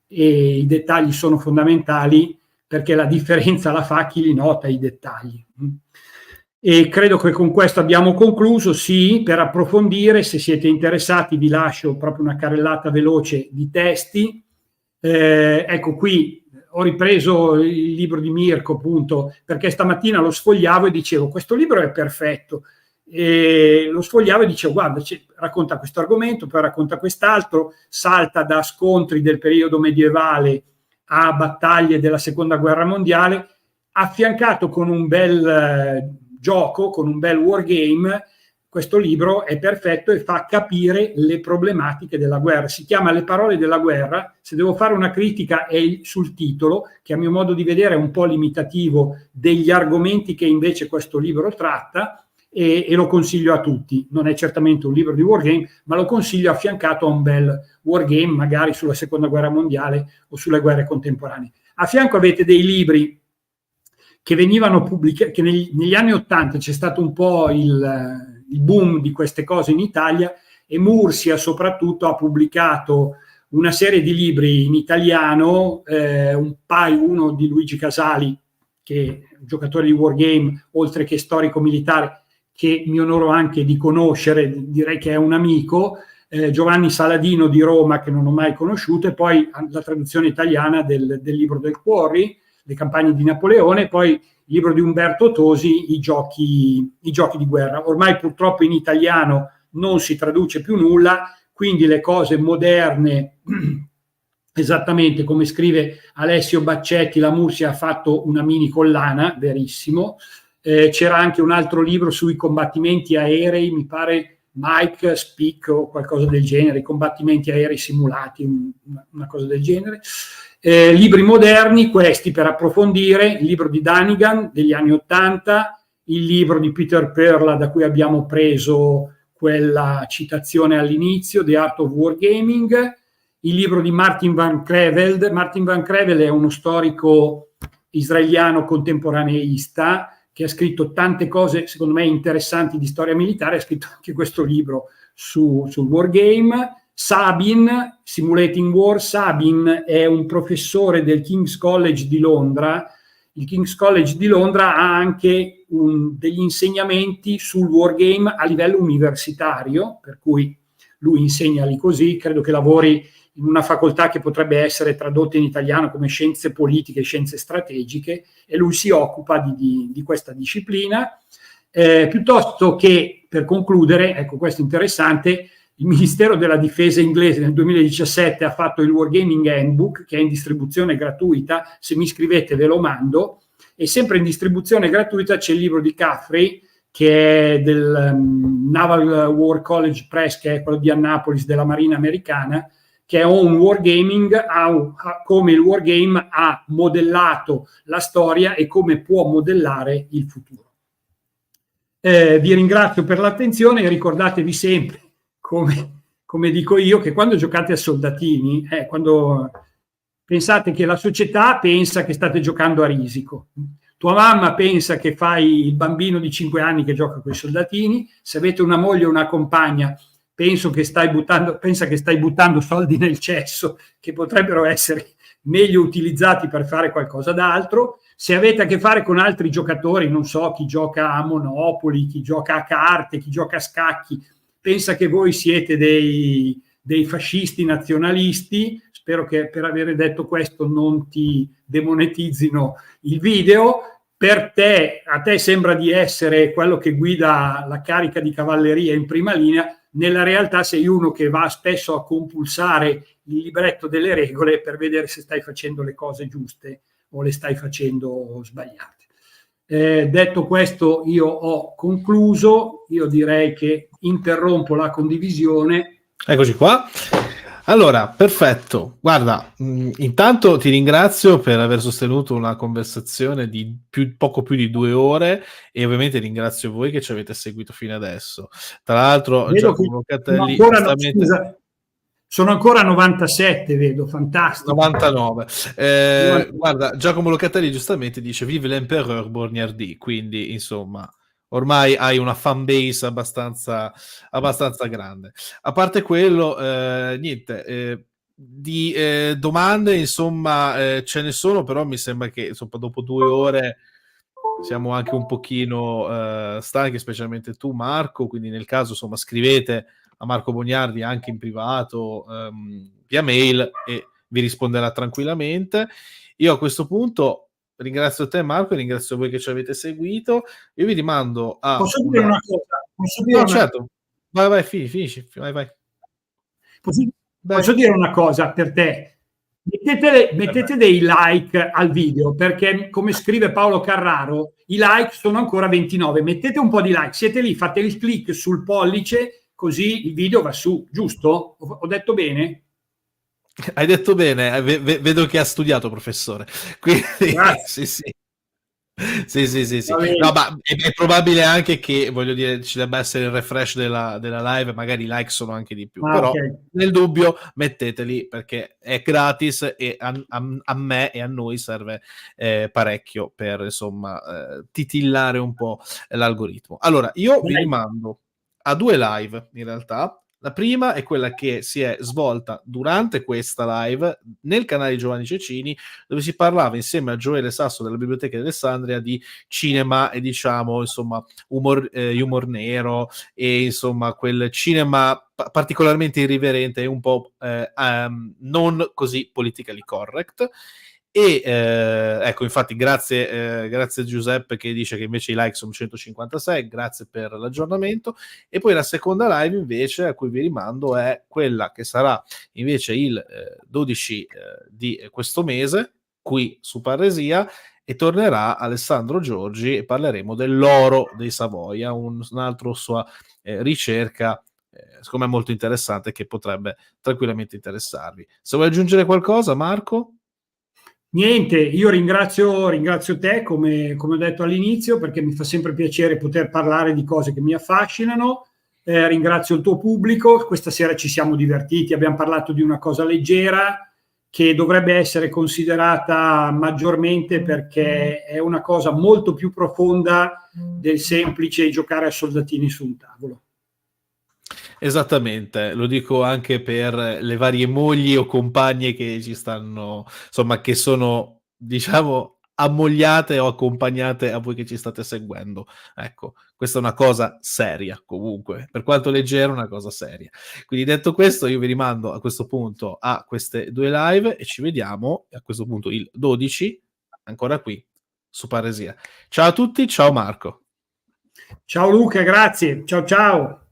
Speaker 2: e i dettagli sono fondamentali, perché la differenza la fa chi li nota i dettagli. E credo che con questo abbiamo concluso. Sì, per approfondire, se siete interessati, vi lascio proprio una carrellata veloce di testi. Ecco, qui ho ripreso il libro di Mirko, appunto, perché stamattina lo sfogliavo e dicevo: questo libro è perfetto. E lo sfogliavo e dicevo: guarda, racconta questo argomento, poi racconta quest'altro, salta da scontri del periodo medievale a battaglie della seconda guerra mondiale, affiancato con un bel gioco, con un bel wargame. Questo libro è perfetto e fa capire le problematiche della guerra. Si chiama Le parole della guerra. Se devo fare una critica è sul titolo, che a mio modo di vedere è un po' limitativo degli argomenti che invece questo libro tratta, e lo consiglio a tutti. Non è certamente un libro di wargame, ma lo consiglio affiancato a un bel wargame, magari sulla seconda guerra mondiale o sulle guerre contemporanee. A fianco avete dei libri che venivano pubblicati, che negli anni '80 c'è stato un po' il boom di queste cose in Italia, e Mursia soprattutto ha pubblicato una serie di libri in italiano, uno di Luigi Casali, che è un giocatore di wargame oltre che storico-militare, che mi onoro anche di conoscere, direi che è un amico, Giovanni Saladino di Roma, che non ho mai conosciuto, e poi la traduzione italiana del libro del Quarry, Le campagne di Napoleone, poi il libro di Umberto Tosi, i giochi di guerra. Ormai purtroppo in italiano non si traduce più nulla, quindi le cose moderne, esattamente come scrive Alessio Baccetti, la Mursia ha fatto una mini collana, verissimo. C'era anche un altro libro sui combattimenti aerei, mi pare Mike Speak o qualcosa del genere, i combattimenti aerei simulati, una cosa del genere. Libri moderni, questi per approfondire: il libro di Danigan degli anni '80, il libro di Peter Perla, da cui abbiamo preso quella citazione all'inizio, The Art of Wargaming, il libro di Martin van Creveld. Martin van Creveld è uno storico israeliano contemporaneista che ha scritto tante cose, secondo me, interessanti di storia militare, ha scritto anche questo libro sul wargame. Sabin, Simulating War. Sabin è un professore del King's College di Londra. Il King's College di Londra ha anche degli insegnamenti sul wargame a livello universitario, per cui lui insegna lì così. Credo che lavori in una facoltà che potrebbe essere tradotta in italiano come scienze politiche, scienze strategiche, e lui si occupa di questa disciplina. Piuttosto che, per concludere, ecco, questo è interessante, il Ministero della Difesa inglese nel 2017 ha fatto il Wargaming Handbook, che è in distribuzione gratuita. Se mi scrivete ve lo mando. E sempre in distribuzione gratuita c'è il libro di Caffrey, che è del Naval War College Press, che è quello di Annapolis della Marina americana, che è un wargaming, come il wargame ha modellato la storia e come può modellare il futuro. Vi ringrazio per l'attenzione e ricordatevi sempre, come dico io, che quando giocate a soldatini, quando pensate che la società pensa che state giocando a risico, tua mamma pensa che fai il bambino di 5 anni che gioca con i soldatini, se avete una moglie o una compagna pensa che stai buttando soldi nel cesso che potrebbero essere meglio utilizzati per fare qualcosa d'altro. Se avete a che fare con altri giocatori, non so, chi gioca a Monopoli, chi gioca a carte, chi gioca a scacchi, pensa che voi siete dei fascisti nazionalisti. Spero che per aver detto questo non ti demonetizzino il video. A te sembra di essere quello che guida la carica di cavalleria in prima linea. Nella realtà sei uno che va spesso a compulsare il libretto delle regole per vedere se stai facendo le cose giuste o le stai facendo sbagliate. Detto questo, io ho concluso. Io direi che interrompo la condivisione.
Speaker 1: Eccoci qua. Allora, perfetto. Guarda, intanto ti ringrazio per aver sostenuto una conversazione di poco più di 2 ore, e ovviamente ringrazio voi che ci avete seguito fino adesso. Tra l'altro, Giacomo Locatelli,
Speaker 2: sono ancora 97, vedo, fantastico.
Speaker 1: 99. Guarda, Giacomo Locatelli giustamente dice vive l'Empereur Borgnardi, quindi insomma ormai hai una fan base abbastanza grande. A parte quello, niente, di domande insomma ce ne sono, però mi sembra che insomma, dopo 2 ore siamo anche un pochino stanchi, specialmente tu Marco, quindi nel caso insomma scrivete a Marco Bognardi anche in privato via mail e vi risponderà tranquillamente. Io a questo punto ringrazio te Marco e ringrazio voi che ci avete seguito. Io vi rimando a...
Speaker 2: Posso dire una cosa?
Speaker 1: Certo. Vai, finisci. Vai.
Speaker 2: Posso dire una cosa per te? Mettete dei like al video, perché come scrive Paolo Carraro, i like sono ancora 29. Mettete un po' di like, siete lì, fate il click sul pollice, così il video va su, giusto? Ho detto bene?
Speaker 1: Hai detto bene, vedo che ha studiato, professore. Quindi sì. No, ma è probabile anche che, voglio dire, ci debba essere il refresh della live, magari i like sono anche di più, però okay. Nel dubbio metteteli, perché è gratis e a me e a noi serve parecchio per insomma titillare un po' l'algoritmo. Allora, io vi rimando a 2 live in realtà. La prima è quella che si è svolta durante questa live nel canale di Giovanni Cecini, dove si parlava insieme a Gioele Sasso della Biblioteca di Alessandria di cinema e diciamo insomma humor nero e insomma quel cinema particolarmente irriverente e un po' non così politically correct. E ecco, infatti grazie a Giuseppe che dice che invece i like sono 156, grazie per l'aggiornamento. E poi la seconda live invece a cui vi rimando è quella che sarà invece il 12 di questo mese qui su Parresia, e tornerà Alessandro Giorgi e parleremo dell'oro dei Savoia, un'altra sua ricerca secondo me molto interessante che potrebbe tranquillamente interessarvi. Se vuoi aggiungere qualcosa, Marco?
Speaker 2: Niente, io ringrazio te, come ho detto all'inizio, perché mi fa sempre piacere poter parlare di cose che mi affascinano. Ringrazio il tuo pubblico, questa sera ci siamo divertiti, abbiamo parlato di una cosa leggera, che dovrebbe essere considerata maggiormente, perché è una cosa molto più profonda del semplice giocare a soldatini su un tavolo.
Speaker 1: Esattamente, lo dico anche per le varie mogli o compagne che ci stanno, insomma, che sono, diciamo, ammogliate o accompagnate a voi che ci state seguendo. Ecco, questa è una cosa seria, comunque, per quanto leggera, una cosa seria. Quindi detto questo, io vi rimando a questo punto a queste 2 live e ci vediamo a questo punto il 12, ancora qui, su Paresia. Ciao a tutti, ciao Marco.
Speaker 2: Ciao Luca, grazie. Ciao ciao.